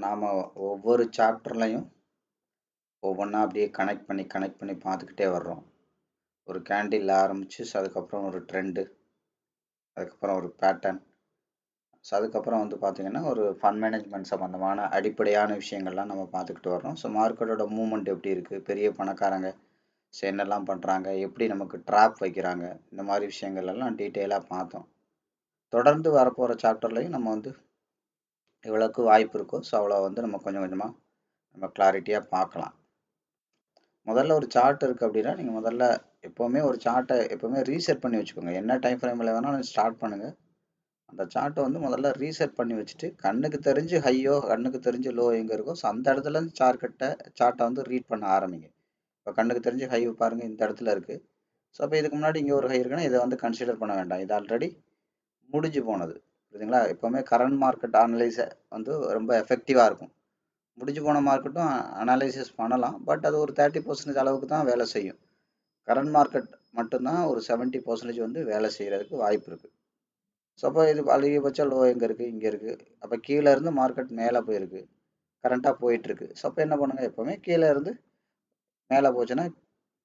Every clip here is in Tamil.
நாம் ஒவ்வொரு சாப்டர்லையும் ஒவ்வொன்றா அப்படியே கனெக்ட் பண்ணி பார்த்துக்கிட்டே வர்றோம். ஒரு கேண்டில் ஆரம்பித்து அதுக்கப்புறம் ஒரு ட்ரெண்டு, அதுக்கப்புறம் ஒரு பேட்டர்ன், அதுக்கப்புறம் வந்து பார்த்திங்கன்னா ஒரு ஃபண்ட் மேனேஜ்மெண்ட் சம்மந்தமான அடிப்படையான விஷயங்கள்லாம் நம்ம பார்த்துக்கிட்டு வர்றோம். ஸோ மார்க்கெட்டோட மூவ்மெண்ட் எப்படி இருக்குது, பெரிய பணக்காரங்க என்னெல்லாம் பண்ணுறாங்க, எப்படி நமக்கு ட்ராப் வைக்கிறாங்க, இந்த மாதிரி விஷயங்கள் எல்லாம் டீட்டெயிலாக பார்த்தோம். தொடர்ந்து வரப்போகிற சாப்டர்லையும் நம்ம வந்து எவ்வளோக்கு வாய்ப்பு இருக்கோ ஸோ அவ்வளோ வந்து நம்ம கொஞ்சம் கொஞ்சமாக நம்ம கிளாரிட்டியாக பார்க்கலாம். முதல்ல ஒரு சார்ட் இருக்குது அப்படின்னா நீங்கள் முதல்ல எப்போவுமே ஒரு சார்ட்டை எப்போவுமே ரீசெட் பண்ணி வச்சுக்கோங்க. என்ன டைம் ஃப்ரேமில் வேணாலும் ஸ்டார்ட் பண்ணுங்கள். அந்த சார்ட்டை வந்து முதல்ல ரீசெட் பண்ணி வச்சுட்டு கண்ணுக்கு தெரிஞ்சு ஹையோ கண்ணுக்கு தெரிஞ்சு லோ எங்கே இருக்கோ ஸோ அந்த இடத்துலேருந்து சார்ட்டை வந்து ரீட் பண்ண ஆரம்பிங்க. இப்போ கண்ணுக்கு தெரிஞ்சு ஹை பாருங்கள் இந்த இடத்துல இருக்குது. ஸோ அப்போ இதுக்கு முன்னாடி இங்கே ஒரு ஹை இருக்குன்னா இதை வந்து கன்சிடர் பண்ண வேண்டாம். இது ஆல்ரெடி முடிஞ்சு போனது. புரியுதுங்களா? எப்போவுமே கரண்ட் மார்க்கெட் அனலைஸை வந்து ரொம்ப எஃபெக்டிவாக இருக்கும். முடிஞ்சு போன மார்க்கெட்டும் அனாலிசிஸ் பண்ணலாம். பட் அது ஒரு 30% அளவுக்கு தான் வேலை செய்யும். கரண்ட் மார்க்கெட் மட்டும்தான் ஒரு 70% வந்து வேலை செய்கிறதுக்கு வாய்ப்பு இருக்குது. ஸோ அப்போ இது அதிகபட்சம் லோ எங்கே இருக்குது, இங்கே இருக்குது. அப்போ கீழே இருந்து மார்க்கெட் மேலே போயிருக்கு, கரண்ட்டாக போயிட்டுருக்கு. ஸோ அப்போ என்ன பண்ணுங்கள், எப்போவுமே கீழே இருந்து மேலே போச்சுன்னா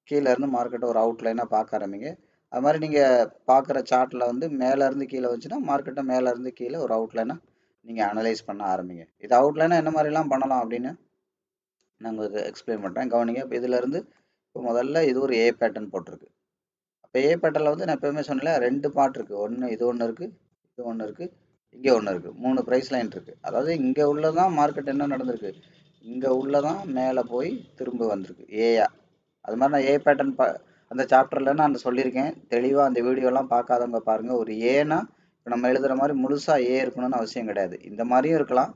கீழே இருந்து மார்க்கெட்டை ஒரு அவுட்லைனாக பார்க்க ஆரம்பிங்க. அது மாதிரி நீங்கள் பார்க்குற சார்ட்டில் வந்து மேலேருந்து கீழே வந்துச்சுன்னா மார்க்கெட்டை மேலேருந்து கீழே ஒரு அவுட்லைனாக நீங்கள் அனலைஸ் பண்ண ஆரம்பிங்க. இது அவுட்லைனாக என்ன மாதிரிலாம் பண்ணலாம் அப்படின்னு நான் உங்களுக்கு எக்ஸ்பிளைன் பண்ணுறேன், கவனிங்க. இப்போ இதிலேருந்து இப்போ முதல்ல இது ஒரு ஏ பேட்டர்ன் போட்டிருக்கு. அப்போ ஏ பேட்டர்னில் வந்து நான் எப்போவுமே சொன்னேன் 2 பார்ட் இருக்குது. ஒன்று இது ஒன்று இருக்குது, இது ஒன்று இருக்குது, இங்கே ஒன்று இருக்குது. 3 ப்ரைஸ் லைன் இருக்குது. அதாவது இங்கே உள்ளதான் மார்க்கெட் என்ன நடந்திருக்கு, இங்கே உள்ளதான் மேலே போய் திரும்ப வந்திருக்கு ஏயா. அது மாதிரி நான் ஏ பேட்டர்ன் அந்த சாப்டரில் நான் சொல்லியிருக்கேன் தெளிவாக. அந்த வீடியோலாம் பார்க்காதவங்க பாருங்கள். ஒரு ஏன்னா இப்போ நம்ம எழுதுகிற மாதிரி முழுசாக ஏ இருக்கணும்னு அவசியம் கிடையாது. இந்த மாதிரியும் இருக்கலாம்.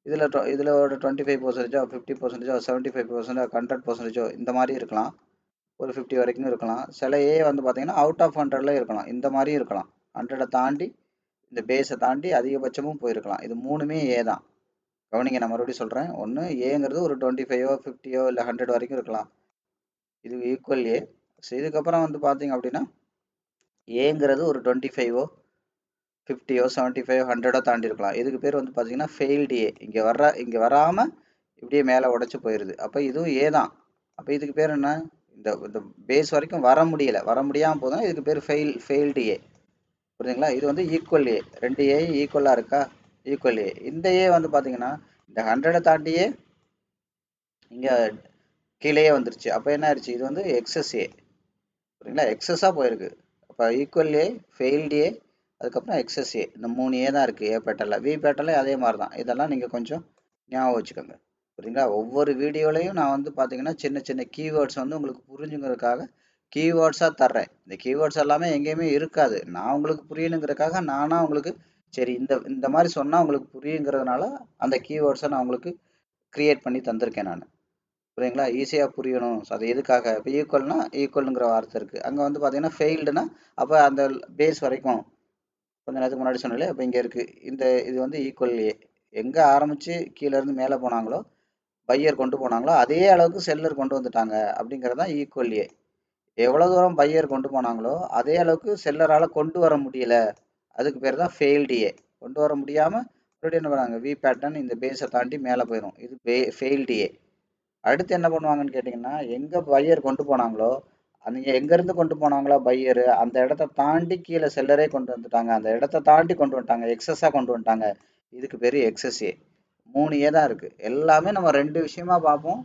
இதில் ஒரு 25%, 50%, 75%, 100% இந்த மாதிரி இருக்கலாம். ஒரு 50 வரைக்கும் இருக்கலாம். சில ஏ வந்து பார்த்தீங்கன்னா அவுட் ஆஃப் 100ல இருக்கலாம். இந்த மாதிரியும் இருக்கலாம். 100 தாண்டி இந்த பேஸை தாண்டி அதிகபட்சமும் போயிருக்கலாம். இது 3மே ஏ தான். கவனிங்க, நான் மறுபடியும் சொல்கிறேன். ஒன்று ஏங்கிறது ஒரு 25ஓ 50ஓ இல்லை 100 வரைக்கும் இருக்கலாம். இது ஈக்குவல் ஏ. ஸோ இதுக்கப்புறம் வந்து பார்த்தீங்க அப்படின்னா ஏங்கிறது ஒரு 25ஓ 50ஓ 75ஓ 100ஓ தாண்டி இருக்கலாம். இதுக்கு பேர் வந்து பார்த்தீங்கன்னா ஃபெயில்டு ஏ. இங்கே வராமல் இப்படியே மேலே உடச்சி போயிடுது. அப்போ இதுவும் ஏ தான். அப்போ இதுக்கு பேர் என்ன, இந்த பேஸ் வரைக்கும் வர முடியாமல் போதுன்னா இதுக்கு பேர் ஃபெயில்டு ஏ. புரியுதுங்களா? இது வந்து ஈக்குவல் ஏ. 2 ஏ ஈக்குவலாக இருக்கா, ஈக்குவல் ஏ. இந்த ஏ வந்து பார்த்தீங்கன்னா இந்த 100 தாண்டியே இங்கே கீழேயே வந்துருச்சு. அப்போ என்ன ஆயிடுச்சு, இது வந்து எக்ஸஸ் ஏ. புரியுங்களா? எக்ஸஸாக போயிருக்கு. அப்போ ஈக்குவல் ஏ, ஃபெயில்டு ஏ, அதுக்கப்புறம் எக்ஸஸ் ஏ. இந்த 3 ஏ தான் இருக்குது ஏ பேட்டர்ல. வி பேட்டர்ல அதே மாதிரி தான். இதெல்லாம் நீங்கள் கொஞ்சம் ஞாபகம் வச்சுக்கோங்க. புரியுங்களா? ஒவ்வொரு வீடியோலையும் நான் வந்து பார்த்தீங்கன்னா சின்ன சின்ன கீவேர்ட்ஸ் வந்து உங்களுக்கு புரிஞ்சுங்கிறதுக்காக கீவேர்ட்ஸாக தர்றேன். இந்த கீவேர்ட்ஸ் எல்லாமே எங்கேயுமே இருக்காது. நான் உங்களுக்கு புரியணுங்கிறதுக்காக நானாக உங்களுக்கு சரி இந்த மாதிரி சொன்னால் உங்களுக்கு புரியுங்கிறதுனால அந்த கீவேர்ட்ஸை நான் உங்களுக்கு க்ரியேட் பண்ணி தந்திருக்கேன் நான். புரியுங்களா? ஈஸியாக புரியணும். ஸோ அது எதுக்காக, இப்போ ஈக்குவல்னா ஈக்குவலுங்கிற வார்த்தை இருக்குது. அங்கே வந்து பார்த்தீங்கன்னா ஃபெயில்டுனா அப்போ அந்த பேஸ் வரைக்கும் கொஞ்சம் நேரத்துக்கு முன்னாடி சொன்னாலே அப்போ இங்கே இருக்குது. இது வந்து ஈக்குவல் ஏ. எங்கே ஆரம்பித்து கீழேருந்து மேலே போனாங்களோ பையர் கொண்டு போனாங்களோ அதே அளவுக்கு செல்லர் கொண்டு வந்துட்டாங்க அப்படிங்கிறது தான் ஈக்குவல் ஏ. எவ்வளோ தூரம் பையர் கொண்டு போனாங்களோ அதே அளவுக்கு செல்லரால் கொண்டு வர முடியல, அதுக்கு பேர் தான் ஃபெயில்டு ஏ. கொண்டு வர முடியாமல் மறுபடியும் என்ன பண்ணாங்க, வி பேட்டர்ன் இந்த பேஸை தாண்டி மேலே போயிடும். இது ஃபெயில்டு ஏ. அடுத்து என்ன பண்ணுவாங்கன்னு கேட்டிங்கன்னா, எங்கே பையர் கொண்டு போனாங்களோ அவங்க எங்கேருந்து கொண்டு போனாங்களோ பையரு அந்த இடத்த தாண்டி கீழே செல்லரே கொண்டு வந்துட்டாங்க, அந்த இடத்த தாண்டி கொண்டு வந்துட்டாங்க, எக்ஸஸாக கொண்டு வந்துட்டாங்க. இதுக்கு பேர் எக்ஸஸ் ஏ. 3 ஏ தான் இருக்குது. எல்லாமே நம்ம 2 விஷயமா பார்ப்போம்,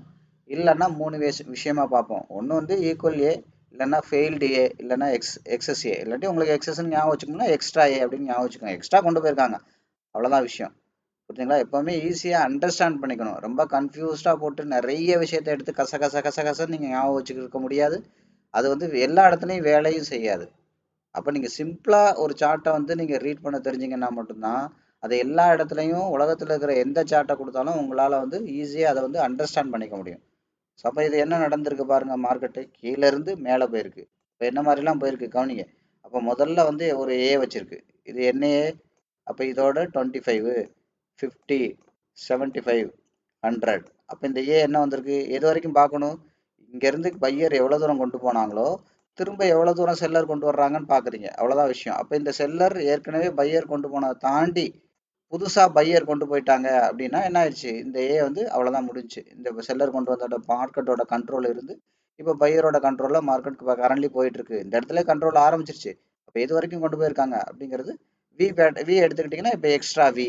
இல்லைன்னா 3 விஷயமா பார்ப்போம். ஒன்று வந்து ஈக்குவல் ஏ, இல்லைன்னா ஃபெயில்டு ஏ, இல்லைன்னா எக்ஸஸ் ஏ. இல்லாட்டி உங்களுக்கு எக்ஸஸ்ன்னு ஞாபகம் வச்சுக்கணும்னா எக்ஸ்ட்ரா ஏ அப்படின்னு ஞாபகம் வச்சுக்கோங்க. எக்ஸ்ட்ரா கொண்டு போயிருக்காங்க, அவ்வளோதான் விஷயம். புரியுதுங்களா? எப்போவுமே ஈஸியாக அண்டர்ஸ்டாண்ட் பண்ணிக்கணும். ரொம்ப கன்ஃபியூஸ்டாக போட்டு நிறைய விஷயத்தை எடுத்து கச கச கச கசன்னு நீங்கள் ஞாபகம் வச்சுக்கிட்டு இருக்க முடியாது. அது வந்து எல்லா இடத்துலையும் வேலையும் செய்யாது. அப்போ நீங்கள் சிம்பிளாக ஒரு சார்ட்டை வந்து நீங்கள் ரீட் பண்ண தெரிஞ்சிங்கன்னா மட்டும்தான் அதை எல்லா இடத்துலையும் உலகத்தில் இருக்கிற எந்த சார்ட்டை கொடுத்தாலும் உங்களால் வந்து ஈஸியாக அதை வந்து அண்டர்ஸ்டாண்ட் பண்ணிக்க முடியும். ஸோ அப்போ இது என்ன நடந்திருக்கு பாருங்கள், மார்க்கெட்டு கீழேருந்து மேலே போயிருக்கு. இப்போ என்ன மாதிரிலாம் போயிருக்கு கவனிங்க. அப்போ முதல்ல வந்து ஒரு ஏ வச்சுருக்கு. இது என்ன ஏ, அப்போ இதோட 25, 50, 75, 100. அப்போ இந்த ஏ என்ன வந்திருக்கு, எது வரைக்கும் பார்க்கணும், இங்கேருந்து பையர் எவ்வளோ தூரம் கொண்டு போனாங்களோ திரும்ப எவ்வளோ தூரம் செல்லர் கொண்டு வர்றாங்கன்னு பார்க்குறீங்க, அவ்வளோதான் விஷயம். அப்போ இந்த செல்லர் ஏற்கனவே பையர் கொண்டு போனதை தாண்டி புதுசா பையர் கொண்டு போயிட்டாங்க அப்படின்னா என்ன ஆயிடுச்சு, இந்த ஏ வந்து அவ்வளவுதான் முடிஞ்சுச்சு. இந்த செல்லர் கொண்டு வந்த மார்க்கெட்டோட கண்ட்ரோல் இருந்து இப்போ பையரோட கண்ட்ரோல்ல மார்க்கெட் கரண்ட்லி போயிட்டு இருக்கு. இந்த இடத்துல கண்ட்ரோல் ஆரம்பிச்சிருச்சு. அப்ப எது வரைக்கும் கொண்டு போயிருக்காங்க அப்படிங்கிறது வி எடுத்துக்கிட்டீங்கன்னா இப்போ எக்ஸ்ட்ரா வி.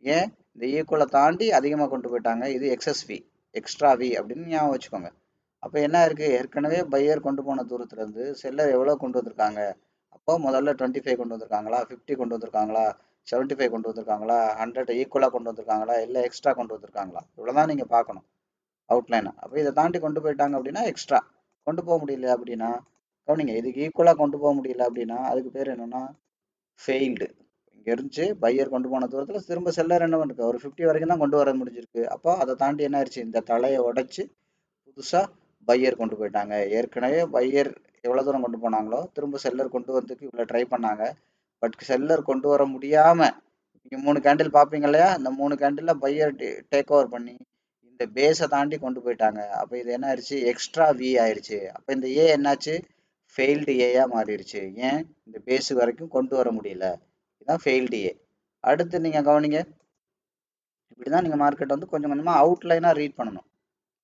ஏன் இந்த ஈக்குவலை தாண்டி அதிகமாக கொண்டு போயிட்டாங்க, இது எக்ஸஸ் வி, எக்ஸ்ட்ரா வி அப்படின்னு ஞாபகம் வச்சுக்கோங்க. அப்போ என்ன இருக்கு, ஏற்கனவே பையர் கொண்டு போன தூரத்துல இருந்து செல்லர் எவ்வளவு கொண்டு வந்திருக்காங்க. அப்போ முதல்ல 25 கொண்டு வந்திருக்காங்களா, 50 கொண்டு வந்திருக்காங்களா, 75 கொண்டு வந்திருக்காங்களா, 100 ஈக்குவலா கொண்டு வந்திருக்காங்களா, இல்லை எக்ஸ்ட்ரா கொண்டு வந்திருக்காங்களா, இவ்வளவுதான் நீங்க பார்க்கணும் அவுட்லைனா. அப்போ இதை தாண்டி கொண்டு போயிட்டாங்க அப்படின்னா எக்ஸ்ட்ரா. கொண்டு போக முடியல அப்படின்னா கவனிங்க, இதுக்கு ஈக்குவலா கொண்டு போக முடியல அப்படின்னா அதுக்கு பேர் என்னன்னா ஃபெயில்டு. இங்க இருந்துச்சு பையர் கொண்டு போன தூரத்துல திரும்ப செல்லர் என்ன பண்ணிருக்கு, ஒரு 50 வரைக்கும் தான் கொண்டு வர முடிஞ்சிருக்கு. அப்போ அதை தாண்டி என்ன ஆயிடுச்சு, இந்த தலையை உடைச்சு புதுசா பையர் கொண்டு போயிட்டாங்க. ஏற்கனவே பையர் எவ்வளவு தூரம் கொண்டு போனாங்களோ திரும்ப செல்லர் கொண்டு வரதுக்கு இவ்வளவு ட்ரை பண்ணாங்க. பட் செல்லர் கொண்டு வர முடியாம, நீங்க 3 கேண்டில் பார்ப்பீங்க இல்லையா, இந்த 3 கேண்டில்ல பையர் டேக் ஓவர் பண்ணி இந்த பேஸை தாண்டி கொண்டு போயிட்டாங்க. அப்ப இது என்ன ஆயிடுச்சு, எக்ஸ்ட்ரா வி ஆயிடுச்சு. அப்ப இந்த ஏ என்னாச்சு, ஃபெயில்டு ஏயா மாறிடுச்சு. ஏன், இந்த பேஸ் வரைக்கும் கொண்டு வர முடியல. இதுதான் ஃபெயில்டு ஏ. அடுத்து நீங்க கவனிங்க, இப்படிதான் நீங்க மார்க்கெட் வந்து கொஞ்சம் கொஞ்சமா அவுட்லைனா ரீட் பண்ணணும்.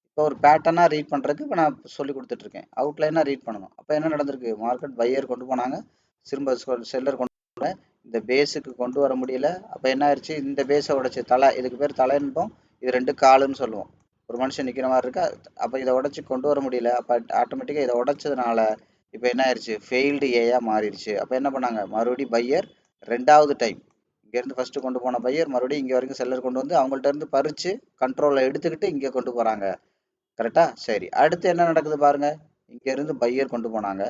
இப்போ ஒரு பேட்டர்னா ரீட் பண்றதுக்கு இப்போ நான் சொல்லி கொடுத்துட்டு இருக்கேன். அவுட்லைனா ரீட் பண்ணணும். அப்போ என்ன நடந்திருக்கு, மார்க்கெட் பையர் கொண்டு போனாங்க, திரும்ப செல்லர் கொண்டு போனாங்க, இந்த பேஸுக்கு கொண்டு வர முடியல. அப்போ என்ன ஆயிடுச்சு, இந்த பேஸை உடைச்சு தலை, இதுக்கு பேர் தலைன்போம், இது 2 காலுன்னு சொல்லுவோம். ஒரு மனுஷன் நிற்கிற மாதிரி இருக்கா. அப்போ இதை உடைச்சு கொண்டு வர முடியல. அப்போ ஆட்டோமேட்டிக்காக இதை உடைச்சதுனால இப்போ என்ன ஆயிடுச்சு, ஃபெயில்டு ஏயா மாறிடுச்சு. அப்போ என்ன பண்ணாங்க, மறுபடியும் பையர் ரெண்டாவது டைம் இங்கேருந்து ஃபர்ஸ்ட் கொண்டு போன பையர் மறுபடியும் இங்கே வரைக்கும் செல்லர் கொண்டு வந்து அவங்கள்ட்ட இருந்து பறிச்சு கண்ட்ரோலை எடுத்துக்கிட்டு இங்கே கொண்டு போகிறாங்க. கரெக்டா, சரி. அடுத்து என்ன நடக்குது பாருங்க, இங்க இருந்து பையர் கொண்டு போனாங்க,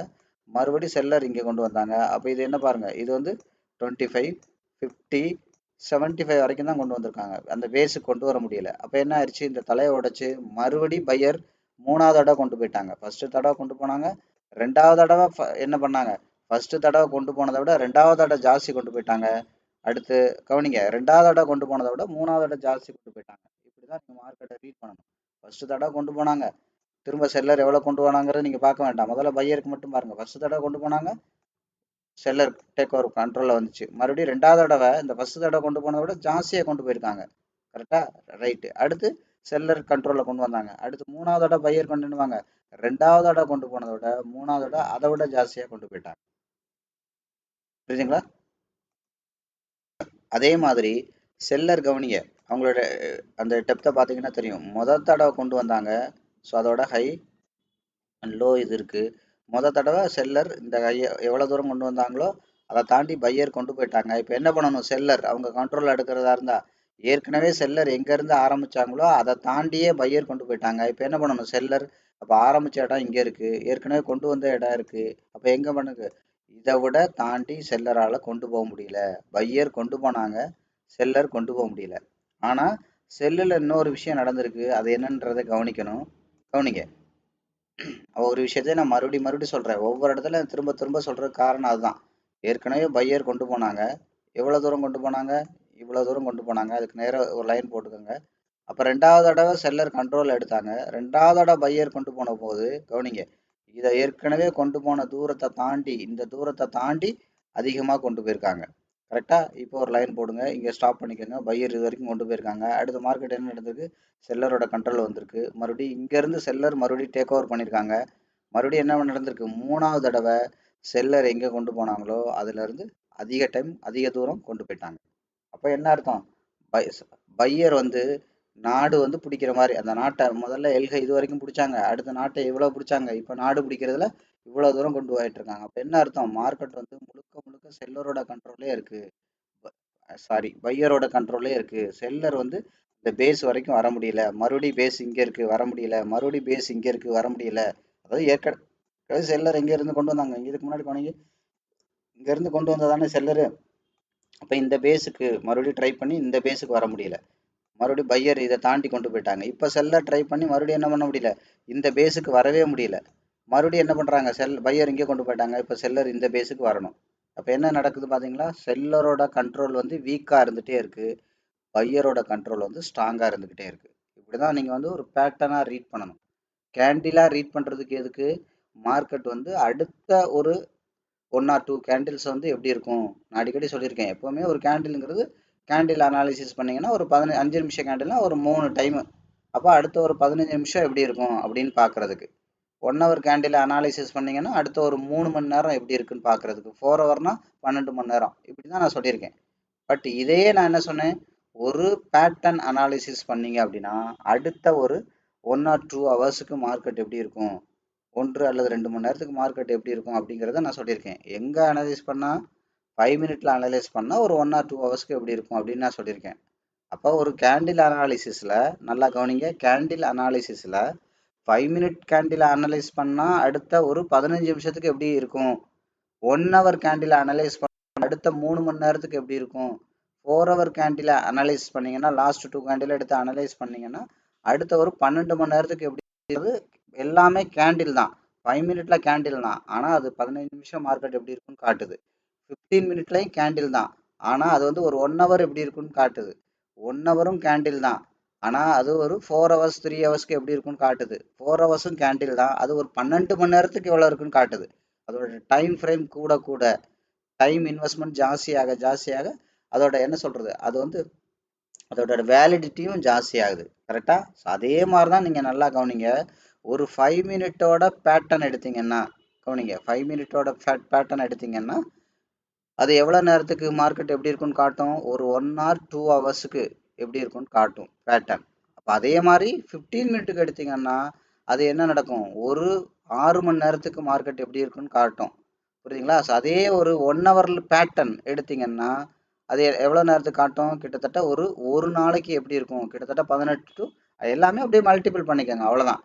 மறுபடியும் செல்லர் இங்க கொண்டு வந்தாங்க. அப்ப இது என்ன பாருங்க, இது வந்து 25, 50, 75 வரைக்கும் தான் கொண்டு வந்திருக்காங்க. அந்த பேஸுக்கு கொண்டு வர முடியல. அப்ப என்ன ஆயிடுச்சு, இந்த தலையை உடைச்சு மறுபடியும் பையர் 3வது தடவை கொண்டு போயிட்டாங்க. ஃபர்ஸ்ட் தடவை கொண்டு போனாங்க, 2வது தடவை என்ன பண்ணாங்க, ஃபர்ஸ்ட் தடவை கொண்டு போனதை விட 2வது தடவை ஜாஸ்தி கொண்டு போயிட்டாங்க. அடுத்து கவனிங்க, 2வது தடவை கொண்டு போனதை விட 3வது தடவை ஜாஸ்தி கொண்டு போயிட்டாங்க. இப்படிதான் நீங்க மார்க்கெட்டை ரீட் பண்ணணும். ஃபர்ஸ்ட் தடவை கொண்டு போனாங்க, திரும்ப செல்லர் எவ்வளவு கொண்டு போனாங்கிறத நீங்க பார்க்க வேண்டாம், முதல்ல பையருக்கு மட்டும் பாருங்க. ஃபர்ஸ்ட் தடவை கொண்டு போனாங்க, செல்லர் டேக் ஓவர் கண்ட்ரோல்ல வந்துச்சு. மறுபடியும் 2வது தடவை இந்த ஃபர்ஸ்ட் தடவை கொண்டு போனதை விட ஜாஸ்தியா கொண்டு போயிருக்காங்க. கரெக்டா, ரைட்டு. அடுத்து செல்லர் கண்ட்ரோல்ல கொண்டு வந்தாங்க. அடுத்து 3வது தடவை பையர் கொண்டுவாங்க, 2வது தடவை கொண்டு போனதை விட 3வது தடவை அதை விட ஜாஸ்தியா கொண்டு போயிட்டாங்க. புரியுதுங்களா? அதே மாதிரி செல்லர் கவனிங்க, அவங்களோட அந்த டெப்த்தை பார்த்தீங்கன்னா தெரியும். முதல் தடவை கொண்டு வந்தாங்க, ஸோ அதோட ஹை அண்ட் லோ இது இருக்கு. தடவை செல்லர் இந்த எவ்வளவு தூரம் கொண்டு வந்தாங்களோ அதை தாண்டி பையர் கொண்டு போயிட்டாங்க. இப்போ என்ன பண்ணணும், செல்லர் அவங்க கண்ட்ரோல் எடுக்கிறதா இருந்தா, ஏற்கனவே செல்லர் எங்க இருந்து ஆரம்பிச்சாங்களோ அதை தாண்டியே பையர் கொண்டு போயிட்டாங்க. இப்போ என்ன பண்ணணும், செல்லர் அப்போ ஆரம்பிச்ச இடம் இங்க இருக்கு, ஏற்கனவே கொண்டு வந்த இடம் இருக்கு. அப்போ எங்க பண்ணுது, இதை விட தாண்டி செல்லரால கொண்டு போக முடியல. பையர் கொண்டு போனாங்க, செல்லர் கொண்டு போக முடியல. ஆனா செல்லுல இன்னொரு விஷயம் நடந்திருக்கு, அது என்னன்றதை கவனிக்கணும். கவனிங்க, ஒரு விஷயத்தையும் நான் மறுபடியும் சொல்றேன். ஒவ்வொரு இடத்துல திரும்ப திரும்ப சொல்றதுக்கு காரணம் அதுதான். ஏற்கனவே பையர் கொண்டு போனாங்க, எவ்வளவு தூரம் கொண்டு போனாங்க, இவ்வளவு தூரம் கொண்டு போனாங்க. அதுக்கு நேரா ஒரு லைன் போட்டுக்கோங்க. அப்ப 2வது தடவை செல்லர் கண்ட்ரோல் எடுத்தாங்க, 2வது தடவை பையர் கொண்டு போன போது கவனிங்க, இதை ஏற்கனவே கொண்டு போன தூரத்தை தாண்டி, இந்த தூரத்தை தாண்டி அதிகமா கொண்டு போயிருக்காங்க. கரெக்டா, இப்போ ஒரு லைன் போடுங்க, இங்க ஸ்டாப் பண்ணிக்கோங்க. பையர் இது வரைக்கும் கொண்டு போயிருக்காங்க. அடுத்த மார்க்கெட் என்ன நடந்திருக்கு, செல்லரோட கண்ட்ரோல் வந்திருக்கு. மறுபடியும் இங்க இருந்து செல்லர் மறுபடியும் டேக் ஓவர் பண்ணியிருக்காங்க. மறுபடியும் என்ன நடந்திருக்கு, 3வது தடவை செல்லர் எங்க கொண்டு போனாங்களோ அதுல இருந்து அதிக டைம் அதிக தூரம் கொண்டு போயிட்டாங்க. அப்ப என்ன அர்த்தம், பையர் வந்து நாடு வந்து பிடிக்கிற மாதிரி, அந்த நாட்டை முதல்ல எல்கை இது வரைக்கும் பிடிச்சாங்க, அடுத்த நாட்டை இவ்வளவு பிடிச்சாங்க, இப்ப நாடு பிடிக்கிறதுல இவ்வளவு தூரம் கொண்டு போயிட்டு இருக்காங்க. அப்ப என்ன அர்த்தம், மார்க்கெட் வந்து முழுக்க முழுக்க செல்லரோட கண்ட்ரோல்லே இருக்கு, சாரி பையரோட கண்ட்ரோல்லே இருக்கு. செல்லர் வந்து இந்த பேஸ் வரைக்கும் வர முடியல, மறுபடியும் பேஸ் இங்க இருக்கு வர முடியல, மறுபடியும் பேஸ் இங்க இருக்கு வர முடியல. அதாவது ஏற்கனவே செல்லர் எங்க இருந்து கொண்டு வந்தாங்க, இதுக்கு முன்னாடி போனீங்க இங்க இருந்து கொண்டு வந்ததானே செல்லரு. அப்ப இந்த பேஸுக்கு மறுபடியும் ட்ரை பண்ணி இந்த பேஸுக்கு வர முடியல, மறுபடியும் பையர் இதை தாண்டி கொண்டு போயிட்டாங்க. இப்ப செல்லர் ட்ரை பண்ணி மறுபடியும் என்ன பண்ண முடியல, இந்த பேஸுக்கு வரவே முடியல. மறுபடியும் என்ன பண்றாங்க, பையர் இங்கே கொண்டு போயிட்டாங்க, இப்ப செல்லர் இந்த பேஸுக்கு வரணும். அப்ப என்ன நடக்குது பாத்தீங்களா, செல்லரோட கண்ட்ரோல் வந்து வீக்கா இருந்துட்டே இருக்கு, பையரோட கண்ட்ரோல் வந்து ஸ்ட்ராங்கா இருந்துகிட்டே இருக்கு. இப்படிதான் நீங்க வந்து ஒரு பேட்டர்னா ரீட் பண்ணணும். கேண்டிலா ரீட் பண்றதுக்கு எதுக்கு, மார்க்கெட் வந்து அடுத்த ஒரு 1 or 2 கேண்டில்ஸ் வந்து எப்படி இருக்கும், நான் அடிக்கடி சொல்லியிருக்கேன். எப்பவுமே ஒரு கேண்டில்ங்கிறது கேண்டில் அனாலிசிஸ் பண்ணீங்கன்னா ஒரு 5 நிமிஷம் கேண்டில்னா ஒரு 3 டைமு. அப்போ அடுத்த ஒரு 15 நிமிஷம் எப்படி இருக்கும் அப்படின்னு பார்க்கறதுக்கு. 1 ஹவர் கேண்டில் அனாலிசிஸ் பண்ணீங்கன்னா அடுத்த ஒரு 3 மணி நேரம் எப்படி இருக்குன்னு பார்க்கறதுக்கு. 4 ஹவர்னா 12 மணி நேரம். இப்படி தான் நான் சொல்லியிருக்கேன். பட் இதையே நான் என்ன சொன்னேன், ஒரு பேட்டர்ன் அனாலிசிஸ் பண்ணீங்க அப்படின்னா அடுத்த ஒரு 1 ஆர் 2 ஹவர்ஸுக்கு மார்க்கெட் எப்படி இருக்கும், 1 அல்லது 2 மணி நேரத்துக்கு மார்க்கெட் எப்படி இருக்கும் அப்படிங்கிறத நான் சொல்லியிருக்கேன். எங்கே அனலைஸ் பண்ணால் 5 மினிட்ல அனலைஸ் பண்ணால் ஒரு 1 ஆர் 2 ஹவர்ஸ்க்கு எப்படி இருக்கும் அப்படின்னு நான் சொல்லியிருக்கேன். அப்போ ஒரு கேண்டில் அனாலிசிஸில் நல்லா கவனிங்க, கேண்டில் அனாலிசிஸில் 5 மினிட் கேண்டில் அனலைஸ் பண்ணால் அடுத்த ஒரு 15 நிமிஷத்துக்கு எப்படி இருக்கும், 1 ஹவர் கேண்டில் அனலைஸ் பண்ண அடுத்த 3 மணி நேரத்துக்கு எப்படி இருக்கும், 4 ஹவர் கேண்டில் அனலைஸ் பண்ணீங்கன்னா லாஸ்ட் 2 கேண்டில் எடுத்து அனலைஸ் பண்ணீங்கன்னா அடுத்த ஒரு 12 மணி நேரத்துக்கு எப்படி இருக்குது. எல்லாமே கேண்டில் தான், 5 மினிட்ல கேண்டில் தான், ஆனால் அது 15 நிமிஷம் மார்க்கெட் எப்படி இருக்குன்னு காட்டுது. 15 மினிட்லையும் கேண்டில் தான், ஆனால் அது வந்து ஒரு 1 ஹவர் எப்படி இருக்குன்னு காட்டுது. 1 ஹவரும் கேண்டில் தான், ஆனால் அது ஒரு 4 ஹவர்ஸ் 3 ஹவர்ஸ்க்கு எப்படி இருக்குன்னு காட்டுது. 4 ஹவர்ஸும் கேண்டில் தான், அது ஒரு 12 மணி நேரத்துக்கு எவ்வளோ இருக்குன்னு காட்டுது. அதோட டைம் ஃப்ரேம் கூட கூட டைம் இன்வெஸ்ட்மெண்ட் ஜாஸ்தியாக ஜாஸ்தியாக அதோட என்ன சொல்கிறது, அது வந்து அதோட வேலிடிட்டியும் ஜாஸ்தி ஆகுது. கரெக்டா? அதே மாதிரி தான் நீங்கள் நல்லா கவனிங்க. ஒரு 5 மினிட்டோட பேட்டர்ன் எடுத்தீங்கன்னா கவனிங்க, 5 மினிட்டோட பேட்டர்ன் எடுத்தீங்கன்னா அது எவ்வளோ நேரத்துக்கு மார்க்கெட் எப்படி இருக்குன்னு காட்டும், ஒரு 1 ஆர் 2 ஹவர்ஸுக்கு எப்படி இருக்குன்னு காட்டும் பேட்டர்ன். அப்போ அதே மாதிரி 15 மினிட்டுக்கு எடுத்தீங்கன்னா அது என்ன நடக்கும், ஒரு 6 மணி நேரத்துக்கு மார்க்கெட் எப்படி இருக்குன்னு காட்டும். புரியுதுங்களா? ஸோ அதே ஒரு 1 ஹவரில் பேட்டர்ன் எடுத்தீங்கன்னா அது எவ்வளோ நேரத்துக்கு காட்டும், கிட்டத்தட்ட ஒரு நாளைக்கு எப்படி இருக்கும், கிட்டத்தட்ட 18 டு எல்லாமே அப்படியே மல்டிபிள் பண்ணிக்கோங்க, அவ்வளோதான்,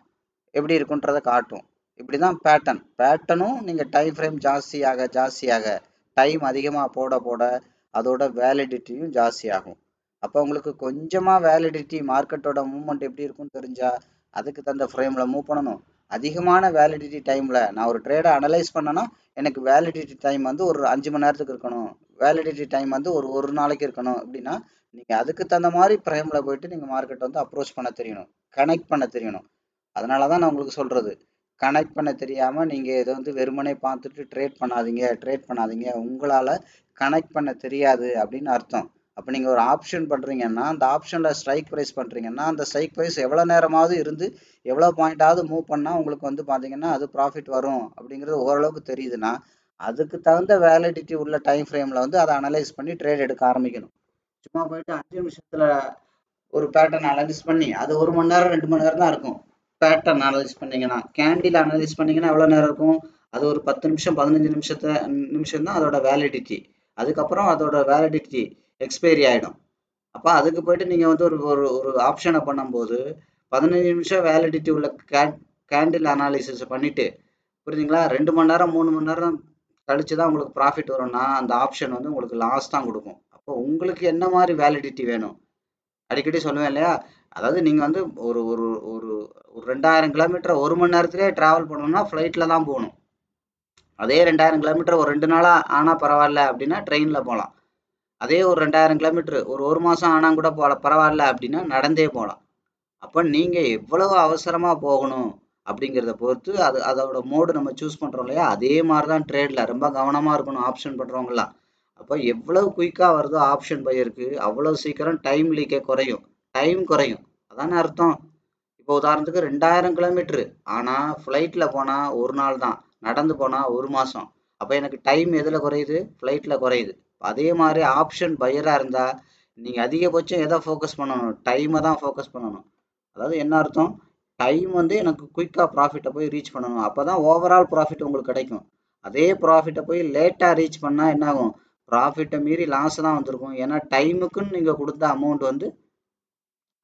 எப்படி இருக்குன்றதை காட்டும். இப்படி தான் பேட்டர்னும் நீங்கள் டைம் ஃப்ரேம் ஜாஸ்தியாக ஜாஸ்தியாக டைம் அதிகமாக போட போட அதோட வேலிடிட்டியும் ஜாஸ்தி ஆகும். அப்போ உங்களுக்கு கொஞ்சமாக வேலிடிட்டி மார்க்கெட்டோட மூவ்மெண்ட் எப்படி இருக்குன்னு தெரிஞ்சா அதுக்கு தகுந்த ஃப்ரேமில் மூவ் பண்ணணும். அதிகமான வேலிடிட்டி டைமில் நான் ஒரு ட்ரேடை அனலைஸ் பண்ணேன்னா எனக்கு வேலிடிட்டி டைம் வந்து ஒரு 5 மணி நேரத்துக்கு இருக்கணும், வேலிடிட்டி டைம் வந்து ஒரு நாளைக்கு இருக்கணும். அப்படின்னா நீங்கள் அதுக்கு தகுந்த மாதிரி ஃப்ரேமில் போயிட்டு நீங்கள் மார்க்கெட் வந்து அப்ரோச் பண்ண தெரியணும், கனெக்ட் பண்ண தெரியணும். அதனால தான் நான் உங்களுக்கு சொல்கிறது, கனெக்ட் பண்ண தெரியாமல் நீங்கள் இதை வந்து வெறுமனே பார்த்துட்டு ட்ரேட் பண்ணாதீங்க. உங்களால் கனெக்ட் பண்ண தெரியாது அப்படின்னு அர்த்தம். அப்போ நீங்கள் ஒரு ஆப்ஷன் பண்ணுறீங்கன்னா அந்த ஆப்ஷனில் ஸ்ட்ரைக் ப்ரைஸ் பண்ணுறீங்கன்னா அந்த ஸ்ட்ரைக் ப்ரைஸ் எவ்வளோ நேரமாவது இருந்து எவ்வளோ பாயிண்டாவது மூவ் பண்ணால் உங்களுக்கு வந்து பார்த்தீங்கன்னா அது ப்ராஃபிட் வரும் அப்படிங்கிறது ஓரளவுக்கு தெரியுதுன்னா அதுக்கு தகுந்த வேலிடிட்டி உள்ள டைம் ஃப்ரேமில் வந்து அதை அனலைஸ் பண்ணி ட்ரேட் எடுக்க ஆரம்பிக்கணும். சும்மா போயிட்டு 5 நிமிஷத்தில் ஒரு பேட்டர்ன் அனலைஸ் பண்ணி அது 1 மணி நேரம் 2 மணி நேரம் தான் இருக்கும். பேட்டர்ன் அனலைஸ் பண்ணீங்கன்னா கேண்டில் அனலைஸ் பண்ணீங்கன்னா எவ்வளோ நேரம் இருக்கும், அது ஒரு 10 நிமிஷம் 15 நிமிஷம் தான் அதோட வேலிடிட்டி. அதுக்கப்புறம் அதோட வேலிடிட்டி எக்ஸ்பைரி ஆகிடும். அப்போ அதுக்கு போயிட்டு நீங்கள் வந்து ஒரு ஒரு ஒரு ஆப்ஷனை பண்ணும்போது 15 நிமிஷம் வேலிடிட்டி உள்ள கேண்டில் அனாலிசிஸ் பண்ணிவிட்டு, புரியுதுங்களா, 2 மணி நேரம் 3 மணி நேரம் கழிச்சு தான் உங்களுக்கு ப்ராஃபிட் வரும்னா அந்த ஆப்ஷன் வந்து உங்களுக்கு லாஸ் தான் கொடுக்கும். அப்போ உங்களுக்கு என்ன மாதிரி வேலிடிட்டி வேணும், அடிக்கடி சொல்லுவேன் இல்லையா, அதாவது நீங்கள் வந்து ஒரு ஒரு ஒரு ஒரு 2000 கிலோமீட்டர் 1 மணி நேரத்திலே ட்ராவல் பண்ணணும்னா ஃப்ளைட்டில் தான் போகணும். அதே 2000 கிலோமீட்டர் ஒரு 2 நாளாக ஆனால் பரவாயில்ல அப்படின்னா ட்ரெயினில் போகலாம். அதே ஒரு 2000 கிலோமீட்டர் ஒரு மாதம் ஆனால் கூட பரவாயில்ல அப்படின்னா நடந்தே போகலாம். அப்போ நீங்கள் எவ்வளவு அவசரமாக போகணும் அப்படிங்கிறத பொறுத்து அதோட மோடு நம்ம சூஸ் பண்ணுறோம் இல்லையா, அதே மாதிரி தான் ட்ரேடில் ரொம்ப கவனமாக இருக்கணும் ஆப்ஷன் பண்ணுறவங்களாம். அப்போ எவ்வளவு குயிக்காக வருதோ ஆப்ஷன் பையருக்கு அவ்வளோ சீக்கிரம் டைம் லீக்கே குறையும், டைம் குறையும். அதானே அர்த்தம். இப்போ உதாரணத்துக்கு 2000 கிலோமீட்டரு ஆனால் ஃப்ளைட்டில் போனால் ஒரு நாள் தான், நடந்து போனால் ஒரு மாதம். அப்போ எனக்கு டைம் எதில் குறையுது, ஃப்ளைட்டில் குறையுது. அதே மாதிரி ஆப்ஷன் பையராக இருந்தால் நீங்கள் அதிகபட்சம் எதை ஃபோக்கஸ் பண்ணணும், டைமை தான் ஃபோக்கஸ் பண்ணணும். அதாவது என்ன அர்த்தம், டைம் வந்து எனக்கு குயிக்காக ப்ராஃபிட்டை போய் ரீச் பண்ணணும், அப்போ தான் ஓவரால் ப்ராஃபிட் உங்களுக்கு கிடைக்கும். அதே ப்ராஃபிட்டை போய் லேட்டாக ரீச் பண்ணால் என்ன ஆகும், ப்ராஃபிட்டை மீறி லாஸ் தான் வந்திருக்கும். ஏன்னா டைமுக்குன்னு நீங்கள் கொடுத்த அமௌண்ட் வந்து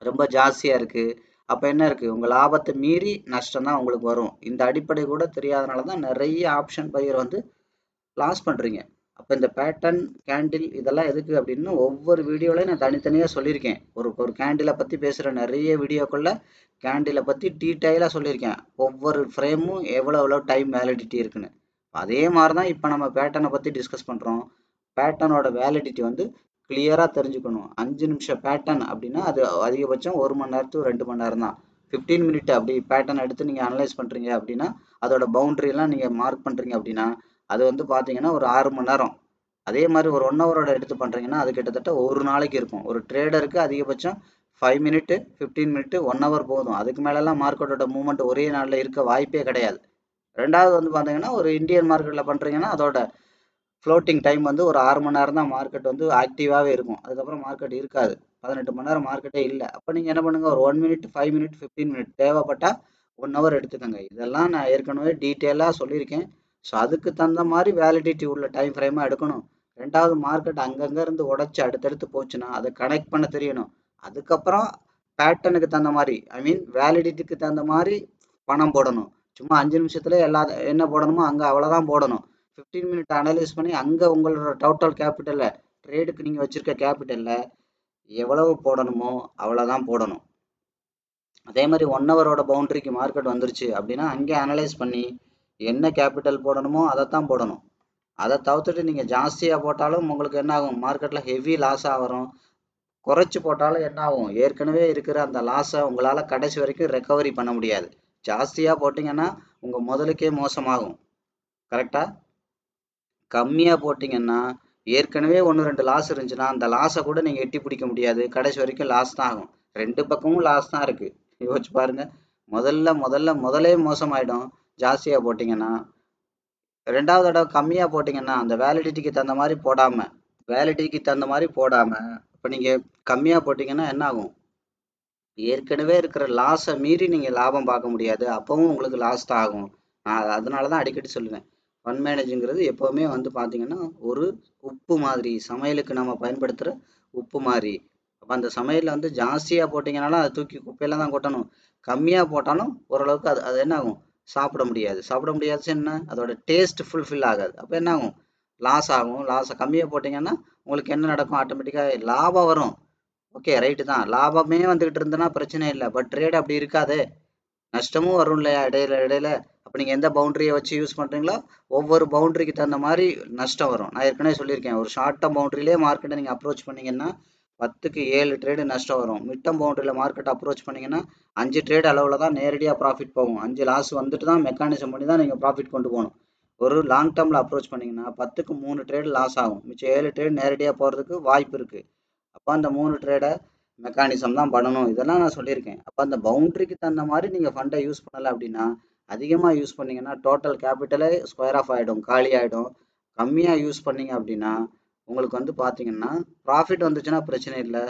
ரொம்ப ஜாஸ்தியாக இருக்குது. அப்போ என்ன இருக்குது, உங்கள் லாபத்தை மீறி நஷ்டம் தான் உங்களுக்கு வரும். இந்த அடிப்படை கூட தெரியாதனால தான் நிறைய ஆப்ஷன் பையர் வந்து லாஸ் பண்ணுறீங்க. அப்போ இந்த பேட்டர்ன் கேண்டில் இதெல்லாம் எதுக்கு அப்படின்னு ஒவ்வொரு வீடியோலையும் நான் தனித்தனியாக சொல்லியிருக்கேன். ஒரு கேண்டிலை பற்றி பேசுகிற நிறைய வீடியோக்களில் கேண்டிலை பற்றி டீட்டெயிலாக சொல்லியிருக்கேன். ஒவ்வொரு ஃப்ரேமும் எவ்வளோ டைம் வேலிடிட்டி இருக்குன்னு. அதே மாதிரி தான் இப்போ நம்ம பேட்டர்னை பற்றி டிஸ்கஸ் பண்ணுறோம். பேட்டர்னோட வேலிடிட்டி வந்து கிளியராக தெரிஞ்சுக்கணும். 5 நிமிஷம் பேட்டர்ன் அப்படின்னா அது அதிகபட்சம் 1 மணி நேரத்துக்கு 2 மணி நேரம் தான். 15 மினிட் அப்படி பேட்டர்ன் எடுத்து நீங்கள் அனலைஸ் பண்ணுறீங்க அப்படின்னா அதோட பவுண்ட்ரியெல்லாம் நீங்கள் மார்க் பண்ணுறீங்க அப்படின்னா அது வந்து பார்த்தீங்கன்னா ஒரு 6 மணி நேரம். அதே மாதிரி ஒரு 1 ஹவரோட எடுத்து பண்ணுறீங்கன்னா அது கிட்டத்தட்ட ஒரு நாளைக்கு இருக்கும். ஒரு ட்ரேடருக்கு அதிகபட்சம் 5 மினிட்டு 15 மினிட்டு 1 ஹவர் போதும். அதுக்கு மேலெல்லாம் மார்க்கெட்டோட மூவ்மெண்ட் ஒரே நாளில் இருக்க வாய்ப்பே கிடையாது. ரெண்டாவது வந்து பார்த்தீங்கன்னா ஒரு இந்தியன் மார்க்கெட்டில் பண்ணுறீங்கன்னா அதோட ஃப்ளோட்டிங் டைம் வந்து ஒரு 6 மணி நேரம் தான் மார்க்கெட் வந்து ஆக்டிவாகவே இருக்கும். அதுக்கப்புறம் மார்க்கெட் இருக்காது. 18 மணி நேரம் மார்க்கெட்டே இல்லை. அப்போ நீங்கள் என்ன பண்ணுங்கள், ஒரு 1 மினிட் 5 மினிட் 15 மினிட் தேவைப்பட்டால் 1 ஹவர் எடுத்துக்கோங்க. இதெல்லாம் நான் ஏற்கனவே டீட்டெயிலாக சொல்லியிருக்கேன். ஸோ அதுக்கு தகுந்த மாதிரி வேலிடிட்டி உள்ள டைம் ஃப்ரேமாக எடுக்கணும். ரெண்டாவது மார்க்கெட் அங்கங்கே இருந்து உடச்சி அடுத்தடுத்து போச்சுன்னா அதை கனெக்ட் பண்ண தெரியணும். அதுக்கப்புறம் பேட்டர்னுக்கு தகுந்த மாதிரி வேலிடிட்டிக்கு தகுந்த மாதிரி பணம் போடணும். சும்மா 5 நிமிஷத்துல என்ன போடணுமோ அங்கே அவ்வளோதான் போடணும். 15 மினிட் அனலைஸ் பண்ணி அங்கே உங்களோட டோட்டல் கேபிட்டலில் ட்ரேடுக்கு நீங்கள் வச்சுருக்க கேபிட்டலில் எவ்வளவு போடணுமோ அவ்வளோதான் போடணும். அதே மாதிரி 1 ஹவரோட பவுண்டரிக்கு மார்க்கெட் வந்துருச்சு அப்படின்னா அங்கே அனலைஸ் பண்ணி என்ன கேபிட்டல் போடணுமோ அதைத்தான் போடணும். அதை தவிர்த்துட்டு நீங்கள் ஜாஸ்தியாக போட்டாலும் உங்களுக்கு என்ன ஆகும், மார்க்கெட்டில் ஹெவி லாஸாக வரும். குறைச்சி போட்டாலும் என்ன ஆகும், ஏற்கனவே இருக்கிற அந்த லாஸை உங்களால் கடைசி வரைக்கும் ரெக்கவரி பண்ண முடியாது. ஜாஸ்தியாக போட்டிங்கன்னா உங்கள் முதலுக்கே மோசமாகும். கரெக்டாக? கம்மியாக போட்டிங்கன்னா ஏற்கனவே 1-2 லாஸ் இருந்துச்சுன்னா அந்த லாஸை கூட நீங்கள் எட்டி பிடிக்க முடியாது. கடைசி வரைக்கும் லாஸ் தான் ஆகும். 2 பக்கமும் லாஸ் தான் இருக்குது. யோசிச்சு பாருங்கள். முதலே மோசமாயிடும் ஜாஸ்தியாக போட்டிங்கன்னா. ரெண்டாவது தடவை கம்மியாக போட்டிங்கன்னா அந்த வேலிடிட்டிக்கு தகுந்த மாதிரி போடாமல் இப்போ நீங்கள் கம்மியாக போட்டிங்கன்னா என்ன ஆகும், ஏற்கனவே இருக்கிற லாஸை மீறி நீங்கள் லாபம் பார்க்க முடியாது. அப்போவும் உங்களுக்கு லாஸ் தான் ஆகும். நான் அதனால தான் அடிக்கடி சொல்லுவேன், ஃபண்ட் மேனேஜுங்கிறது எப்போவுமே வந்து பார்த்தீங்கன்னா ஒரு உப்பு மாதிரி, சமையலுக்கு நம்ம பயன்படுத்துகிற உப்பு மாதிரி. அப்போ அந்த சமையலில் வந்து ஜாஸ்தியாக போட்டிங்கனாலும் அதை தூக்கி குப்பையில் தான் கொட்டணும். கம்மியாக போட்டாலும் ஓரளவுக்கு அது அது என்ன ஆகும், சாப்பிட முடியாது. என்ன, அதோட டேஸ்ட் ஃபுல்ஃபில் ஆகாது. அப்போ என்ன ஆகும், லாஸ் ஆகும். லாஸை கம்மியாக போட்டிங்கன்னா உங்களுக்கு என்ன நடக்கும், ஆட்டோமேட்டிக்காக லாபம் வரும். ஓகே, ரைட்டு தான். லாபமே வந்துகிட்டு இருந்ததுன்னா பிரச்சனை இல்லை. பட் ட்ரேட் அப்படி இருக்காது, நஷ்டமும் வரும் இல்லையா இடையில. அப்போ நீங்கள் எந்த பவுண்டரியை வச்சு யூஸ் பண்ணுறீங்களோ ஒவ்வொரு பவுண்டரிக்கு தகுந்த மாதிரி நஷ்டம் வரும். நான் ஏற்கனவே சொல்லியிருக்கேன், ஒரு ஷார்ட் டேர்ம் பவுண்டரியிலே மார்க்கெட்டை நீங்கள் அப்ரோச் பண்ணிங்கன்னா 10க்கு 7 ட்ரேடு நஷ்டம் வரும். மிட் டேர்ம் பவுண்டரியில் மார்க்கெட் அப்ரோச் பண்ணிங்கன்னா 5 ட்ரேட் அளவில் தான் நேரடியாக ப்ராஃபிட் போகும். 5 லாஸ் வந்துட்டு தான் மெக்கானிசம் பண்ணி தான் நீங்கள் ப்ராஃபிட் கொண்டு போகணும். ஒரு லாங் டேர்மில் அப்ரோச் பண்ணிங்கன்னா 10க்கு 3 ட்ரேடு லாஸ் ஆகும். மிச்சம் 7 ட்ரேட் நேரடியாக போகிறதுக்கு வாய்ப்பு இருக்குது. அப்போ அந்த 3 ட்ரேடை மெக்கானிசம் தான் பண்ணணும். இதெல்லாம் நான் சொல்லியிருக்கேன். அப்போ அந்த பவுண்டரிக்கு தகுந்த மாதிரி நீங்கள் ஃபண்டை யூஸ் பண்ணலை அப்படின்னா, அதிகமாக யூஸ் பண்ணிங்கன்னா டோட்டல் கேபிட்டலே ஸ்கொயர் ஆஃப் ஆகிடும், காலி ஆகிடும். கம்மியாக யூஸ் பண்ணீங்க அப்படின்னா உங்களுக்கு வந்து பார்த்தீங்கன்னா ப்ராஃபிட் வந்துச்சுன்னா பிரச்சனை இல்லை.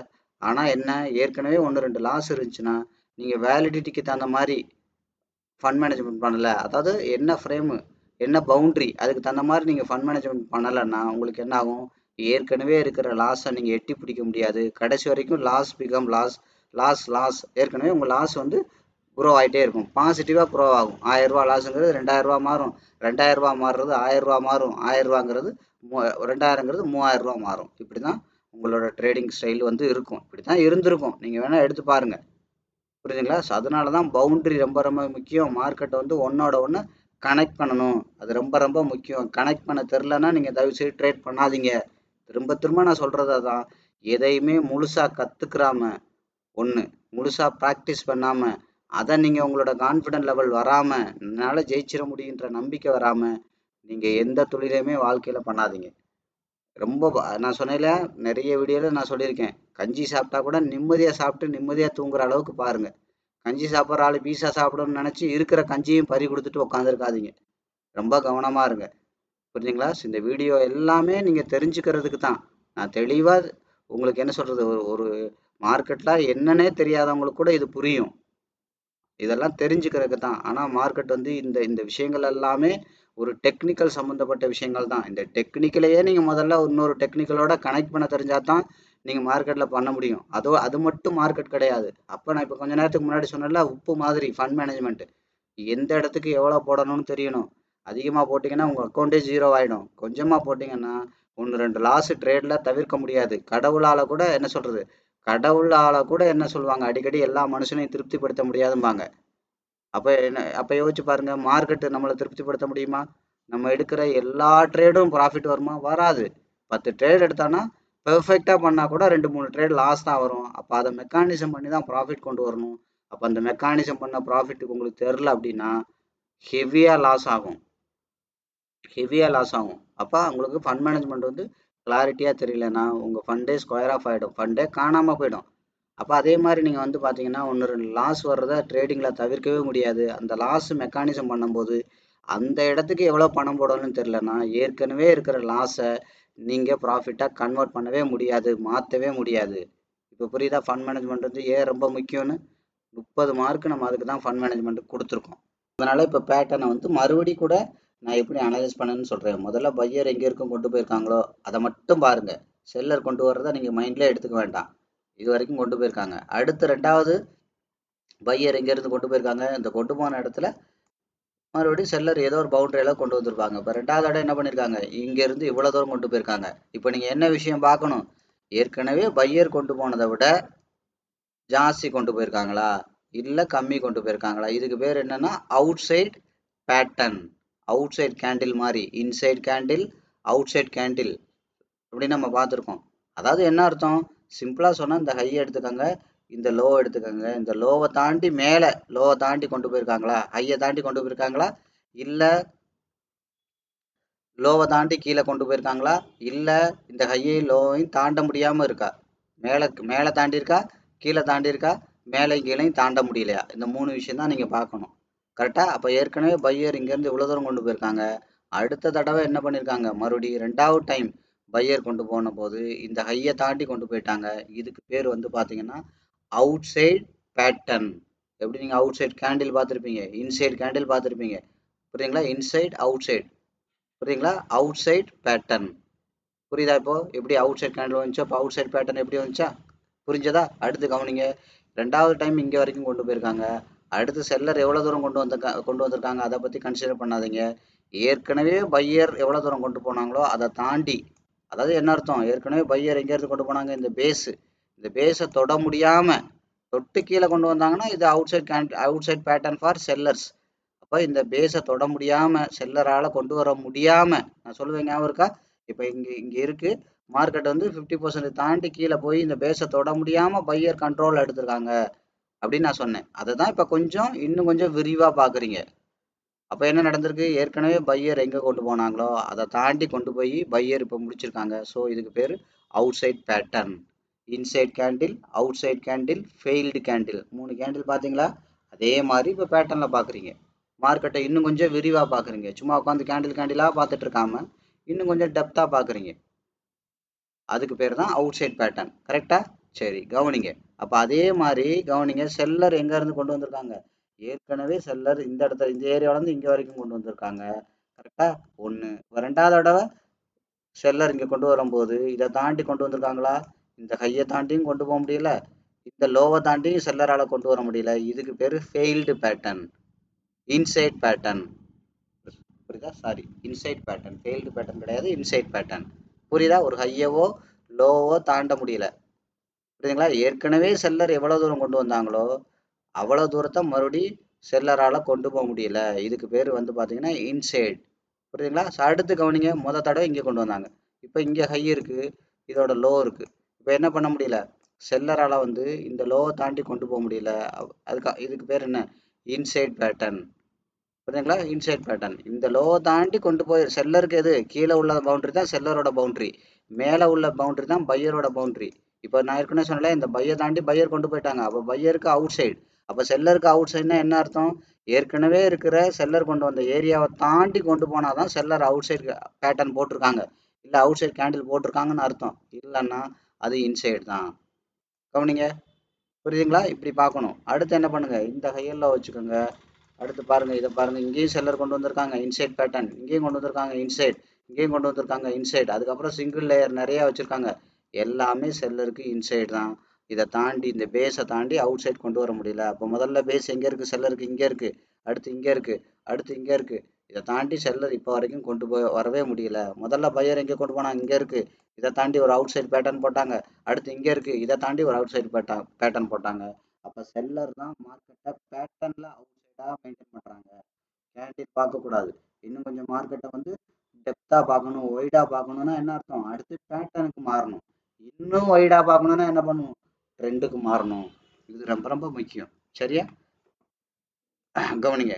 ஆனால் என்ன, ஏற்கனவே 1-2 லாஸ் இருந்துச்சுன்னா நீங்கள் வேலிடிட்டிக்கு தகுந்த மாதிரி ஃபண்ட் மேனேஜ்மெண்ட் பண்ணலை, அதாவது என்ன ஃப்ரேமு என்ன பவுண்ட்ரி அதுக்கு தகுந்த மாதிரி நீங்கள் ஃபண்ட் மேனேஜ்மெண்ட் பண்ணலைன்னா உங்களுக்கு என்ன ஆகும், ஏற்கனவே இருக்கிற லாஸை நீங்கள் எட்டி பிடிக்க முடியாது. கடைசி வரைக்கும் லாஸ் பிகம் லாஸ். ஏற்கனவே உங்கள் லாஸ் வந்து க்ரோ ஆகிட்டே இருக்கும். பாசிட்டிவாக க்ரோ ஆகும். 1000 ரூபா லாஸுங்கிறது 2000 ரூபா மாறும். 2000 ரூபா மாறுறது 1000 ரூபா மாறும். 1000 ரூபாங்கிறது 2000ங்கிறது 3000 ரூபா மாறும். இப்படி தான் உங்களோட ட்ரேடிங் ஸ்டைல் வந்து இருக்கும். இப்படி தான் இருந்திருக்கும். நீங்கள் வேணால் எடுத்து பாருங்கள். புரியுதுங்களா? ஸோ அதனால தான் பவுண்ட்ரி ரொம்ப ரொம்ப முக்கியம். மார்க்கெட்டை வந்து ஒன்றோட ஒன்று கனெக்ட் பண்ணணும். அது ரொம்ப ரொம்ப முக்கியம். கனெக்ட் பண்ண தெரிலன்னா நீங்கள் தயவுசெய்து ட்ரேட் பண்ணாதீங்க. திரும்ப நான் சொல்கிறது தான், எதையுமே முழுசாக கற்றுக்கிறாம, முழுசாக ப்ராக்டிஸ் பண்ணாமல், அதை நீங்கள் உங்களோட கான்ஃபிடென்ட் லெவல் வராமல், என்னால் ஜெயிச்சிட முடியுன்ற நம்பிக்கை வராமல் நீங்கள் எந்த தொழிலையுமே வாழ்க்கையில் பண்ணாதீங்க. ரொம்ப நான் சொன்னேன்ல, நிறைய வீடியோவில் நான் சொல்லியிருக்கேன், கஞ்சி சாப்பிட்டா கூட நிம்மதியாக சாப்பிட்டு நிம்மதியாக தூங்குற அளவுக்கு பாருங்கள். கஞ்சி சாப்பிட்ற ஆள் பீஸா சாப்பிடணும்னு நினச்சி இருக்கிற கஞ்சியும் பறி கொடுத்துட்டு உட்காந்துருக்காதீங்க. ரொம்ப கவனமாக இருங்க. புரிஞ்சுங்களா? இந்த வீடியோ எல்லாமே நீங்கள் தெரிஞ்சுக்கிறதுக்கு தான். நான் தெளிவாக உங்களுக்கு என்ன சொல்கிறது, ஒரு மார்க்கெட்டில் என்னன்னே தெரியாதவங்களுக்கு கூட இது புரியும். இதெல்லாம் தெரிஞ்சுக்கிறதுக்கு தான். ஆனால் மார்க்கெட் வந்து இந்த இந்த விஷயங்கள் எல்லாமே ஒரு டெக்னிக்கல் சம்மந்தப்பட்ட விஷயங்கள் தான். இந்த டெக்னிக்கலையே நீங்கள் முதல்ல இன்னொரு டெக்னிக்கலோட கனெக்ட் பண்ண தெரிஞ்சால் தான் நீங்கள் மார்க்கெட்டில் பண்ண முடியும். அது மட்டும் மார்க்கெட் கிடையாது. அப்போ நான் இப்போ கொஞ்ச நேரத்துக்கு முன்னாடி சொன்னேன்ல, உப்பு மாதிரி ஃபண்ட் மேனேஜ்மெண்ட். எந்த இடத்துக்கு எவ்வளோ போடணும்னு தெரியணும். அதிகமாக போட்டிங்கன்னா உங்கள் அக்கௌண்ட்டே 0 ஆகிடும். கொஞ்சமாக போட்டிங்கன்னா 1-2 லாஸ் ட்ரேடில் தவிர்க்க முடியாது. கடவுளால் கூட என்ன சொல்லுவாங்க, அடிக்கடி எல்லா மனுஷனையும் திருப்திப்படுத்த முடியாதும்பாங்க. அப்போ யோசிச்சு பாருங்க, மார்க்கெட்டு நம்மளை திருப்திப்படுத்த முடியுமா? நம்ம எடுக்கிற எல்லா ட்ரேடும் ப்ராஃபிட் வருமா? வராது. 10 ட்ரேட் எடுத்தானா பெர்ஃபெக்டாக பண்ணால் கூட 2-3 ட்ரேட் லாஸ் தான் வரும். அப்போ அதை மெக்கானிசம் பண்ணி தான் ப்ராஃபிட் கொண்டு வரணும். அப்போ அந்த மெக்கானிசம் பண்ண ப்ராஃபிட்டுக்கு உங்களுக்கு தெரில அப்படின்னா ஹெவியாக லாஸ் ஆகும். அப்போ உங்களுக்கு ஃபண்ட் மேனேஜ்மெண்ட் வந்து கிளாரிட்டியாக தெரியலன்னா உங்கள் ஃபண்டே ஸ்கொயர் ஆஃப் ஆகிடும், ஃபண்டே காணாமல் போயிடும். அப்போ அதே மாதிரி நீங்கள் வந்து பார்த்தீங்கன்னா ஒன்று ரெண்டு லாஸ் வர்றதை ட்ரேடிங்கில் தவிர்க்கவே முடியாது. அந்த லாஸ் மெக்கானிசம் பண்ணும்போது அந்த இடத்துக்கு எவ்வளோ பணம் போடணும்னு தெரிலனா ஏற்கனவே இருக்கிற லாஸை நீங்கள் ப்ராஃபிட்டாக கன்வெர்ட் பண்ணவே முடியாது, மாற்றவே முடியாது. இப்போ புரியுதா ஃபண்ட் மேனேஜ்மெண்ட் வந்து ஏன் ரொம்ப முக்கியம்னு? 30 மார்க் நம்ம அதுக்கு தான் ஃபண்ட் மேனேஜ்மெண்ட் கொடுத்துருக்கோம். அதனால் இப்போ பேட்டர்னை வந்து மறுபடி கூட நான் எப்படி அனலைஸ் பண்ணேன்னு சொல்கிறேன். முதல்ல பையர் எங்கே இருக்கும் கொண்டு போயிருக்காங்களோ அதை மட்டும் பாருங்கள். செல்லர் கொண்டு வர்றதை நீங்கள் மைண்ட்லேயே எடுத்துக்க வேண்டாம். இது வரைக்கும் கொண்டு போயிருக்காங்க. அடுத்து ரெண்டாவது பையர் எங்கேருந்து கொண்டு போயிருக்காங்க, இந்த கொண்டு போன இடத்துல மறுபடியும் செல்லர் ஏதோ ஒரு பவுண்டரியெல்லாம் கொண்டு வந்திருப்பாங்க. இப்போ ரெண்டாவது இடம் என்ன பண்ணியிருக்காங்க, இங்கேருந்து இவ்வளோ தூரம் கொண்டு போயிருக்காங்க. இப்போ நீங்கள் என்ன விஷயம் பார்க்கணும், ஏற்கனவே பையர் கொண்டு போனதை விட ஜாஸ்தி கொண்டு போயிருக்காங்களா இல்லை கம்மி கொண்டு போயிருக்காங்களா? இதுக்கு பேர் என்னன்னா outside pattern. Outside candle மாதிரி, inside candle, outside candle அப்படின்னு நம்ம பார்த்துருக்கோம். அதாவது என்ன அர்த்தம், சிம்பிளாக சொன்னால் இந்த ஹை எடுத்துக்கோங்க, இந்த லோ எடுத்துக்கோங்க. இந்த லோவை தாண்டி மேலே, லோவை தாண்டி கொண்டு போயிருக்காங்களா, ஹையை தாண்டி கொண்டு போயிருக்காங்களா, இல்லை லோவை தாண்டி கீழே கொண்டு போயிருக்காங்களா, இல்லை இந்த ஹையையும் லோவையும் தாண்ட முடியாமல் இருக்கா, மேலே தாண்டி இருக்கா, கீழே தாண்டி இருக்கா, மேலே கீழையும் தாண்ட முடியலையா? இந்த 3 விஷயம் தான் நீங்கள் பார்க்கணும். கரெக்டாக? அப்போ ஏற்கனவே பையர் இங்கேருந்து இவ்வளோ தூரம் கொண்டு போயிருக்காங்க. அடுத்த தடவை என்ன பண்ணியிருக்காங்க, மறுபடியும் ரெண்டாவது டைம் பையர் கொண்டு போன போது இந்த ஹையை தாண்டி கொண்டு போயிட்டாங்க. இதுக்கு பேர் வந்து பார்த்தீங்கன்னா அவுட் சைட் பேட்டர்ன். எப்படி நீங்கள் அவுட் சைட் கேண்டில் பார்த்துருப்பீங்க, இன்சைட் கேண்டில் பார்த்துருப்பீங்க, புரியுங்களா? இன்சைட் அவுட் சைட், புரியுங்களா? அவுட் சைட் பேட்டர்ன் புரியுதா? இப்போ எப்படி அவுட் சைட் கேண்டில் வந்துச்சோ அப்போ அவுட் சைட் பேட்டர்ன் எப்படி வந்துச்சா? புரிஞ்சதா? அடுத்து கவனிங்க, ரெண்டாவது டைம் இங்கே வரைக்கும் கொண்டு போயிருக்காங்க. அடுத்து செல்லர் எவ்வளோ தூரம் கொண்டு வந்திருக்காங்க அதை பற்றி கன்சிடர் பண்ணாதீங்க. ஏற்கனவே பையர் எவ்வளோ தூரம் கொண்டு போனாங்களோ அதை தாண்டி, அதாவது என்ன அர்த்தம், ஏற்கனவே பையர் எங்கேருந்து கொண்டு போனாங்க, இந்த பேஸு, இந்த பேஸை தொட முடியாமல் தொட்டு கீழே கொண்டு வந்தாங்கன்னா இது outside pattern for sellers. அப்போ இந்த பேஸை தொட முடியாமல், செல்லரால் கொண்டு வர முடியாமல், நான் சொல்லுவேன் ஞாபகம் இருக்கா, இப்போ இங்கே இருக்குது மார்க்கெட் வந்து 50% தாண்டி கீழே போய் இந்த பேஸை தொட முடியாமல் பையர் கண்ட்ரோல் எடுத்திருக்காங்க அப்படின்னு நான் சொன்னேன். அதை தான் இப்போ இன்னும் கொஞ்சம் விரிவாக பார்க்குறீங்க. அப்போ என்ன நடந்திருக்கு, ஏற்கனவே பையர் எங்கே கொண்டு போனாங்களோ அதை தாண்டி கொண்டு போய் பையர் இப்போ முடிச்சிருக்காங்க. ஸோ இதுக்கு பேர் outside pattern. Inside candle, outside candle, failed candle, 3 candle பார்த்தீங்களா? அதே மாதிரி இப்போ பேட்டர்னில் பார்க்குறீங்க. மார்க்கெட்டை இன்னும் கொஞ்சம் விரிவாக பார்க்குறீங்க. சும்மா உட்காந்து கேண்டிலாக பார்த்துட்டு இருக்காம இன்னும் கொஞ்சம் டெப்த்தாக பார்க்குறீங்க. அதுக்கு பேர் தான் அவுட் சைட் பேட்டர்ன். கரெக்டா? சரி கவனிங்க. அப்போ அதே மாதிரி கவனிங்க, செல்லர் எங்கேருந்து கொண்டு வந்திருக்காங்க, ஏற்கனவே செல்லர் இந்த இடத்துல இந்த ஏரியாவிலேருந்து இங்கே வரைக்கும் கொண்டு வந்திருக்காங்க. கரெக்டா? ஒன்று. ரெண்டாவது தடவை செல்லர் இங்கே கொண்டு வரும்போது இதை தாண்டி கொண்டு வந்திருக்காங்களா, இந்த ஹையை தாண்டியும் கொண்டு போக முடியல, இந்த லோவை தாண்டியும் செல்லரால் கொண்டு வர முடியல. இதுக்கு பேர் ஃபெயில்டு பேட்டர்ன், இன்சைட் பேட்டர்ன். புரியுதா? Sorry, inside pattern, failed pattern கிடையாது, இன்சைட் பேட்டர்ன். புரியுதா? ஒரு ஹையவோ லோவோ தாண்ட முடியல, புரியுதுங்களா? ஏற்கனவே செல்லர் எவ்வளோ தூரம் கொண்டு வந்தாங்களோ அவ்வளோ தூரத்தை மறுபடி செல்லரால் கொண்டு போக முடியல. இதுக்கு பேர் வந்து பார்த்தீங்கன்னா இன்சைட். புரியுதுங்களா? அடுத்து கவனிங்க, தடவை இங்கே கொண்டு வந்தாங்க, இப்போ இங்கே ஹை இருக்குது, இதோட லோ இருக்குது. இப்போ என்ன பண்ண முடியல, செல்லரால் வந்து இந்த லோவை தாண்டி கொண்டு போக முடியல. இதுக்கு பேர் என்ன, இன்சைட் பேட்டர்ன். புரியுதுங்களா? Inside pattern. இந்த லோவை தாண்டி கொண்டு போய் செல்லருக்கு எது கீழே உள்ள பவுண்டரி தான் செல்லரோட பவுண்டரி, மேலே உள்ள பவுண்டரி தான் பையரோட பவுண்டரி. இப்போ நான் ஏற்கனவே சொன்னேன், இந்த பையை தாண்டி பையர் கொண்டு போயிட்டாங்க, அப்போ பையருக்கு அவுட் சைடு. அப்போ செல்லருக்கு அவுட் சைடுனா என்ன அர்த்தம், ஏற்கனவே இருக்கிற செல்லர் கொண்டு வந்த ஏரியாவை தாண்டி கொண்டு போனால் தான் செல்லர் அவுட் சைடு பேட்டர்ன் போட்டிருக்காங்க, இல்லை அவுட் சைடு கேண்டில் போட்டிருக்காங்கன்னு அர்த்தம். இல்லைன்னா அது இன்சைடு தான். கவனிங்க, புரியுதுங்களா? இப்படி பார்க்கணும். அடுத்து என்ன பண்ணுங்க, இந்த ஹையெல்லாம் வச்சுக்கோங்க. அடுத்து பாருங்க, இதை பாருங்க, இங்கேயும் செல்லர் கொண்டு வந்திருக்காங்க இன்சைட் பேட்டர்ன், இங்கேயும் கொண்டு வந்திருக்காங்க இன்சைட், இங்கேயும் கொண்டு வந்திருக்காங்க இன்சைட், அதுக்கப்புறம் சிங்கிள் லேயர் நிறைய வச்சிருக்காங்க, எல்லாமே செல்லருக்கு இன்சைட் தான். இதை தாண்டி இந்த பேஸை தாண்டி அவுட் சைட் கொண்டு வர முடியல. அப்போ முதல்ல பேஸ் எங்கே இருக்குது, செல்லருக்கு இங்கே இருக்குது, அடுத்து இங்கே இருக்குது, அடுத்து இங்கே இருக்குது. இதை தாண்டி செல்லர் இப்போ வரைக்கும் கொண்டு போய் வரவே முடியல. முதல்ல பையர் எங்கே கொண்டு போனாங்க, இங்கே இருக்குது, இதை தாண்டி ஒரு அவுட் சைட் பேட்டர்ன் போட்டாங்க, அடுத்து இங்கே இருக்குது, இதை தாண்டி ஒரு அவுட் சைட் பேட்டர்ன் போட்டாங்க. அப்போ செல்லர் தான் மார்க்கெட்டை பேட்டர்னில் அவுட் சைடாக மெயின்டைன் பண்ணுறாங்க. கேண்டில் பார்க்கக்கூடாது, இன்னும் கொஞ்சம் மார்க்கெட்டை வந்து டெப்த்தாக பார்க்கணும், ஒய்டாக பார்க்கணுன்னா என்ன அர்த்தம், அடுத்து பேட்டர்னுக்கு மாறணும். இன்னும் ஒய்டாக பார்க்கணுன்னா என்ன பண்ணணும், ட்ரெண்டுக்கு மாறணும். இது ரொம்ப ரொம்ப முக்கியம். சரியா? கவனிங்க,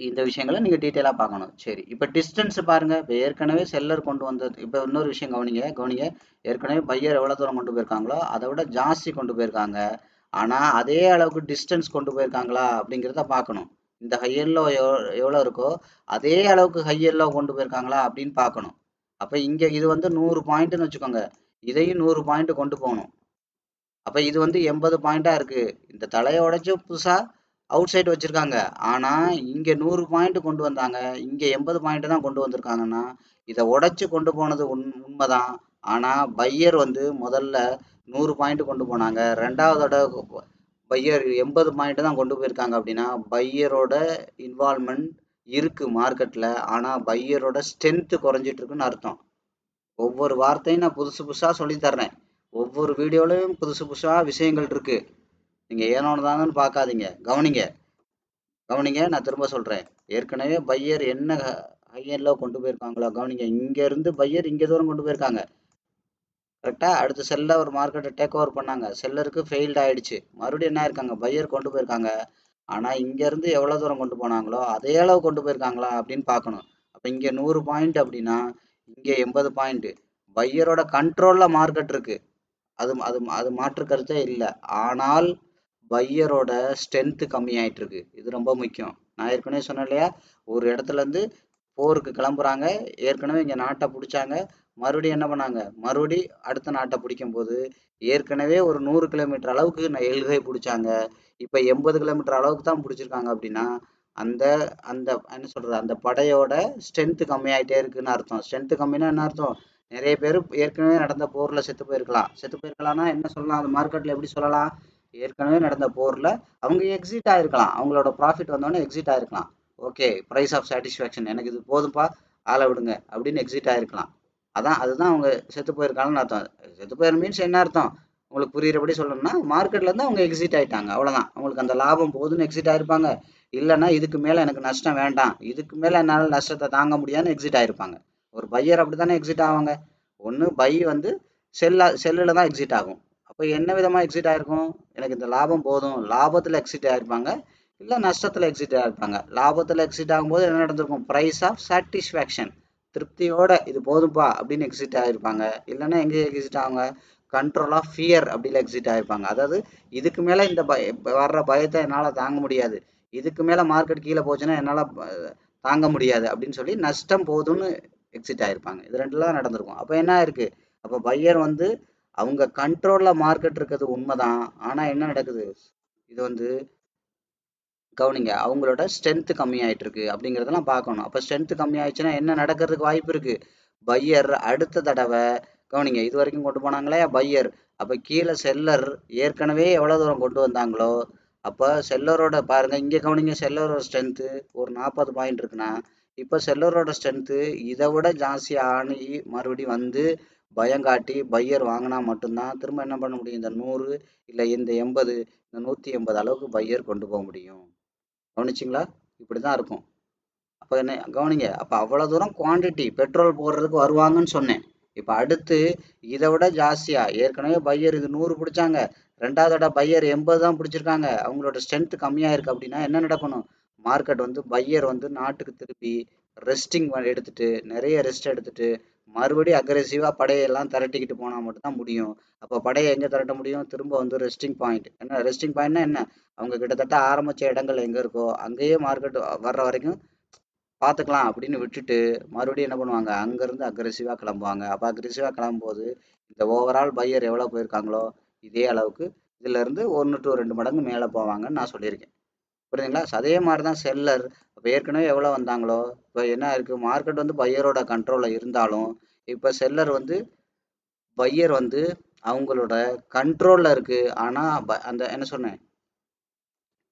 இந்த விஷயங்களை நீங்க டீட்டெயிலா பார்க்கணும். சரி, இப்ப டிஸ்டன்ஸ் பாருங்க. இப்ப ஏற்கனவே செல்லர் கொண்டு வந்தது. இப்ப இன்னொரு விஷயம் கவனிங்க. ஏற்கனவே பையர் எவ்வளவு தூரம் கொண்டு போயிருக்காங்களோ அதை விட ஜாஸ்தி கொண்டு போயிருக்காங்க. ஆனா அதே அளவுக்கு டிஸ்டன்ஸ் கொண்டு போயிருக்காங்களா அப்படிங்கிறத பார்க்கணும். இந்த ஹையர்லோ எவ்வளவு இருக்கோ அதே அளவுக்கு ஹையர்லோ கொண்டு போயிருக்காங்களா அப்படின்னு பார்க்கணும். அப்ப இங்க இது வந்து 100 பாயிண்ட்னு வச்சுக்கோங்க. இதையும் 100 பாயிண்ட் கொண்டு போகணும். அப்ப இது வந்து 80 பாயிண்டா இருக்கு. இந்த தலையை உடைச்சு புதுசா அவுட் சைடு வச்சிருக்காங்க. ஆனா இங்க 100 பாயிண்ட் கொண்டு வந்தாங்க. இங்க 80 பாயிண்ட் தான் கொண்டு வந்திருக்காங்கன்னா இதை உடைச்சு கொண்டு போனது உண்மைதான். ஆனா பையர் வந்து முதல்ல 100 பாயிண்ட் கொண்டு போனாங்க. ரெண்டாவதோட பையர் 80 பாயிண்ட் தான் கொண்டு போயிருக்காங்க. அப்படின்னா பையரோட இன்வால்மெண்ட் இருக்கு மார்க்கெட்ல. ஆனா பையரோட ஸ்ட்ரென்த் குறைஞ்சிட்டு இருக்குன்னு அர்த்தம். ஒவ்வொரு வார்த்தையும் நான் புதுசு புதுசா சொல்லி தர்றேன். ஒவ்வொரு வீடியோலயும் புதுசு புதுசா விஷயங்கள் இருக்கு. நீங்க ஏனோன்னு தானோன்னு பார்க்காதீங்க. கவனிங்க, நான் திரும்ப சொல்றேன். ஏற்கனவே பையர் என்ன ஹையர்ல கொண்டு போயிருக்காங்களோ கவனிங்க. இங்க இருந்து பையர் இங்க தூரம் கொண்டு போயிருக்காங்க. கரெக்டா? அடுத்த செல்ல ஒரு மார்க்கெட்டை டேக் ஓவர் பண்ணாங்க. செல்லருக்கு ஃபெயில்ட் ஆயிடுச்சு. மறுபடியும் என்ன இருக்காங்க, பையர் கொண்டு போயிருக்காங்க. ஆனா இங்க இருந்து எவ்வளவு தூரம் கொண்டு போனாங்களோ அதே அளவு கொண்டு போயிருக்காங்களா அப்படின்னு பார்க்கணும். அப்ப இங்க 100 பாயிண்ட் அப்படின்னா இங்க 80 பாயிண்ட். பையரோட கண்ட்ரோல்ல மார்க்கெட் இருக்கு. அது அது அது மாற்று கருத்தே இல்லை. ஆனால் பையரோட ஸ்ட்ரென்த் கம்மியாயிட்டு இருக்கு. இது ரொம்ப முக்கியம். நான் ஏற்கனவே சொன்னேன் இல்லையா, ஒரு இடத்துல இருந்து போருக்கு கிளம்புறாங்க. ஏற்கனவே இங்க நாட்டை பிடிச்சாங்க. மறுபடியும் என்ன பண்ணாங்க, மறுபடி அடுத்த நாட்டை பிடிக்கும் போது ஏற்கனவே ஒரு 100 கிலோமீட்டர் அளவுக்கு எல்கை பிடிச்சாங்க. இப்ப 80 கிலோமீட்டர் அளவுக்கு தான் பிடிச்சிருக்காங்க. அப்படின்னா அந்த அந்த என்ன சொல்றது, அந்த படையோட ஸ்ட்ரென்த் கம்மியாயிட்டே இருக்குன்னு அர்த்தம். ஸ்ட்ரென்த் கம்மினா என்ன அர்த்தம், நிறைய பேர் ஏற்கனவே நடந்த போர்ல செத்து போயிருக்கலாம்னா என்ன சொல்லலாம், அந்த மார்க்கெட்ல எப்படி சொல்லலாம், ஏற்கனவே நடந்த போர்ல அவங்க எக்ஸிட் ஆயிருக்கலாம். அவங்களோட ப்ராஃபிட் வந்தோடனே எக்ஸிட் ஆயிருக்கலாம். ஓகே, பிரைஸ் ஆஃப் சாட்டிஸ்ஃபேக்ஷன், எனக்கு இது போதும்பா, ஆளை விடுங்க அப்படின்னு எக்ஸிட் ஆயிருக்கலாம். அதுதான் அவங்க செத்து போயிருக்காங்கன்னு அர்த்தம். செத்து போயிரு மீன்ஸ் என்ன அர்த்தம், உங்களுக்கு புரியுறபடி சொல்லணும்னா மார்க்கெட்ல இருந்து அவங்க எக்ஸிட் ஆயிட்டாங்க, அவ்வளவுதான். அவங்களுக்கு அந்த லாபம் போதுன்னு எக்ஸிட் ஆயிருப்பாங்க. இல்லைன்னா இதுக்கு மேல எனக்கு நஷ்டம் வேண்டாம், இதுக்கு மேல என்னால நஷ்டத்தை தாங்க முடியாதுன்னு எக்ஸிட் ஆயிருப்பாங்க. ஒரு பையர் அப்படித்தானே எக்ஸிட் ஆவாங்க. ஒண்ணு பை வந்து செல்லுல தான் எக்ஸிட் ஆகும். அப்ப என்ன விதமா எக்ஸிட் ஆயிருக்கும், எனக்கு இந்த லாபம் போதும், லாபத்துல எக்ஸிட் ஆயிருப்பாங்க. இல்ல நஷ்டத்துல எக்ஸிட் ஆயிருப்பாங்க. லாபத்துல எக்ஸிட் ஆகும்போது என்ன நடந்திருக்கும், பிரைஸ் ஆஃப் சாட்டிஸ்ஃபேக்ஷன், திருப்தியோட இது போதும்பா அப்படின்னு எக்ஸிட் ஆயிருப்பாங்க. இல்லைன்னா எங்க எக்ஸிட் ஆகுங்க, கண்ட்ரோல் ஆஃப் ஃபியர் அப்படில எக்ஸிட் ஆயிருப்பாங்க. அதாவது இதுக்கு மேல இந்த வர்ற பயத்தை என்னால தாங்க முடியாது, இதுக்கு மேல மார்க்கெட் கீழே போச்சுன்னா என்னால தாங்க முடியாது அப்படின்னு சொல்லி நஷ்டம் போதும்னு எக்ஸிட் ஆயிருப்பாங்க. இது ரெண்டுல தான் நடந்திருக்கும். அப்ப என்ன இருக்கு, அப்ப பையர் வந்து அவங்க கண்ட்ரோல்ல மார்க்கெட் இருக்கிறது உண்மைதான். ஆனா என்ன நடக்குது, இது வந்து கவனிங்க, அவங்களோட ஸ்ட்ரென்த் கம்மியாயிட்டு இருக்கு அப்படிங்கறதெல்லாம் பார்க்கணும். அப்ப ஸ்ட்ரென்த் கம்மி ஆயிடுச்சுன்னா என்ன நடக்கிறதுக்கு வாய்ப்பு இருக்கு, பையர் அடுத்த தடவை, கவனிங்க, இது வரைக்கும் கொண்டு போனாங்களே பையர், அப்ப கீழே செல்லர் ஏற்கனவே எவ்வளவு தூரம் கொண்டு வந்தாங்களோ, அப்ப செல்லரோட பாருங்க, இங்க கவனிங்க, செல்லரோட ஸ்ட்ரென்த் ஒரு 40 பாயிண்ட் இருக்குன்னா இப்ப செல்லரோட ஸ்ட்ரென்த் இதை விட ஜாஸ்தி ஆனி மறுபடியும் வந்து பயங்காட்டி பையர் வாங்கினா மட்டும்தான் திரும்ப என்ன பண்ண முடியும், இந்த 100 இல்லை இந்த 80, இந்த 180 அளவுக்கு பையர் கொண்டு போக முடியும். கவனிச்சிங்களா, இப்படிதான் இருக்கும். அப்ப என்ன கவனிங்க, அப்ப அவ்வளவு தூரம் குவாண்டிட்டி பெட்ரோல் போடுறதுக்கு வருவாங்கன்னு சொன்னேன். இப்ப அடுத்து இதை விட ஜாஸ்தியா, ஏற்கனவே பையர் இது 100 பிடிச்சாங்க, ரெண்டாவதோட பையர் 80 தான் பிடிச்சிருக்காங்க, அவங்களோட ஸ்ட்ரென்த் கம்மியா இருக்கு. அப்படின்னா என்ன நடக்கணும், மார்க்கெட் வந்து பையர் வந்து நாட்டுக்கு திருப்பி ரெஸ்டிங் எடுத்துட்டு, நிறைய ரெஸ்ட் எடுத்துட்டு மறுபடியும் அக்ரெசிவா படையெல்லாம் திரட்டிக்கிட்டு போனா மட்டும்தான் முடியும். அப்ப படையை எங்க திரட்ட முடியும், திரும்ப வந்து ரெஸ்டிங் பாயிண்ட். என்ன ரெஸ்டிங் பாயிண்ட்னா என்ன, அவங்க கிட்டத்தட்ட ஆரம்பிச்ச இடங்கள் எங்க இருக்கோ அங்கேயே மார்க்கெட் வர்ற வரைக்கும் பார்த்துக்கலாம் அப்படின்னு விட்டுட்டு மறுபடியும் என்ன பண்ணுவாங்க, அங்கேருந்து அக்ரெசிவாக கிளம்புவாங்க. அப்போ அக்ரெசிவாக கிளம்பும்போது இந்த ஓவரால் பையர் எவ்வளோ போயிருக்காங்களோ இதே அளவுக்கு இதுல இருந்து 1 to 2 மடங்கு மேலே போவாங்கன்னு நான் சொல்லியிருக்கேன். புரியுதுங்களா? அதே மாதிரி தான் செல்லர், இப்போ ஏற்கனவே எவ்வளோ வந்தாங்களோ, இப்போ என்ன இருக்கு, மார்க்கெட் வந்து பையரோட கண்ட்ரோலில் இருந்தாலும் இப்போ செல்லர் வந்து பையர் வந்து அவங்களோட கண்ட்ரோலில் இருக்கு. ஆனால் அந்த என்ன சொன்னேன்,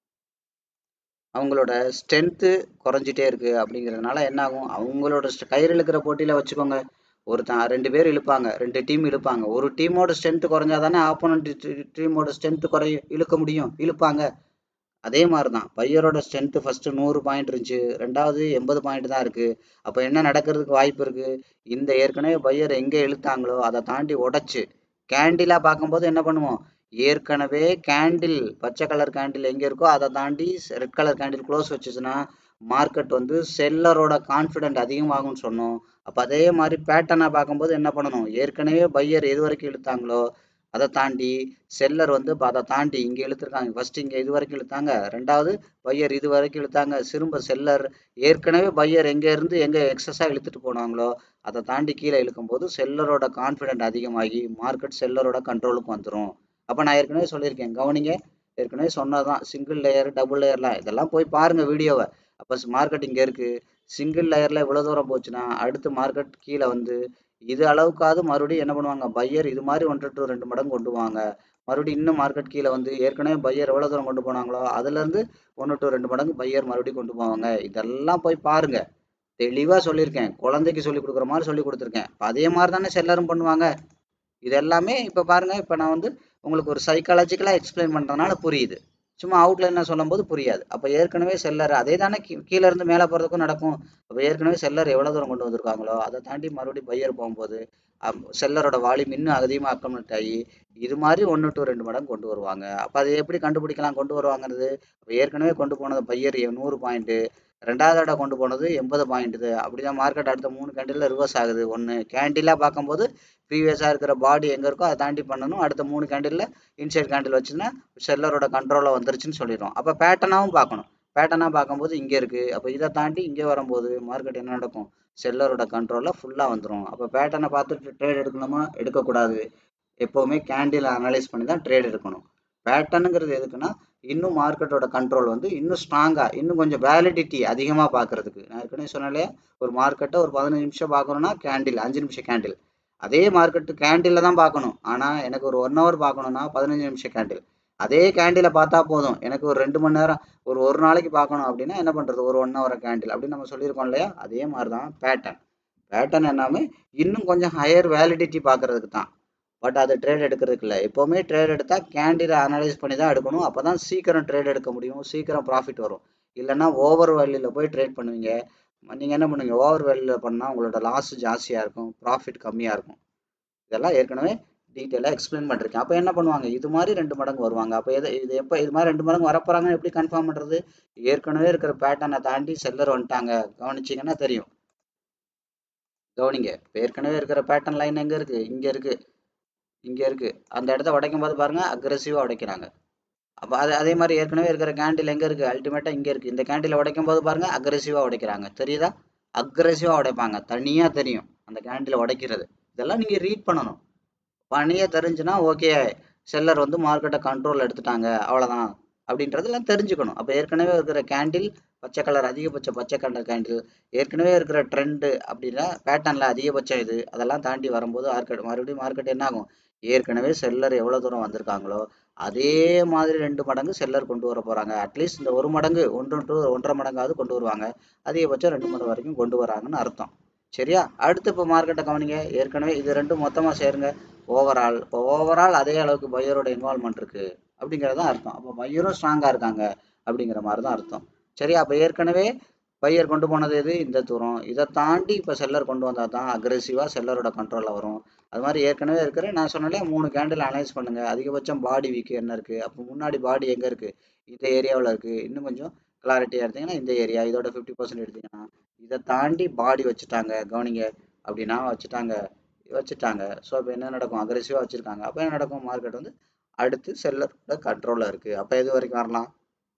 அவங்களோட ஸ்ட்ரென்த்து குறைஞ்சிட்டே இருக்கு. அப்படிங்கிறதுனால என்ன ஆகும், அவங்களோட கயிறு இழுக்கிற போட்டியில வச்சுக்கோங்க, ஒருத்தன் 2 பேர் இழுப்பாங்க, 2 டீம் இழுப்பாங்க. ஒரு டீமோட ஸ்ட்ரென்த் குறைஞ்சா தானே ஆப்போனன்ட் டீமோட ஸ்ட்ரென்த் இழுக்க முடியும், இழுப்பாங்க. அதே மாதிரி தான் பையரோட ஸ்ட்ரென்த் ஃபர்ஸ்ட் 100 பாயிண்ட் இருந்துச்சு, ரெண்டாவது 80 பாயிண்ட் தான் இருக்கு. அப்ப என்ன நடக்கிறதுக்கு வாய்ப்பு இருக்கு, இந்த ஏற்கனவே பையர் எங்க இழுத்தாங்களோ அதை தாண்டி உடைச்சு கேண்டிலா பார்க்கும்போது என்ன பண்ணுவோம், ஏற்கனவே கேண்டில் பச்சை கலர் கேண்டில் எங்க இருக்கோ அதை தாண்டி ரெட் கலர் கேண்டில் க்ளோஸ் வச்சுச்சுன்னா மார்க்கெட் வந்து செல்லரோட கான்ஃபிடென்ட் அதிகமாகும்னு சொன்னோம். அப்போ அதே மாதிரி பேட்டர்னாக பார்க்கும்போது என்ன பண்ணணும், ஏற்கனவே பையர் எது வரைக்கும் இழுத்தாங்களோ அதை தாண்டி செல்லர் வந்து அதை தாண்டி இங்கே இழுத்துருக்காங்க. ஃபர்ஸ்ட் இங்கே இது வரைக்கும் இழுத்தாங்க, ரெண்டாவது பையர் இது வரைக்கும் இழுத்தாங்க, திரும்ப செல்லர் ஏற்கனவே பையர் எங்கே இருந்து எங்கே எக்ஸஸாக இழுத்துட்டு போனாங்களோ அதை தாண்டி கீழே இழுக்கும்போது செல்லரோட கான்ஃபிடென்ட் அதிகமாகி மார்க்கெட் செல்லரோட கண்ட்ரோலுக்கு வந்துடும். அப்போ நான் ஏற்கனவே சொல்லியிருக்கேன், கவனிங்க, ஏற்கனவே சொன்னதான் சிங்கிள் லேயர் டபுள் லேயர்லாம் இதெல்லாம் போய் பாருங்க வீடியோவை. அப்போ மார்க்கெட் இங்கே இருக்குது, சிங்கிள் லேயரில் இவ்வளோ தூரம் போச்சுன்னா அடுத்து மார்க்கெட் கீழே வந்து இது அளவுக்காவது மறுபடியும் என்ன பண்ணுவாங்க, பையர் இது மாதிரி 1 to 2 மடங்கு கொண்டு வாங்க. மறுபடியும் இன்னும் மார்க்கெட் கீழே வந்து ஏற்கனவே பையர் எவ்வளோ தூரம் கொண்டு போனாங்களோ அதுலேருந்து 1 to 2 மடங்கு பையர் மறுபடியும் கொண்டு போவாங்க. இதெல்லாம் போய் பாருங்க, தெளிவாக சொல்லியிருக்கேன், குழந்தைக்கு சொல்லி கொடுக்குற மாதிரி சொல்லி கொடுத்துருக்கேன். அதே மாதிரி தானே செல்லரும் பண்ணுவாங்க. இது எல்லாமே இப்போ பாருங்க, இப்போ நான் வந்து உங்களுக்கு ஒரு சைக்காலஜிக்கலாக எக்ஸ்பிளைன் பண்ணுறதுனால புரியுது, சும்மா அவுட்லைனாக சொல்லும்போது புரியாது. அப்போ ஏற்கனவே செல்லர் அதே தானே கீழே இருந்து மேலே போகிறதுக்கும் நடக்கும். அப்போ ஏற்கனவே செல்லர் எவ்வளோ தூரம் கொண்டு வந்திருக்காங்களோ அதை தாண்டி மறுபடியும் பையர் போகும்போது செல்லரோட வால்யூம் இன்னும் அதிகமாக அக்கமெண்ட் ஆகி இது மாதிரி 1 to 2 மடங்கு கொண்டு வருவாங்க. அப்போ அதை எப்படி கண்டுபிடிக்கலாம் கொண்டு வருவாங்கிறது, இப்போ ஏற்கனவே கொண்டு போனது பையர் 100 பாயிண்ட்டு, ரெண்டாவது தடவை கொண்டு போனது 80 பாயிண்ட்டு. அப்படிதான் மார்க்கெட் அடுத்த 3 கேண்டில் ரிவர்ஸ் ஆகுது. ஒன்று கேண்டிலாக பார்க்கும்போது ப்ரீவியஸாக இருக்கிற பாடி எங்கே இருக்கோ அதை தாண்டி பண்ணணும், அடுத்த 3 கேண்டிலில் இன்சைட் கேண்டில் வச்சுன்னா செல்லரோட கண்ட்ரோலில் வந்துருச்சுன்னு சொல்லிடுவோம். அப்போ பேட்டர்னாகவும் பார்க்கணும், பேட்டர்னாக பார்க்கும்போது இங்கே இருக்குது, அப்போ இதை தாண்டி இங்கே வரும்போது மார்க்கெட் என்ன நடக்கும், செல்லரோட கண்ட்ரோலில் ஃபுல்லாக வந்துடும். அப்போ பேட்டர்னை பார்த்துட்டு ட்ரேட் எடுக்கணுமா, எடுக்கக்கூடாது, எப்போவுமே கேண்டில் அனலைஸ் பண்ணி தான் ட்ரேட் எடுக்கணும். பேட்டர்னுங்கிறது எதுக்குன்னா இன்னும் மார்க்கெட்டோட கண்ட்ரோல் வந்து இன்னும் ஸ்ட்ராங்காக, இன்னும் கொஞ்சம் வேலிடிட்டி அதிகமாக பார்க்கறதுக்கு. நான் ஏற்கனவே சொன்னாலே ஒரு மார்க்கெட்டை ஒரு 15 நிமிஷம் பார்க்கணுன்னா கேண்டில் 5 நிமிஷம் கேண்டில், அதே மார்க்கெட்டு கேண்டில் தான் பார்க்கணும். ஆனால் எனக்கு ஒரு 1 ஹவர் பார்க்கணுன்னா 15 நிமிஷம் கேண்டில், அதே கேண்டிலை பார்த்தா போதும். எனக்கு ஒரு 2 மணி நேரம் ஒரு நாளைக்கு பார்க்கணும் அப்படின்னா என்ன பண்ணுறது, ஒரு 1 ஹவர் கேண்டில் அப்படின்னு நம்ம சொல்லியிருக்கோம் இல்லையா. அதே மாதிரி தான் பேட்டர்ன் எல்லாமே இன்னும் கொஞ்சம் ஹையர் வேலிடிட்டி பார்க்கறதுக்கு தான். பட் அது ட்ரேட் எடுக்கிறதுக்கு இல்லை. எப்போவுமே ட்ரேட் எடுத்தால் கேண்டிலை அனலைஸ் பண்ணி தான் எடுக்கணும். அப்போ தான் சீக்கிரம் ட்ரேட் எடுக்க முடியும், சீக்கிரம் ப்ராஃபிட் வரும். இல்லைன்னா ஓவர் வேல்யூவில் போய் ட்ரேட் பண்ணுவீங்க. நீங்கள் என்ன பண்ணுவீங்க, ஓவர் வேல்யூவில் பண்ணால் உங்களோட லாஸ் ஜாஸ்தியாக இருக்கும், ப்ராஃபிட் கம்மியாக இருக்கும். இதெல்லாம் ஏற்கனவே டீட்டெயிலாக எக்ஸ்பிளைன் பண்ணிருக்கேன். அப்போ என்ன பண்ணுவாங்க, இது மாதிரி 2 மடங்கு வருவாங்க. அப்போ இது எப்போ இது மாதிரி 2 மடங்கு வரப்போகிறாங்கன்னு எப்படி கன்ஃபார்ம் பண்ணுறது, ஏற்கனவே இருக்கிற பேட்டர்னை தாண்டி செல்லர் வந்துட்டாங்க, கவனிச்சிங்கன்னா தெரியும். கவனிங்க, இப்போ ஏற்கனவே இருக்கிற பேட்டர்ன் லைன் எங்கே இருக்குது, இங்கே இருக்குது, இங்கே இருக்குது. அந்த இடத்த உடைக்கும் போது பாருங்கள் அக்ரெசிவாக உடைக்கிறாங்க. அப்போ அதே மாதிரி ஏற்கனவே இருக்கிற கேண்டில் எங்கே இருக்குது, அல்டிமேட்டாக இங்கே இருக்குது. இந்த கேண்டில் உடைக்கும் போது பாருங்கள் அக்ரெசிவாக உடைக்கிறாங்க, தெரியுதா, அக்ரெசிவாக உடைப்பாங்க, தனியாக தெரியும் அந்த கேண்டில் உடைக்கிறது. இதெல்லாம் நீங்கள் ரீட் பண்ணணும். பணியே தெரிஞ்சுன்னா ஓகே, செல்லர் வந்து மார்க்கெட்டை கண்ட்ரோல் எடுத்துட்டாங்க அவ்வளோதான் அப்படின்றதெல்லாம் தெரிஞ்சுக்கணும். அப்போ ஏற்கனவே இருக்கிற கேண்டில் பச்சை கலர், அதிகபட்ச பச்சை கலர் கேண்டில், ஏற்கனவே இருக்கிற ட்ரெண்டு அப்படின்னா பேட்டர்னில் அதிகபட்சம் இது, அதெல்லாம் தாண்டி வரும்போது மறுபடியும் மார்க்கெட் என்ன ஆகும், ஏற்கனவே செல்லர் எவ்வளோ தூரம் வந்திருக்காங்களோ அதே மாதிரி 2 மடங்கு செல்லர் கொண்டு வர போகிறாங்க. அட்லீஸ்ட் இந்த 1 மடங்கு 1 to 1.5 மடங்காவது கொண்டு வருவாங்க, அதிகபட்சம் 2 மடங்கு வரைக்கும் கொண்டு வராங்கன்னு அர்த்தம். சரியா, அடுத்து இப்போ மார்க்கெட்டை கவனிங்க, ஏற்கனவே இது ரெண்டும் மொத்தமாக சேருங்க, ஓவரால் அதே அளவுக்கு பையரோட இன்வால்மெண்ட் இருக்கு அப்படிங்கிறது தான் அர்த்தம். அப்போ பையரும் ஸ்ட்ராங்காக இருக்காங்க அப்படிங்கிற மாதிரி தான் அர்த்தம். சரி, அப்போ ஏற்கனவே பையர் கொண்டு போனது எது, இந்த தூரம், இதை தாண்டி இப்போ செல்லர் கொண்டு வந்தால் தான் அக்ரெசிவாக செல்லரோட கண்ட்ரோலில் வரும். அது மாதிரி ஏற்கனவே இருக்கிற நான் சொன்னாலே 3 கேண்டில் அனலைஸ் பண்ணுங்கள். அதிகபட்சம் பாடி வீக்கு என்ன இருக்குது, அப்போ முன்னாடி பாடி எங்கே இருக்குது, இந்த ஏரியாவில் இருக்குது. இன்னும் கொஞ்சம் கிளாரிட்டியாக எடுத்திங்கன்னா இந்த ஏரியா, இதோட 50% எடுத்திங்கன்னா இதை தாண்டி பாடி வச்சுட்டாங்க, கவனிங்க, அப்படின்னா வச்சுட்டாங்க. ஸோ இப்போ என்ன நடக்கும், அக்ரெசிவாக வச்சுருக்காங்க. அப்போ என்ன நடக்கும், மார்க்கெட் வந்து அடுத்து செல்லரோட கண்ட்ரோலில் இருக்குது. அப்போ எது வரைக்கும் வரலாம்,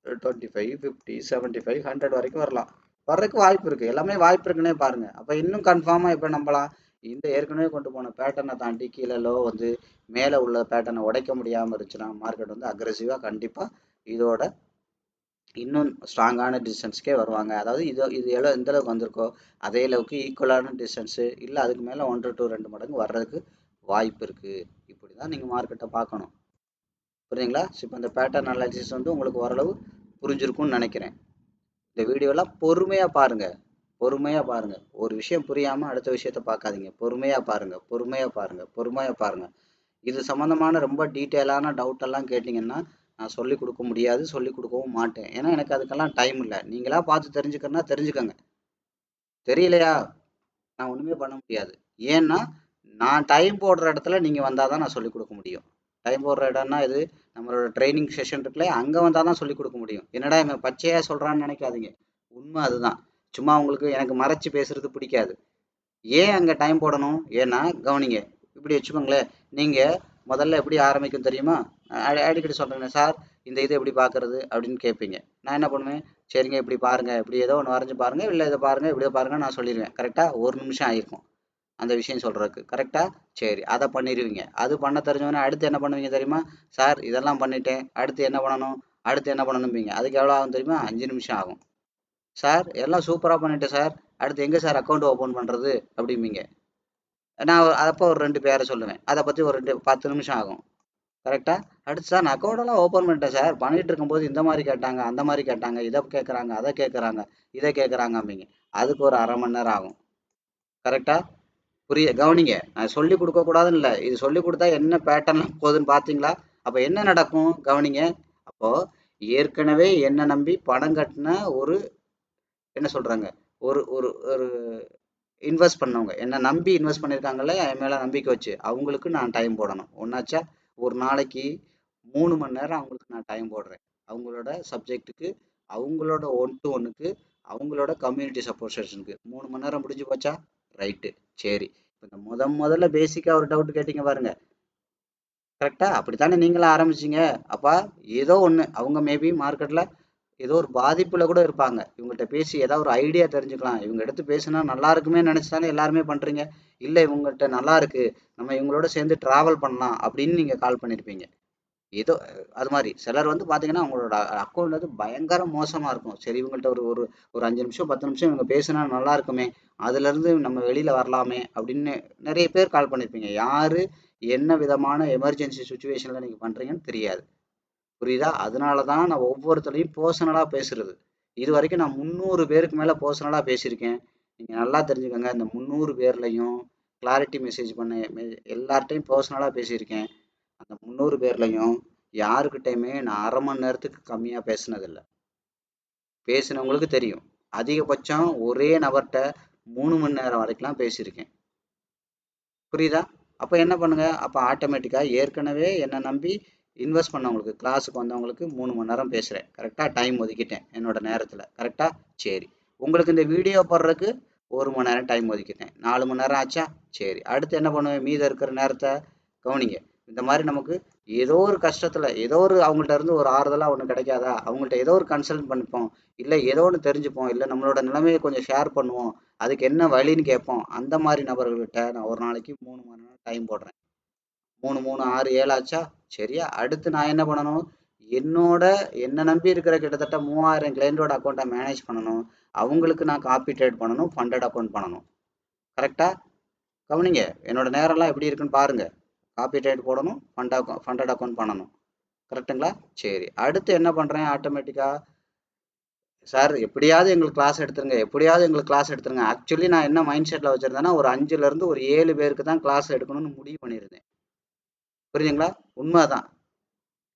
25, 50, 75, 100 வரைக்கும் வரலாம், வர்றதுக்கு வாய்ப்பு இருக்குது. எல்லாமே வாய்ப்பு இருக்குன்னே பாருங்கள். அப்போ இன்னும் கன்ஃபார்மாக இப்போ நம்பலாம், இந்த ஏற்கனவே கொண்டு போன பேட்டர்னை தாண்டி கீழே லோ வந்து மேலே உள்ள பேட்டர்னை உடைக்க முடியாமல் இருந்துச்சுன்னா மார்க்கெட் வந்து அக்ரெசிவாக கண்டிப்பாக இதோட இன்னும் ஸ்ட்ராங்கான டிஸ்டன்ஸ்க்கே வருவாங்க. அதாவது இது எந்த அளவுக்கு வந்திருக்கோ அதே அளவுக்கு ஈக்குவலான டிஸ்டன்ஸு, இல்லை அதுக்கு மேலே 1 to 2 மடங்கு வர்றதுக்கு வாய்ப்பு இருக்குது. இப்படி தான் நீங்கள் மார்க்கெட்டை பார்க்கணும், புரியுதுங்களா. இப்போ இந்த பேட்டர்ன் அனாலிசிஸ் வந்து உங்களுக்கு ஓரளவு புரிஞ்சிருக்கும்னு நினைக்கிறேன். இந்த வீடியோலாம் பொறுமையாக பாருங்கள், பொறுமையாக பாருங்கள். ஒரு விஷயம் புரியாமல் அடுத்த விஷயத்த பார்க்காதீங்க, பொறுமையாக பாருங்கள், பொறுமையாக பாருங்கள். இது சம்மந்தமான ரொம்ப டீட்டெயிலான டவுட்டெல்லாம் கேட்டிங்கன்னா நான் சொல்லிக் கொடுக்க முடியாது, சொல்லிக் கொடுக்கவும் மாட்டேன். ஏன்னா எனக்கு அதுக்கெல்லாம் டைம் இல்லை. நீங்களா பார்த்து தெரிஞ்சுக்கணும்னா தெரிஞ்சுக்கங்க, தெரியலையா நான் ஒன்றுமே பண்ண முடியாது. ஏன்னா நான் டைம் போடுற இடத்துல நீங்கள் வந்தால் தான் நான் சொல்லிக் கொடுக்க முடியும். டைம் போடுற இடம்னா இது நம்மளோட ட்ரைனிங் செஷன் இருக்குல்ல, அங்கே வந்தால் தான் சொல்லிக் கொடுக்க முடியும். என்னடா இவன் பச்சையாக சொல்கிறான்னு நினைக்காதீங்க. உண்மை அதுதான். சும்மா உங்களுக்கு எனக்கு மறைச்சு பேசுறது பிடிக்காது. ஏன் அங்கே டைம் போடணும்? ஏன்னா கவனிங்க, இப்படி வச்சுக்கோங்களேன். நீங்கள் முதல்ல எப்படி ஆரம்பிக்கும் தெரியுமா? அடிக்கடி சொல்கிறேன் சார், இந்த இது எப்படி பார்க்கறது அப்படின்னு கேட்பீங்க. நான் என்ன பண்ணுவேன்? சரிங்க இப்படி பாருங்க, இப்படி ஏதோ ஒன்று வரைஞ்சு பாருங்க, இல்லை இதை பாருங்க, இப்படி பாருங்க, நான் சொல்லிடுவேன். கரெக்டாக 1 நிமிஷம் ஆயிருக்கும் அந்த விஷயம் சொல்றதுக்கு. கரெக்டா? சரி, அதை பண்ணிடுவீங்க. அது பண்ண தெரிஞ்சவொடனே அடுத்து என்ன பண்ணுவீங்க தெரியுமா? சார் இதெல்லாம் பண்ணிட்டேன், அடுத்து என்ன பண்ணணும், அடுத்து என்ன பண்ணணும்பீங்க. அதுக்கு எவ்வளோ ஆகும் தெரியுமா? 5 நிமிஷம் ஆகும். சார் எல்லாம் சூப்பராக பண்ணிட்டேன் சார், அடுத்து எங்கே சார் அக்கௌண்ட் ஓப்பன் பண்ணுறது அப்படிம்பீங்க. நான் அப்போ ஒரு 2 பேரை சொல்லுவேன், அதை பற்றி ஒரு 10 நிமிஷம் ஆகும். கரெக்டா? அடுத்து சார் நான் அக்கௌண்டெல்லாம் ஓப்பன் பண்ணிட்டேன் சார், பண்ணிட்டு இருக்கும்போது இந்த மாதிரி கேட்டாங்க, அந்த மாதிரி கேட்டாங்க, இதை கேட்குறாங்க, அதை கேட்குறாங்க, இதை கேட்குறாங்க அப்படிங்க. அதுக்கு ஒரு 1/2 மணி நேரம் ஆகும். கரெக்டா? கவனிங்க, நான் சொல்லி கொடுக்க கூடாதுன்னு இல்லை, இது சொல்லி கொடுத்தா என்ன பேட்டர்ன்லாம் போகுதுன்னு பார்த்தீங்களா? அப்போ என்ன நடக்கும் கவனிங்க. அப்போ ஏற்கனவே என்ன நம்பி பணம் கட்டின ஒரு என்ன சொல்றாங்க, ஒரு ஒரு ஒரு இன்வெஸ்ட் பண்ணவங்க, என்ன நம்பி இன்வெஸ்ட் பண்ணியிருக்காங்கல்ல, என் மேல நம்பிக்கை வச்சு, அவங்களுக்கு நான் டைம் போடணும். ஒன்னாச்சா? ஒரு நாளைக்கு 3 மணி நேரம் அவங்களுக்கு நான் டைம் போடுறேன். அவங்களோட சப்ஜெக்ட்டுக்கு, அவங்களோட 1-to-1க்கு, அவங்களோட கம்யூனிட்டி சப்போர்ட் செஷனுக்கு 3 மணி நேரம் முடிஞ்சு போச்சா? ரைட்டு. சரி, இப்போ இந்த முதல்ல பேசிக்கா ஒரு டவுட் கேட்டீங்க பாருங்க. கரெக்டா? அப்படித்தானே நீங்களும் ஆரம்பிச்சீங்க. அப்ப ஏதோ ஒண்ணு அவங்க மேபி மார்க்கெட்ல ஏதோ ஒரு பாதிப்புல கூட இருப்பாங்க. இவங்கள்ட்ட பேசி ஏதாவது ஒரு ஐடியா தெரிஞ்சுக்கலாம், இவங்க எடுத்து பேசினா நல்லா இருக்குமே நினைச்சுதானே எல்லாருமே பண்றீங்க. இல்ல இவங்கள்ட்ட நல்லா இருக்கு, நம்ம இவங்களோட சேர்ந்து டிராவல் பண்ணலாம் அப்படின்னு நீங்க கால் பண்ணிருப்பீங்க. ஏதோ அது மாதிரி சிலர் வந்து பாத்தீங்கன்னா அவங்களோட அக்கௌண்ட் வந்து பயங்கர மோசமா இருக்கும். சரி இவங்கள்ட்ட ஒரு ஒரு ஒரு 5 நிமிஷம் 10 நிமிஷம் இவங்க பேசினா நல்லா இருக்குமே, அதுல இருந்து நம்ம வெளியில வரலாமே அப்படின்னு நிறைய பேர் கால் பண்ணிருப்பீங்க. யாரு என்ன விதமான எமர்ஜென்சி சுச்சுவேஷன்ல நீங்க பண்றீங்கன்னு தெரியாது. புரியுதா? அதனால தான் நான் ஒவ்வொருத்தரையும் பர்சனலா பேசுறது. இது வரைக்கும் நான் 300 பேருக்கு மேல பர்சனலா பேசியிருக்கேன். நீங்க நல்லா தெரிஞ்சுக்கங்க, இந்த 300 பேர்லையும் கிளாரிட்டி மெசேஜ் பண்ண எல்லார்ட்டையும் பர்சனலா பேசியிருக்கேன். அந்த 300 பேர்லையும் யாருக்கிட்டையுமே நான் 1/2 மணி நேரத்துக்கு கம்மியா பேசினதில்ல. பேசினவங்களுக்கு தெரியும். அதிகபட்சம் ஒரே நபர்கிட்ட 3 மணி நேரம் வரைக்கும்லாம் பேசியிருக்கேன். புரியுதா? அப்ப என்ன பண்ணுங்க, அப்ப ஆட்டோமேட்டிக்கா ஏற்கனவே என்ன நம்பி இன்வெஸ்ட் பண்ணவங்களுக்கு, கிளாஸுக்கு வந்தவங்களுக்கு 3 மணி நேரம் பேசுறேன். கரெக்டா? டைம் ஒதுக்கிட்டேன் என்னோட நேரத்துல. கரெக்டா? சரி. உங்களுக்கு இந்த வீடியோ போடுறதுக்கு 1 மணி நேரம் டைம் ஒதுக்கிட்டேன். 4 மணி நேரம் ஆச்சா? சரி. அடுத்து என்ன பண்ணுவேன்? மீதம் இருக்கிற நேரத்தை கவனிங்க. இந்த மாதிரி நமக்கு ஏதோ ஒரு கஷ்டத்துல ஏதோ ஒரு அவங்கள்ட்ட இருந்து ஒரு ஆறுதலா ஒண்ணு கிடைக்காதா? அவங்கள்ட்ட ஏதோ ஒரு கன்சல்ட் பண்ணிப்போம். இல்ல ஏதோ ஒண்ணு தெரிஞ்சுப்போம். இல்ல நம்மளோட நிலைமையை கொஞ்சம் ஷேர் பண்ணுவோம். அதுக்கு என்ன வழின்னு கேட்போம். அந்த மாதிரி நபர்கள்கிட்ட நான் ஒரு நாளைக்கு 3 மணி நேரம் டைம் போடுறேன். 3 3 6 7 ஆச்சா? சரியா? அடுத்து நான் என்ன பண்ணணும்? என்னோட என்ன நம்பி இருக்கிற கிட்டத்தட்ட 3000 கிளைண்டோட அக்கௌண்ட்டை மேனேஜ் பண்ணணும். அவங்களுக்கு நான் காப்பி ட்ரேட் பண்ணணும், ஃபண்டட் அக்கௌண்ட் பண்ணணும். கரெக்டா? கவனிங்க, என்னோட நேரம்லாம் எப்படி இருக்குன்னு பாருங்க. காப்பி ட்ரேட் போடணும், ஃபண்டட் அக்கௌண்ட் பண்ணணும். கரெக்டுங்களா? சரி. அடுத்து என்ன பண்றேன்? ஆட்டோமேட்டிக்கா சார் எப்படியாவது எங்களுக்கு கிளாஸ் எடுத்துருங்க, எப்படியாவது எங்களுக்கு கிளாஸ் எடுத்துருங்க. ஆக்சுவலி நான் என்ன மைண்ட் செட்ல வச்சிருந்தேன்னா ஒரு 5ல இருந்து ஒரு 7 பேருக்கு தான் கிளாஸ் எடுக்கணும்னு முடிவு பண்ணியிருந்தேன். புரியுதுங்களா? உண்மைதான்.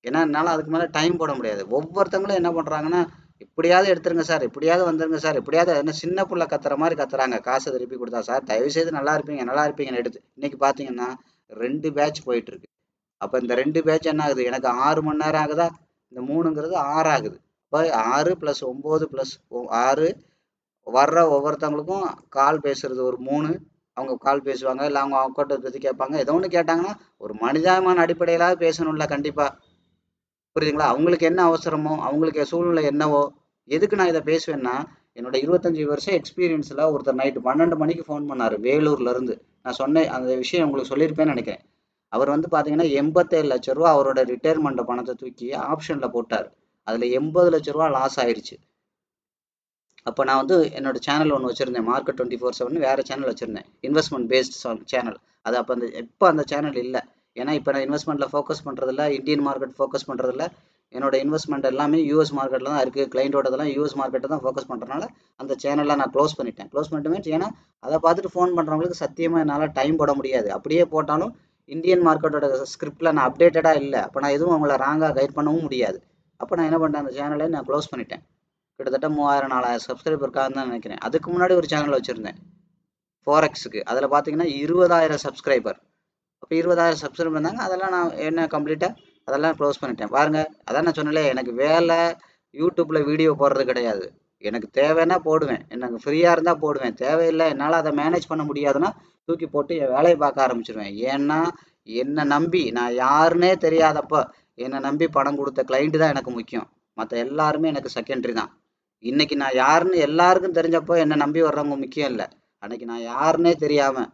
ஏன்னா என்னால அதுக்கு மேல டைம் போட முடியாது. ஒவ்வொருத்தவங்களும் என்ன பண்றாங்கன்னா, எப்படியாவது எடுத்துருங்க சார், எப்படியாவது வந்துருங்க சார், எப்படியாவது என்ன சின்ன புள்ள கத்துற மாதிரி கத்துறாங்க. காசை திருப்பி கொடுத்தா சார் தயவு செய்து நல்லா இருப்பீங்க, நல்லா இருப்பீங்கன்னு எடுத்து இன்னைக்கு பாத்தீங்கன்னா 2 பேட்ச் போயிட்டு இருக்கு. அப்ப இந்த 2 பேட்ச் என்ன ஆகுது? எனக்கு 6 மணி நேரம் ஆகுதா? இந்த 3ங்கிறது 6 ஆகுது. இப்போ 6 + 9 + 6 வர்ற ஒவ்வொருத்தவங்களுக்கும் கால் பேசுறது ஒரு 3. அவங்க கால் பேசுவாங்க, இல்லை அவங்க அக்கௌண்ட்டை பத்தி கேட்பாங்க. ஏதோ ஒன்று கேட்டாங்கன்னா ஒரு மனிதாபிமான அடிப்படையிலாவது பேசணும்ல கண்டிப்பா. புரியுதுங்களா? அவங்களுக்கு என்ன அவசரமோ, அவங்களுக்கு சூழ்நிலை என்னவோ, எதுக்கு நான் இதை பேசுவேன்னா, என்னோட 25 வருஷம் எக்ஸ்பீரியன்ஸ்ல ஒருத்தர் நைட்டு 12 மணிக்கு ஃபோன் பண்ணாரு வேலூர்ல இருந்து. நான் சொன்னேன் அந்த விஷயம் உங்களுக்கு சொல்லியிருப்பேன்னு நினைக்கிறேன். அவர் வந்து பாத்தீங்கன்னா 87 லட்சம் ரூபா அவரோட ரிட்டையர்மெண்ட் பணத்தை தூக்கி ஆப்ஷன்ல போட்டார். அதுல 80 லட்சம் ரூபா லாஸ் ஆயிருச்சு. அப்போ நான் வந்து என்னோட சேனல் ஒன்று வச்சிருந்தேன், மார்க்கெட் 24/7 வேற சேனல் வச்சிருந்தேன், இன்வெஸ்ட்மெண்ட் பேஸ்ட் சேனல். அது அப்போ இப்போ அந்த சேனல் இல்லை. ஏன்னா இப்போ நான் இன்வெஸ்ட்மெண்ட்ல ஃபோக்கஸ் பண்றதில்ல, இந்தியன் மார்க்கெட் ஃபோக்கஸ் பண்றதில்ல. என்னோட இன்வெஸ்ட்மெண்ட் எல்லாமே யூஎஸ் மார்க்கெட்ல தான் இருக்கு. கிளைண்டோடதெல்லாம் யூஎஸ் மார்க்கெட்டை தான் ஃபோக்கஸ் பண்றதுனால அந்த சேனலை நான் க்ளோஸ் பண்ணிட்டேன். க்ளோஸ் பண்ணிட்டு மீன்ஸ் ஏன்னா அதை பார்த்துட்டு ஃபோன் பண்றவங்களுக்கு சத்தியமா என்னால் டைம் போட முடியாது. அப்படியே போட்டாலும் இந்தியன் மார்க்கெட்டோட ஸ்கிரிப்ட்ல நான் அப்டேட்டடா இல்லை. அப்போ நான் எதுவும் அவங்கள ராங்கா கைட் பண்ணவும் முடியாது. அப்போ நான் என்ன பண்ணிட்டேன், அந்த சேனலை நான் க்ளோஸ் பண்ணிட்டேன். கிட்டத்தட்ட 3000 4000 சப்ஸ்கிரைபர் இருக்கான்னு தான் நினைக்கிறேன். அதுக்கு முன்னாடி ஒரு சேனல் வச்சிருந்தேன் ஃபோரெக்ஸுக்கு. அதில் பார்த்தீங்கன்னா 20,000 சப்ஸ்கிரைபர். அப்போ 20,000 சப்ஸ்கிரைபர் இருந்தாங்க. அதெல்லாம் நான் என்ன கம்ப்ளீட்டாக அதெல்லாம் க்ளோஸ் பண்ணிட்டேன். பாருங்க, அதான் நான் சொன்னேன்ல, எனக்கு வேலை யூடியூப்ல வீடியோ போடுறது கிடையாது. எனக்கு தேவைன்னா போடுவேன். எனக்கு ஃப்ரீயா இருந்தா போடுவேன். தேவையில்ல என்னால அத மேனேஜ் பண்ண முடியாதுன்னா, தூக்கி போட்டு என் வேலைய பார்க்க ஆரம்பிச்சுருவேன். ஏன்னா, என்ன நம்பி நான் யாருன்னே தெரியாதப்ப, என்ன நம்பி பணம் குடுத்த கிளையண்ட் தான் எனக்கு முக்கியம். மத்த எல்லாருமே எனக்கு செகண்டரி தான். இன்னைக்கு நான் யாருன்னு எல்லாருக்கும் தெரிஞ்சப்போ என்ன நம்பி வர்றவங்க முக்கியம் இல்ல. அன்னைக்கு நான் யாருன்னே தெரியாம,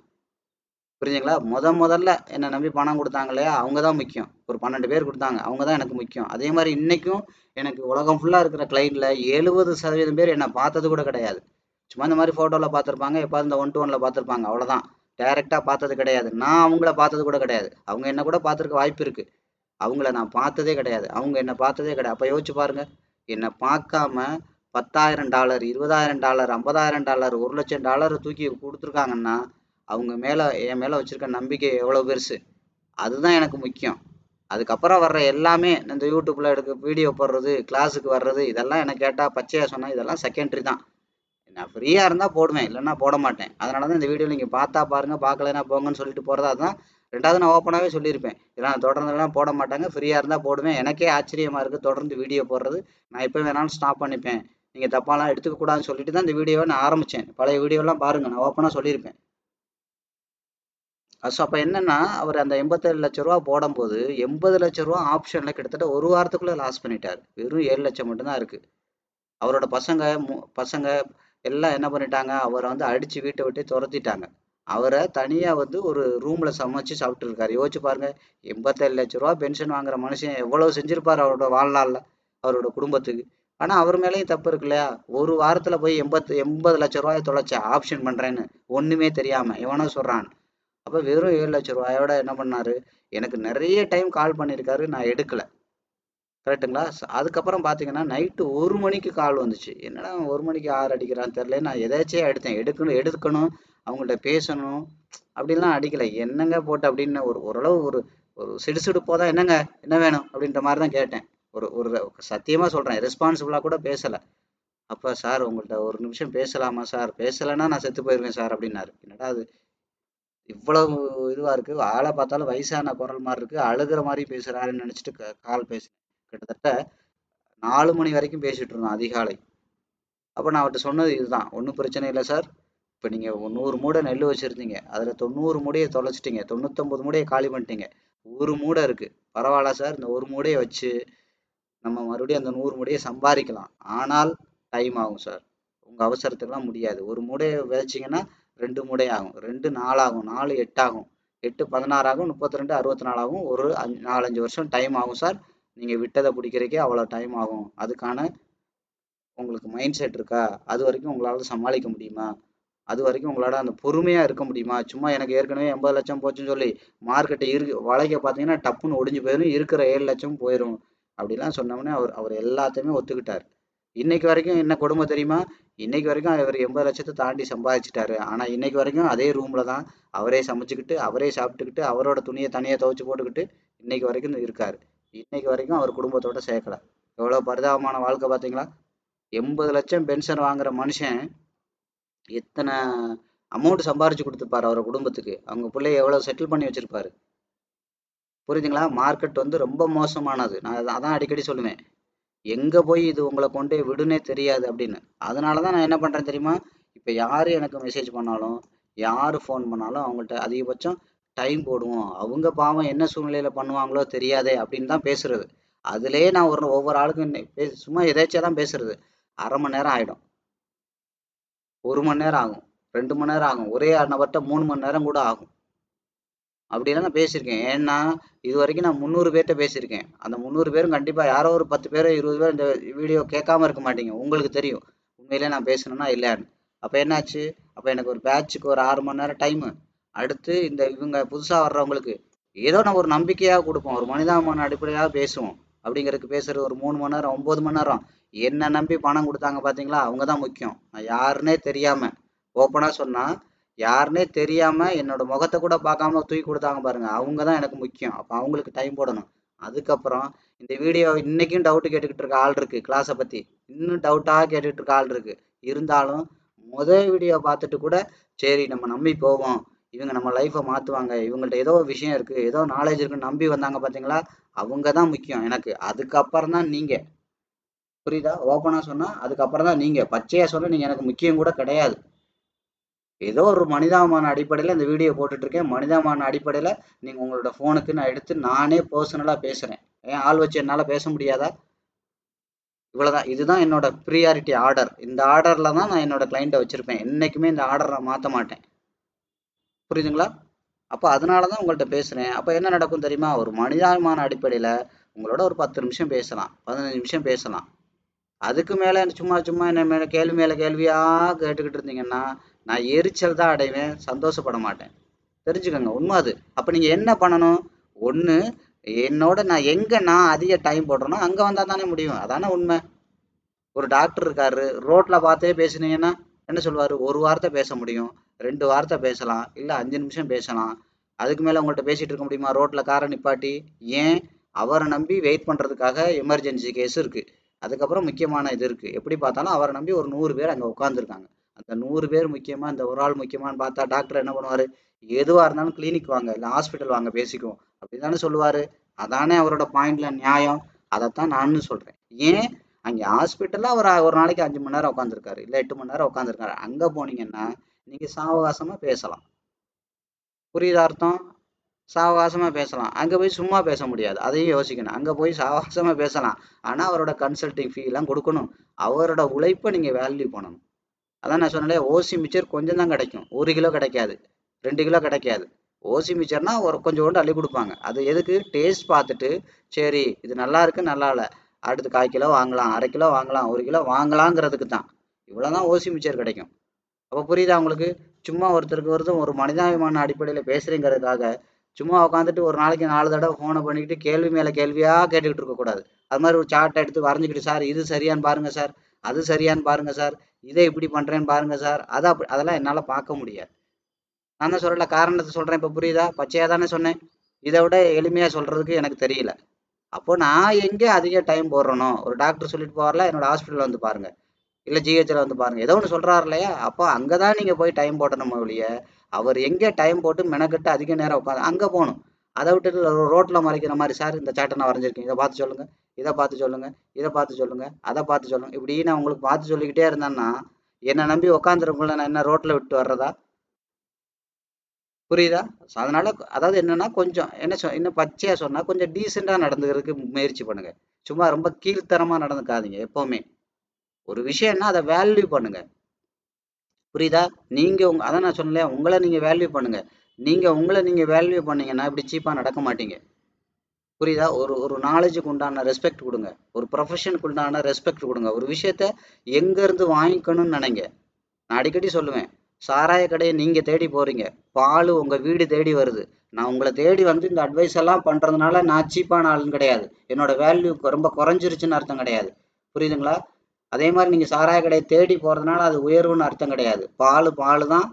புரியுதுங்களா? முதல்ல என்ன நம்பி பணம் குடுத்தாங்க இல்லையா? அவங்க தான் முக்கியம். ஒரு 12 பேர் குடுத்தாங்க. அவங்க தான் எனக்கு முக்கியம். அதே மாரி இன்னைக்கும் எனக்கு உலகம் ஃபுல்லா இருக்கிற கிளையண்ட்ல 70% பேர் என்ன பார்த்தது கூட கிடையாது. சும்மா இந்த மாரி ஃபோட்டோல பார்த்திருப்பாங்க. எப்பாவது இந்த ஒன் டூ ஒன்ல பார்த்திருப்பாங்க. அவ்வளோதான். டைரக்ட்டா பார்த்தது கிடையாது. நான் அவங்கள பார்த்தது கூட கிடையாது. அவங்க என்ன கூட பார்த்திருக்க வாய்ப்பு இருக்கு. அவங்கள நான் பார்த்ததே கிடையாது. அவங்க என்ன பார்த்ததே கிடையாது. அப்ப யோசிச்சு பாருங்க. என்ன பார்க்காம $10,000, $20,000, $50,000, $1,00,000 தூக்கி குடுத்துருக்காங்கன்னா, அவங்க மேல என் மேல வச்சிருக்க நம்பிக்கை எவ்வளவு பெருசு. அதுதான் எனக்கு முக்கியம். அதுக்கப்புறம் வர்ற எல்லாமே இந்த யூடியூப்ல எடுக்க வீடியோ போடுறது, கிளாஸுக்கு வர்றது, இதெல்லாம் என்ன கேட்டா பச்சையா சொன்னா இதெல்லாம் செகண்டரி தான். நான் ஃப்ரீயா இருந்தா போடுவேன். இல்லன்னா போட மாட்டேன். அதனால தான் இந்த வீடியோ நீங்க பார்த்தா பாருங்க, பார்க்கலைன்னா போங்கன்னு சொல்லிட்டு போறதா தான். 2வது நான் ஓப்பனாவே சொல்லியிருப்பேன். இதெல்லாம் தொடர்ந்துலாம் போட மாட்டாங்க. ஃப்ரீயா இருந்தா போடுவேன். எனக்கே ஆச்சரியமா இருக்கு தொடர்ந்து வீடியோ போடுறது. நான் எப்ப வேணாலும் ஸ்டாப் பண்ணிப்பேன். நீங்க தப்பாலாம் எடுத்துக்க கூடாதுன்னு சொல்லிட்டு தான் இந்த வீடியோவ நான் ஆரம்பிச்சேன். பழைய வீடியோலாம் பாருங்க. நான் ஓப்பனா சொல்லியிருப்பேன். அப்ப என்னன்னா, அவர் அந்த ரூ. 87,00,000 போடம்போது, ரூ. 80,00,000 ஆப்ஷன்ல கிட்டத்தட்ட 1 வாரத்துக்குள்ள லாஸ் பண்ணிட்டாரு. வெறும் 7,00,000 மட்டும் தான் இருக்கு. அவரோட பசங்க எல்லாம் என்ன பண்ணிட்டாங்க, அவர வந்து அடிச்சு வீட்ட விட்டே தொரத்திட்டாங்க. அவர தனியா வந்து ஒரு ரூம்ல சமைச்சு சாப்பிட்டு இருக்காரு. யோசிச்சு பாருங்க. ரூ. 87,00,000 பென்ஷன் வாங்குற மனுஷன் எவ்வளவு செஞ்சிருப்பாரு அவரோட வாழ்நாள்ல, அவரோட குடும்பத்துக்கு. ஆனா அவர் மேலயும் தப்பு இருக்கு இல்லையா? ஒரு வாரத்துல போய் 80,00,000 தொலைச்சேன் ஆப்ஷன் பண்றேன்னு. ஒண்ணுமே தெரியாம. எவனோ சொல்றான். அப்ப வெறும் 7,00,000 என்ன பண்ணாரு? எனக்கு நெறைய டைம் கால் பண்ணியிருக்காரு. நான் எடுக்கல. கரெக்ட்டுங்களா? அதுக்கப்புறம் பார்த்தீங்கன்னா, நைட்டு 1 மணிக்கு கால் வந்துச்சு. என்னடா அவன் 1 மணிக்கு யார் அடிக்கிறான்னு தெரியல. நான் எதேர்ச்சையா எடுத்தேன். எடுக்கணும். அவங்கள்ட்ட பேசணும். அப்படிலாம் அடிக்கல. என்னங்க போட்டு அப்படின்னு ஓரளவு ஒரு ஒரு சிடுசிடுப்பா தான் என்னங்க? என்ன வேணும்? அப்படின்ற மாரி தான் கேட்டேன். ஒரு ஒரு சத்தியமா சொல்றேன். ரெஸ்பான்சிபிளா கூட பேசல. அப்ப சார் உங்கள்ட்ட ஒரு நிமிஷம் பேசலாமா சார்? பேசலன்னா நான் செத்து போயிருவேன் சார் அப்படின்னாரு. என்னடா இது இவ்வளவு இதுவா இருக்கு. ஆள பார்த்தாலும் வயசான குரல் மாரி இருக்கு. அழுகுற மாரி பேசுறாருன்னு நெனச்சுட்டு கால் பேசினேன். கிட்டத்தட்ட 4 மணி வரைக்கும் பேசிட்டு இருந்தோம் அதிகாலை. அப்ப நான் அவர்ட்ட சொன்னது இதுதான். "ஒண்ணும் பிரச்சனை இல்ல சார். இப்ப நீங்க 100 மூடை நெல்லு வச்சிருந்தீங்க. அதுல 90 மூடைய தொலைச்சுட்டீங்க. 99 மூடைய காலி பண்ணிட்டீங்க. 1 மூடை இருக்கு. பரவால்ல சார். இந்த 1 மூடைய வச்சு நம்ம மறுபடியும் அந்த 100 மூடைய சம்பாரிக்கலாம். ஆனால் டைம் ஆகும் சார். உங்க அவசரத்துக்குலாம் முடியாது. 1 மூடைய விதைச்சீங்கன்னா 2 மூடை ஆகும். 2 4 ஆகும். 4 8 ஆகும். 8 16 ஆகும். 32 64 ஆகும். ஒரு 4, 5 வருஷம் டைம் ஆகும் சார். நீங்க விட்டத புடிக்கிறதுக்கே அவ்வளோ டைம் ஆகும். அதுக்கான உங்களுக்கு மைண்ட் செட் இருக்கா? அதுவரைக்கும் உங்களால சமாளிக்க முடியுமா? அதுவரைக்கும் உங்களால அந்த பொறுமையா இருக்க முடியுமா? சும்மா எனக்கு ஏற்கனவே 80,00,000 போச்சுன்னு சொல்லி மார்க்கெட்ட வளைக்க பார்த்தீங்கன்னா, டப்புன்னு ஒடிஞ்சு போயிரும். இருக்கிற 7,00,000 போயிரும். அப்படிலாம் சொன்னோனே அவர் அவர் எல்லாத்தையுமே ஒத்துக்கிட்டாரு. இன்னைக்கு வரைக்கும் என்ன கொடுமை தெரியுமா? இன்னைக்கு வரைக்கும் அவர் 80,00,000 தாண்டி சம்பாதிச்சுட்டாரு. ஆனா இன்னைக்கு வரைக்கும் அதே ரூம்ல தான் அவரே சமைச்சுக்கிட்டு, அவரே சாப்பிட்டுக்கிட்டு, அவரோட துணிய தனியா துவைச்சு போட்டுக்கிட்டு, இன்னைக்கு வரைக்கும் இருக்காரு. இன்னைக்கு வரைக்கும் அவர் குடும்பத்தோட சேர்க்கல. எவ்வளவு பரிதாபமான வாழ்க்கை பார்த்தீங்களா? 80,00,000 பென்ஷன் வாங்குற மனுஷன் எத்தன அமௌண்ட் சம்பாரிச்சு குடுத்துருப்பாரு அவரு குடும்பத்துக்கு. அவங்க புள்ளைய எவ்வளவு செட்டில் பண்ணி வச்சிருப்பாரு. புரியுதுங்களா? மார்க்கெட் வந்து ரொம்ப மோசமானது. நான் அதான் அடிக்கடி சொல்லுவேன். எங்க போய் இது உங்கள கொண்டு போய் விடும்னே தெரியாது அப்படின்னு. அதனால தான் நான் என்ன பண்றேன் தெரியுமா? இப்ப யாரு எனக்கு மெசேஜ் பண்ணாலும், யாரு ஃபோன் பண்ணாலும் அவங்கள்ட்ட அதிகபட்சம் டைம் போடுவோம். அவங்க பாவம் என்ன சூழ்நிலையில பண்ணுவாங்களோ தெரியாதே அப்படின்னு தான் பேசுறது. அதிலேயே நான் ஒவ்வொரு ஆளுக்கும் சும்மா எதேர்ச்சையா தான் பேசுறது. 1/2 மணி நேரம் ஆயிடும். 1 மணி நேரம் ஆகும். 2 மணி நேரம் ஆகும். ஒரே நபர்ட்ட 3 மணி நேரம் கூட ஆகும். அப்படியெல்லாம் நான் பேசியிருக்கேன். ஏன்னா, இதுவரைக்கும் நான் 300 பேர்ட்ட பேசியிருக்கேன். அந்த 300 பேரும் கண்டிப்பா யாரோ ஒரு 10 பேரோ, 20 பேரோ இந்த வீடியோ கேட்காம இருக்க மாட்டீங்க. உங்களுக்கு தெரியும். உண்மையிலே நான் பேசுனேனா இல்லையான்னு. அப்ப என்னாச்சு? அப்ப எனக்கு ஒரு பேட்சுக்கு ஒரு 6 மணி நேரம் டைமு. அடுத்து இவங்க புதுசா வர்றவங்களுக்கு ஏதோ நம்ம ஒரு நம்பிக்கையா குடுப்போம். ஒரு மனிதாபிமான அடிப்படையா பேசுவோம். அப்படிங்கிறதுக்கு பேசுறது ஒரு 3 மணி நேரம், 9 மணி நேரம். என்ன நம்பி பணம் குடுத்தாங்க பார்த்தீங்களா? அவங்க தான் முக்கியம். நான் யாருன்னே தெரியாம, ஓப்பனா சொன்னா யாருன்னே தெரியாம என்னோட முகத்த கூட பார்க்காம தூக்கி குடுத்தாங்க பாருங்க. அவங்க தான் எனக்கு முக்கியம். அப்ப அவங்களுக்கு டைம் போடணும். அதுக்கப்புறம் இந்த வீடியோ இன்னைக்கும் டவுட் கேட்டுக்கிட்டு இருக்க ஆள் இருக்கு கிளாஸ பத்தி. இன்னும் டவுட்டா கேட்டுட்டு இருக்க ஆள் இருக்கு. இருந்தாலும் வீடியோ பார்த்துட்டு கூட சரி நம்ம நம்பி போவோம். இவங்க நம்ம லைஃப மாத்துவாங்க. இவங்கள்ட்ட ஏதோ ஒரு விஷயம் இருக்கு. ஏதோ நாலேட்ஜ் இருக்குன்னு நம்பி வந்தாங்க பார்த்தீங்களா? அவங்க தான் முக்கியம் எனக்கு. அதுக்கப்புறம் தான் நீங்க. புரியுதா? ஓப்பனா சொன்னா அதுக்கப்புறம் தான் நீங்க பச்சையா சொன்னா நீங்க எனக்கு முக்கியம் கூட கிடையாது. ஏதோ ஒரு மனிதாபிமான அடிப்படையில இந்த வீடியோ போட்டுட்டு இருக்கேன். மனிதாபிமான அடிப்படையில நீங்க உங்களோட ஃபோனுக்கு நான் எடுத்து நானே பர்சனலா பேசுறேன். ஏன் ஆள் வச்சு என்னால பேச முடியாதா? இவ்வளவுதான். இதுதான் என்னோட ப்ரியாரிட்டி ஆர்டர். இந்த ஆர்டர்ல தான் நான் என்னோட கிளைண்ட்ட வச்சிருப்பேன். என்னைக்குமே இந்த ஆர்டரை நான் மாத்த மாட்டேன். புரியுதுங்களா? அப்ப அதனால தான் உங்கள்ட்ட பேசுறேன். அப்ப என்ன நடக்கும் தெரியுமா? ஒரு மனிதாபிமான அடிப்படையில உங்களோட ஒரு 10 நிமிஷம் பேசலாம். 15 நிமிஷம் பேசலாம். அதுக்கு மேல சும்மா சும்மா என்ன மேல கேள்வியா கேட்டுக்கிட்டு இருந்தீங்கன்னா, நான் எரிச்சல் தான் அடைவேன். சந்தோஷப்பட மாட்டேன். தெரிஞ்சுக்கங்க. உண்மை அது. அப்ப நீங்க என்ன பண்ணணும்? ஒண்ணு என்னோட நான் அதிக டைம் போடுறேனோ அங்க வந்தா தானே முடியும். அதானே உண்மை. ஒரு டாக்டர் இருக்காரு. ரோட்ல பார்த்தே பேசுனீங்கன்னா என்ன சொல்லுவாரு? ஒரு வார்த்தை பேச முடியும். 2 வார்த்தை பேசலாம். இல்ல 5 நிமிஷம் பேசலாம். அதுக்கு மேல உங்கள்ட்ட பேசிட்டு இருக்க முடியுமா? ரோட்ல காரை நிப்பாட்டி. ஏன்? அவரை நம்பி வெயிட் பண்றதுக்காக எமர்ஜென்சி கேஸ் இருக்கு. அதுக்கப்புறம் முக்கியமான இது இருக்கு. எப்படி பார்த்தாலும் அவரை நம்பி ஒரு 100 பேர் அங்க உட்கார்ந்துருக்காங்க. அந்த 100 பேர் முக்கியமா, இந்த ஒரு ஆள் முக்கியமான்னு பார்த்தா டாக்டர் என்ன பண்ணுவாரு? எதுவா இருந்தாலும் கிளினிக் வாங்க, இல்ல ஹாஸ்பிட்டல் வாங்க பேசிக்குவோம். அப்படிதானே சொல்லுவாரு. அதானே அவரோட பாயிண்ட்ல நியாயம். அதைத்தான் நானும் சொல்றேன். ஏன்? அங்க ஹாஸ்பிட்டல்ல அவர் ஒரு நாளைக்கு 5 மணி நேரம் உட்காந்துருக்காரு, இல்ல 8 மணி நேரம் உட்காந்துருக்காரு. அங்க போனீங்கன்னா நீங்க சாவகாசமா பேசலாம். புரியுதா அர்த்தம்? சாவகாசமா பேசலாம். அங்க போய் சும்மா பேச முடியாது. அதையும் யோசிக்கணும். அங்க போய் சாவகாசமா பேசலாம். ஆனா அவரோட கன்சல்டிங் ஃபீ எல்லாம் கொடுக்கணும். அவரோட உழைப்பை நீங்க வேல்யூ பண்ணணும். அதான் நான் சொன்னேன், ஓசி மிச்சர் கொஞ்சம் தான் கிடைக்கும். 1 கிலோ கிடைக்காது, 2 கிலோ கிடைக்காது. ஓசி மிச்சர்னா ஒரு கொஞ்சோண்டு அள்ளி கொடுப்பாங்க. அது எதுக்கு? டேஸ்ட் பார்த்துட்டு சரி இது நல்லா இருக்கு, நல்லா இல்லை, அடுத்து 1/4 கிலோ வாங்கலாம், 1/2 கிலோ வாங்கலாம், 1 கிலோ வாங்கலாங்கிறதுக்கு தான். இவ்வளவுதான் ஓசி மிச்சர் கிடைக்கும். அப்ப புரியுதா உங்களுக்கு? சும்மா ஒருத்தருக்கு ஒருத்தர் ஒரு மனிதாபிமான அடிப்படையில பேசுறேங்கிறதுக்காக சும்மா உட்காந்துட்டு ஒரு நாளைக்கு 4 தடவை போனை பண்ணிக்கிட்டு கேள்வி மேல கேள்வியா கேட்டுக்கிட்டு இருக்க கூடாது. அது மாதிரி ஒரு சார்ட் எடுத்து வரைஞ்சுக்கிட்டு, சார் இது சரியான்னு பாருங்க சார், அது சரியான்னு பாருங்க சார், இதை இப்படி பண்றேன்னு பாருங்க சார், அதெல்லாம் என்னால பார்க்க முடியாது. நான் தான் சொல்லல, காரணத்தை சொல்றேன். இப்ப புரியுதா? பச்சையா தானே சொன்னேன். இதை விட எளிமையா சொல்றதுக்கு எனக்கு தெரியல. அப்போ நான் எங்க அதிக டைம் போடுறேனோ, ஒரு டாக்டர் சொல்லிட்டு போவார்ல, என்னோட ஹாஸ்பிட்டல் வந்து பாருங்க, இல்ல ஜிஹெச்ல வந்து பாருங்க, ஏதோ ஒன்று சொல்றாரு இல்லையா? அப்போ அங்கதான் நீங்க போய் டைம் போடணும் ஒழிய, அவர் எங்க டைம் போட்டு மெனக்கெட்டு அதிக நேரம் உட்காந்து அங்க போகணும். அதை விட்டுட்டு ரோட்ல மறைக்கிற மாதிரி, சார் இந்த சாட்டை நான் வரைஞ்சிருக்கேன், இதை பார்த்து சொல்லுங்க, இதை பார்த்து சொல்லுங்க, இதை பார்த்து சொல்லுங்க, அதை பார்த்து சொல்லுங்க, இப்படி நான் உங்களுக்கு பார்த்து சொல்லிக்கிட்டே இருந்தேன்னா என்னை நம்பி உட்காந்துருக்குள்ள நான் என்ன ரோட்ல விட்டு வர்றதா? புரியுதா? அதனால அதாவது என்னன்னா, கொஞ்சம் இன்னும் பச்சையா சொன்னா கொஞ்சம் டீசெண்டா நடந்துக்கிறதுக்கு முயற்சி பண்ணுங்க. சும்மா ரொம்ப கீழ்த்தரமா நடந்துக்காதீங்க எப்பவுமே. ஒரு விஷயம்னா அதை வேல்யூ பண்ணுங்க. புரியுதா? நீங்க அதான் நான் சொன்னேன், உங்களை நீங்க வேல்யூ பண்ணுங்க. உங்களை நீங்க வேல்யூ பண்ணீங்கன்னா இப்படி சீப்பா நடக்க மாட்டீங்க. புரியுதா? ஒரு ஒரு நாலேஜுக்கு உண்டான ரெஸ்பெக்ட் கொடுங்க. ஒரு ப்ரொஃபஷனுக்கு உண்டான ரெஸ்பெக்ட் கொடுங்க. ஒரு விஷயத்த எங்க இருந்து வாங்கிக்கணும்னு நினைங்க. நான் அடிக்கடி சொல்லுவேன், சாராய கடையை நீங்க தேடி போறீங்க, பால் உங்க வீடு தேடி வருது. நான் உங்களை தேடி வந்து இந்த அட்வைஸ் எல்லாம் பண்றதுனால நான் சீப்பான ஆளுன்னு கிடையாது. என்னோட வேல்யூ ரொம்ப குறைஞ்சிருச்சுன்னு அர்த்தம் கிடையாது. புரியுதுங்களா? அதே மாதிரி நீங்க சாராய கடையை தேடி போறதுனால அது உயர்வுன்னு அர்த்தம் கிடையாது. பால் பால் தான்.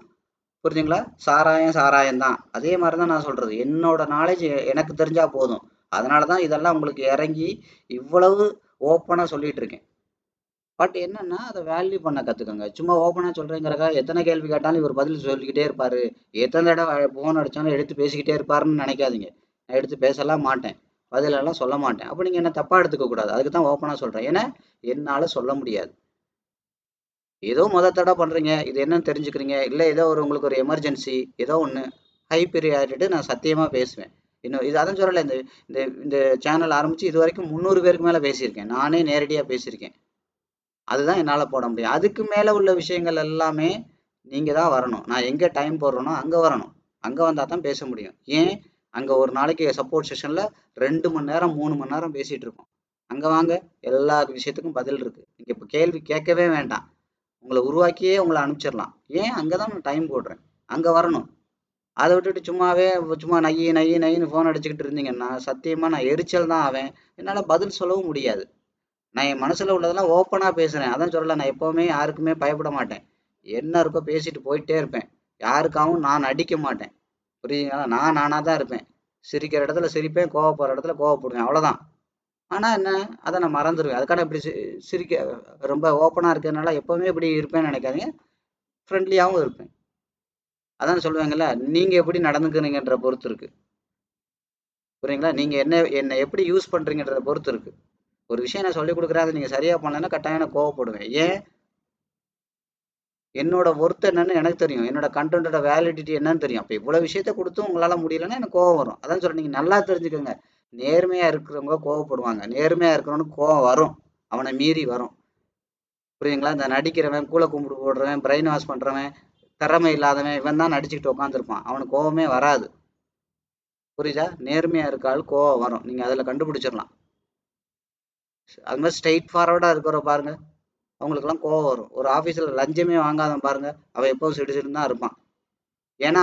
புரியுதுங்களா? சாராயம் சாராயம் தான். அதே மாதிரி தான் நான் சொல்றது. என்னோட நாலேஜ் எனக்கு தெரிஞ்சா போதும். அதனால தான் இதெல்லாம் உங்களுக்கு இறங்கி இவ்வளவு ஓப்பனா சொல்லிட்டு இருக்கேன். பட் என்னன்னா அதை வேல்யூ பண்ண கத்துக்கோங்க. சும்மா ஓப்பனா சொல்றேங்கிறக்காக எத்தனை கேள்வி கேட்டாலும் இவர் பதில் சொல்லிக்கிட்டே இருப்பாரு, எத்தனை தடவை போன் அடிச்சாலும் எடுத்து பேசிக்கிட்டே இருப்பாருன்னு நினைக்காதீங்க. நான் எடுத்து பேசலாம் மாட்டேன், பதிலெல்லாம் சொல்ல மாட்டேன். அப்ப நீங்க என்ன தப்பா எடுத்துக்க கூடாது. அதுக்கு தான் ஓப்பனா சொல்றேன். ஏன்னா என்னால சொல்ல முடியாது. ஏதோ தடவை பண்றீங்க, இது என்னன்னு தெரிஞ்சுக்கிறீங்க, இல்ல ஏதோ உங்களுக்கு ஒரு எமர்ஜென்சி, ஏதோ ஒண்ணு ஹை பீரியாரிட்டி, நான் சத்தியமா பேசுவேன். இன்னும் இது அதான் சொல்லல, இந்த இந்த இந்த சேனல் ஆரம்பிச்சு இது வரைக்கும் 300 பேருக்கு மேல பேசியிருக்கேன். நானே நேரடியா பேசியிருக்கேன். அதுதான் என்னால போட முடியும். அதுக்கு மேல உள்ள விஷயங்கள் எல்லாமே நீங்க தான் வரணும். நான் எங்க டைம் போடுறேனோ அங்க வரணும். அங்க வந்தா தான் பேச முடியும். ஏன்? அங்க ஒரு நாளைக்கு சப்போர்ட் செஷன்ல 2 மணி நேரம் 3 மணி நேரம் பேசிட்டு இருக்கோம். அங்க வாங்க, எல்லா விஷயத்துக்கும் பதில் இருக்கு. நீங்க இப்ப கேள்வி கேட்கவே வேண்டாம். உங்களை உருவாக்கியே உங்களை அனுப்பிச்சிடலாம். ஏன்? அங்கதான் நான் டைம் போடுறேன். அங்க வரணும். அதை விட்டுட்டு சும்மாவே சும்மா நையி நையி நையின்னு போன் அடிச்சுக்கிட்டு இருந்தீங்கன்னா சத்தியமா நான் எரிச்சல் தான் ஆவேன். என்னால பதில் சொல்லவும் முடியாது. நான் என் மனசுல உள்ளதெல்லாம் ஓப்பனா பேசுறேன். அதான் சொல்லல, நான் எப்பவுமே யாருக்குமே பயப்பட மாட்டேன். என்ன இருக்கோ பேசிட்டு போயிட்டே இருப்பேன். யாருக்காகவும் நான் நடிக்க மாட்டேன். புரியுதுங்களா? நான் நானா தான் இருப்பேன். சிரிக்கிற இடத்துல சிரிப்பேன், கோவப்படுற இடத்துல கோவப்படுவேன், அவ்வளவுதான். ஆனா என்ன, அதை நான் மறந்துடுவேன். அதுக்கான இப்படி சிரிக்க ரொம்ப ஓப்பனா இருக்கிறதுனால எப்பவுமே இப்படி இருப்பேன்னு நினைக்காதீங்க. ஃப்ரெண்ட்லியாவும் இருப்பேன். அதான் சொல்லுவாங்கல்ல, நீங்க எப்படி நடந்துக்கிறீங்கன்ற பொறுத்து இருக்கு. புரியுங்களா? நீங்க என்ன எப்படி யூஸ் பண்றீங்கன்றத பொறுத்து இருக்கு. ஒரு விஷயம் நான் சொல்லிக் கொடுக்குறேன், அதை நீங்கள் சரியாக பண்ணலைன்னா கட்டாயம் நான் கோவப்படுவேன். ஏன்? என்னோட ஒர்த் என்னன்னு எனக்கு தெரியும், என்னோட கண்டென்ட்டோட வேலிடிட்டி என்னன்னு தெரியும். அப்போ இவ்வளோ விஷயத்த கொடுத்தும் உங்களால் முடியலைன்னா எனக்கு கோவம் வரும். அதான் சொல்கிறேன், நீங்கள் நல்லா தெரிஞ்சுக்கோங்க. நேர்மையாக இருக்கிறவங்க கோவப்படுவாங்க, நேர்மையாக இருக்கிறவனுக்கு கோவம் வரும், அவனை மீறி வரும். புரியுதுங்களா? இந்த நடிக்கிறவன், கூலை கும்பிடு போடுறவன், பிரெயின் வாஷ் பண்ணுறவன், திறமை இல்லாதவன், இவன் தான் நடிச்சுக்கிட்டு உட்காந்துருப்பான், அவனுக்கு கோவமே வராது. புரியுதா? நேர்மையாக இருக்காள் கோவம் வரும், நீங்கள் அதில் கண்டுபிடிச்சிடலாம். அது மாதிரி ஸ்ட்ரெயிட் ஃபார்வர்டாக இருக்கிற பாருங்க, அவங்களுக்குலாம் கோவம் வரும். ஒரு ஆஃபீஸில் லஞ்சமே வாங்காதவன் பாருங்க, அவன் எப்போ சிடுசிடுன்னு தான் இருப்பான். ஏன்னா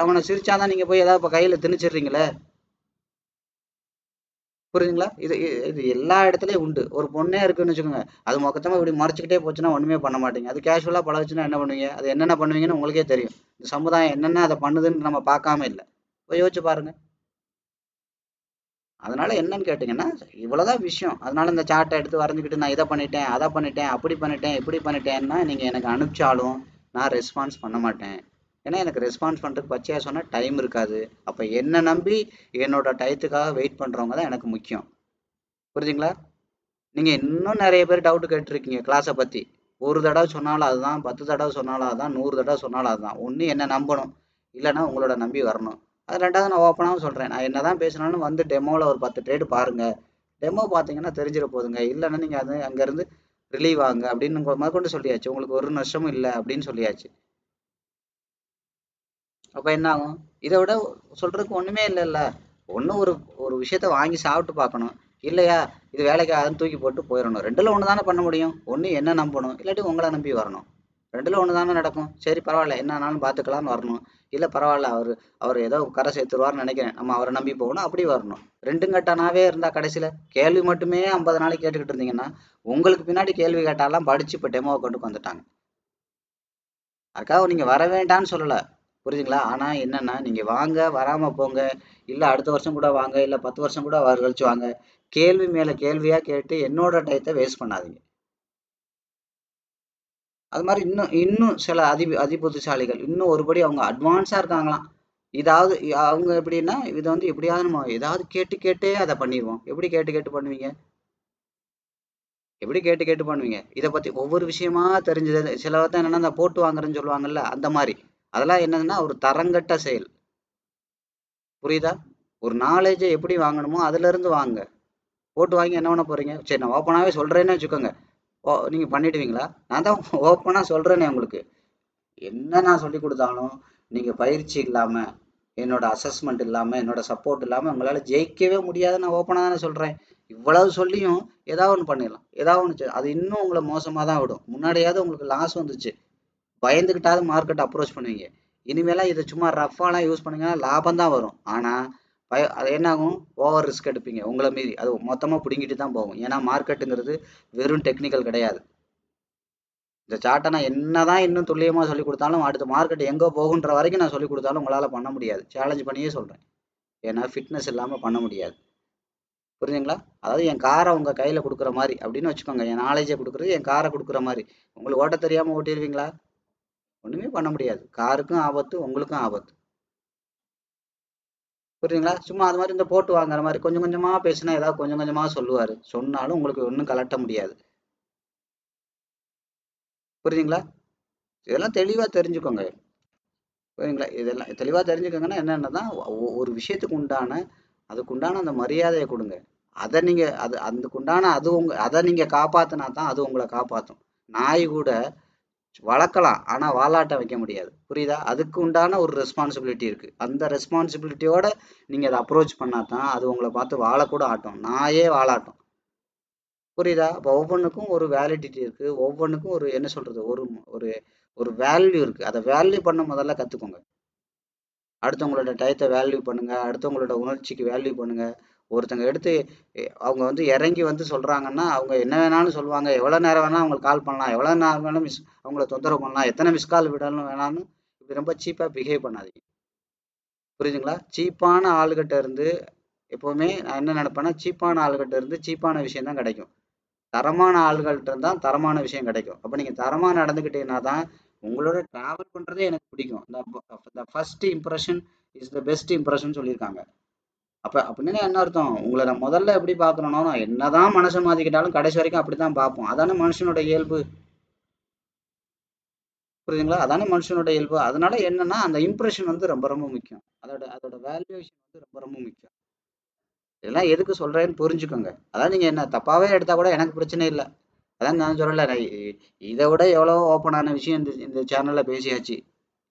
அவனை சிரிச்சாதான் நீங்கள் போய் ஏதாவது இப்போ கையில் திணிச்சிடுறீங்களே. புரியுதுங்களா? இது இது எல்லா இடத்துலையும் உண்டு. ஒரு பொண்ணே இருக்குன்னு வச்சுக்கோங்க, அது மொத்தமாக இப்படி மறைச்சிக்கிட்டே போச்சுன்னா ஒன்றுமே பண்ண மாட்டீங்க. அது கேஷுவலாக பழகுச்சுன்னா என்ன பண்ணுவீங்க? அது என்னென்ன பண்ணுவீங்கன்னு உங்களுக்கே தெரியும். இந்த சமுதாயம் என்னென்ன அதை பண்ணுதுன்னு நம்ம பார்க்காம இல்லை. போய் யோசிச்சு பாருங்க. அதனால என்னன்னு கேட்டிங்கன்னா, இவ்வளோதான் விஷயம். அதனால இந்த சார்ட்டை எடுத்து வரைஞ்சிக்கிட்டு நான் இதை பண்ணிட்டேன், அதை பண்ணிட்டேன், அப்படி பண்ணிட்டேன், இப்படி பண்ணிட்டேன்னா நீங்கள் எனக்கு அனுப்பிச்சாலும் நான் ரெஸ்பான்ஸ் பண்ண மாட்டேன். ஏன்னா எனக்கு ரெஸ்பான்ஸ் பண்ணுறதுக்கு பச்சையாக சொன்னால் டைம் இருக்காது. அப்போ என்னை நம்பி என்னோட டயத்துக்காக வெயிட் பண்ணுறவங்க தான் எனக்கு முக்கியம். புரியுதுங்களா? நீங்கள் இன்னும் நிறைய பேர் டவுட் கேட்டிருக்கீங்க கிளாஸை பற்றி. ஒரு தடவை சொன்னாலும் அதுதான், 10 தடவை சொன்னாலும் அதுதான், 100 தடவை சொன்னாலும் அதுதான். ஒன்று என்ன நம்பணும், இல்லைன்னா உங்களோட நம்பி வரணும். அது ரெண்டாவது நான் ஓப்பனாகவும் சொல்கிறேன், நான் என்ன தான் பேசினாலும் வந்து டெமோவில் ஒரு 10 ட்ரேடு பாருங்கள். டெமோ பார்த்தீங்கன்னா தெரிஞ்சிட போதுங்க. இல்லைன்னா நீங்கள் அது அங்கேருந்து ரிலீவ் ஆகுங்க அப்படின்னு முதற்கொண்டு சொல்லியாச்சு. உங்களுக்கு ஒரு நஷ்டமும் இல்லை அப்படின்னு சொல்லியாச்சு. அப்போ என்ன ஆகும்? இதை விட சொல்கிறதுக்கு ஒன்றுமே இல்லைல்ல. ஒன்று ஒரு ஒரு விஷயத்த வாங்கி சாப்பிட்டு பார்க்கணும். இல்லையா, இது வேலைக்கு ஆகுதுன்னு தூக்கி போட்டு போயிடணும். ரெண்டில் ஒன்று தானே பண்ண முடியும். ஒன்று என்ன நம்பணும், இல்லாட்டி உங்களை நம்பி வரணும். ரெண்டில் ஒன்று தானே நடக்கும். சரி பரவாயில்ல, என்ன ஆனாலும் பார்த்துக்கலான்னு வரணும். இல்லை பரவாயில்ல, அவர் ஏதோ கரை சேர்த்துருவார்னு நினைக்கிறேன், நம்ம அவரை நம்பி போகணும், அப்படி வரணும். ரெண்டும் கட்டானாவே இருந்தால் கடைசியில் கேள்வி மட்டுமே 50 நாளைக்கு கேட்டுக்கிட்டு இருந்தீங்கன்னா உங்களுக்கு பின்னாடி கேள்வி கேட்டாலாம் படித்து இப்போ டெமோவை கொண்டு வந்துட்டாங்க. அதுக்காக நீங்கள் வர வேண்டாம்னு சொல்லலை, புரியுதுங்களா? ஆனால் என்னென்னா, நீங்கள் வாங்க, வராமல் போங்க, இல்லை அடுத்த வருஷம் கூட வாங்க, இல்லை 10 வருஷம் கூட கழிச்சு வாங்க. கேள்வி மேலே கேள்வியாக கேட்டு என்னோட டயத்தை வேஸ்ட் பண்ணாதீங்க. அது மாதிரி இன்னும் இன்னும் சில அதிபுத்திசாலிகள் இன்னும் ஒருபடி அவங்க அட்வான்ஸாக இருக்காங்களாம். இதாவது அவங்க எப்படின்னா, இதை வந்து எப்படியாவது நம்ம ஏதாவது கேட்டு கேட்டே அதை பண்ணிடுவோம். எப்படி கேட்டு கேட்டு பண்ணுவீங்க? எப்படி கேட்டு கேட்டு பண்ணுவீங்க? இதை பற்றி ஒவ்வொரு விஷயமா தெரிஞ்சது. சிலவர்தான் என்னென்னா, அந்த போட்டு வாங்குறேன்னு சொல்லுவாங்கல்ல, அந்த மாதிரி. அதெல்லாம் என்னதுன்னா ஒரு தரங்கட்ட செயல். புரியுதா? ஒரு நாலேஜை எப்படி வாங்கணுமோ அதுலேருந்து வாங்க. போட்டு வாங்கி என்ன பண்ண போகிறீங்க? சரி, நான் ஓப்பனாகவே சொல்கிறேன்னு வச்சுக்கோங்க. நீங்கள் பண்ணிடுவீங்களா? நான் தான் ஓப்பனாக சொல்கிறேனே உங்களுக்கு. என்ன நான் சொல்லி கொடுத்தாலும் நீங்கள் பயிற்சி இல்லாமல், என்னோட அசஸ்மெண்ட் இல்லாமல், என்னோட சப்போர்ட் இல்லாமல் உங்களால் ஜெயிக்கவே முடியாதுன்னு நான் ஓப்பனாக தானே சொல்கிறேன். இவ்வளவு சொல்லியும் ஏதாவது ஒன்று பண்ணிடலாம், ஏதாவது ஒன்று. அது இன்னும் உங்களை மோசமாக தான் விடும். முன்னாடியாவது உங்களுக்கு லாஸ் வந்துச்சு, பயந்துக்கிட்டாவது மார்க்கெட் அப்ரோச் பண்ணுவீங்க. இனிமேலாம் இதை சும்மா ரஃபாலாம் யூஸ் பண்ணுங்கன்னா லாபம் தான் வரும். ஆனால் அது என்ன ஆகும்? ஓவர் ரிஸ்க் எடுப்பீங்க. உங்களை மீறி அது மொத்தமாக பிடுங்கிட்டு தான் போகும். ஏன்னா மார்க்கெட்டுங்கிறது வெறும் டெக்னிக்கல் கிடையாது. இந்த சார்ட்டை நான் என்னதான் இன்னும் துல்லியமாக சொல்லி கொடுத்தாலும் அடுத்த மார்க்கெட் எங்கே போகுன்ற வரைக்கும் நான் சொல்லி கொடுத்தாலும் உங்களால் பண்ண முடியாது. சேலஞ்ச் பண்ணியே சொல்கிறேன். ஏன்னா ஃபிட்னஸ் இல்லாமல் பண்ண முடியாது. புரியுதுங்களா? அதாவது என் காரை உங்கள் கையில் கொடுக்குற மாதிரி அப்படின்னு வச்சுக்கோங்க. என் நாலேஜை கொடுக்குறது என் காரை கொடுக்குற மாதிரி. உங்களுக்கு ஓட்ட தெரியாமல் ஓட்டிடுவீங்களா? ஒன்றுமே பண்ண முடியாது. காருக்கும் ஆபத்து, உங்களுக்கும் ஆபத்து. புரியுதுங்களா? சும்மா அது மாதிரி இந்த போட்டு வாங்குற மாதிரி கொஞ்சம் கொஞ்சமாக பேசினா ஏதாவது கொஞ்சம் கொஞ்சமாக சொல்லுவார். சொன்னாலும் உங்களுக்கு ஒன்றும் கலட்ட முடியாது. புரியுதுங்களா? இதெல்லாம் தெளிவாக தெரிஞ்சுக்கோங்க. புரியுதுங்களா? இதெல்லாம் தெளிவாக தெரிஞ்சுக்கோங்கன்னா என்னென்ன தான் ஒரு விஷயத்துக்கு உண்டான அதுக்கு உண்டான அந்த மரியாதையை கொடுங்க. அதை நீங்கள் அதுக்கு உண்டான அதை நீங்கள் காப்பாற்றினா தான் அது உங்களை காப்பாற்றும். நாய் கூட வளர்க்கலாம், ஆனால் வாலாட்ட வைக்க முடியாது. புரியுதா? அதுக்கு உண்டான ஒரு ரெஸ்பான்சிபிலிட்டி இருக்குது. அந்த ரெஸ்பான்சிபிலிட்டியோட நீங்கள் அதை அப்ரோச் பண்ணால் தான் அது உங்களை பார்த்து வாழக்கூட ஆட்டும். நாயே வாழாட்டும். புரியுதா? அப்போ ஒவ்வொன்றுக்கும் ஒரு வேலிடிட்டி இருக்குது. ஒவ்வொன்றுக்கும் ஒரு என்ன சொல்கிறது, ஒரு ஒரு ஒரு வேல்யூ இருக்குது. அதை வேல்யூ பண்ண முதல்ல கற்றுக்கோங்க. அடுத்தவங்களோட டயத்தை வேல்யூ பண்ணுங்க, அடுத்தவங்களோட உணர்ச்சிக்கு வேல்யூ பண்ணுங்க. ஒருத்தங்க எடுத்து அவங்க வந்து இறங்கி வந்து சொல்கிறாங்கன்னா அவங்க என்ன வேணாலும் சொல்லுவாங்க. எவ்வளோ நேரம் வேணாலும் அவங்களுக்கு கால் பண்ணலாம், எவ்வளோ நேரம் வேணாலும் அவங்கள தொந்தரவு பண்ணலாம், எத்தனை மிஸ் கால் விடணும் வேணாலும். இப்படி ரொம்ப சீப்பாக பிஹேவ் பண்ணாதீங்க. புரியுதுங்களா? சீப்பான ஆளுகிட்ட இருந்து எப்போவுமே நான் என்ன நினைப்பேன்னா, சீப்பான ஆளுகிட்ட இருந்து சீப்பான விஷயம் தான் கிடைக்கும். தரமான ஆள்கள்ட்ட இருந்தால் தரமான விஷயம் கிடைக்கும். அப்போ நீங்கள் தரமாக நடந்துக்கிட்டீங்கன்னா தான் உங்களோட ட்ராவல் பண்ணுறதே எனக்கு பிடிக்கும். இந்த first impression is the best impression சொல்லியிருக்காங்க. அப்படின்னு என்ன அர்த்தம்? உங்களை நான் முதல்ல எப்படி பார்க்கணும்னா, நான் என்னதான் மனசை மாத்திக்கிட்டாலும் கடைசி வரைக்கும் அப்படித்தான் பார்ப்போம். அதானே மனுஷனோட இயல்பு. புரியுதுங்களா? அதானே மனுஷனோட இயல்பு. அதனால என்னன்னா, அந்த இம்ப்ரெஷன் வந்து ரொம்ப ரொம்ப முக்கியம். அதோட அதோட வேல்யூவேஷன் வந்து ரொம்ப ரொம்ப முக்கியம். இதெல்லாம் எதுக்கு சொல்றேன்னு புரிஞ்சுக்கோங்க. அதான் நீங்க என்ன தப்பாவே எடுத்தா கூட எனக்கு பிரச்சனை இல்லை. அதான் நான் சொல்லல, இதை விட எவ்வளவோ ஓப்பனான விஷயம் இந்த இந்த சேனல்ல பேசியாச்சு.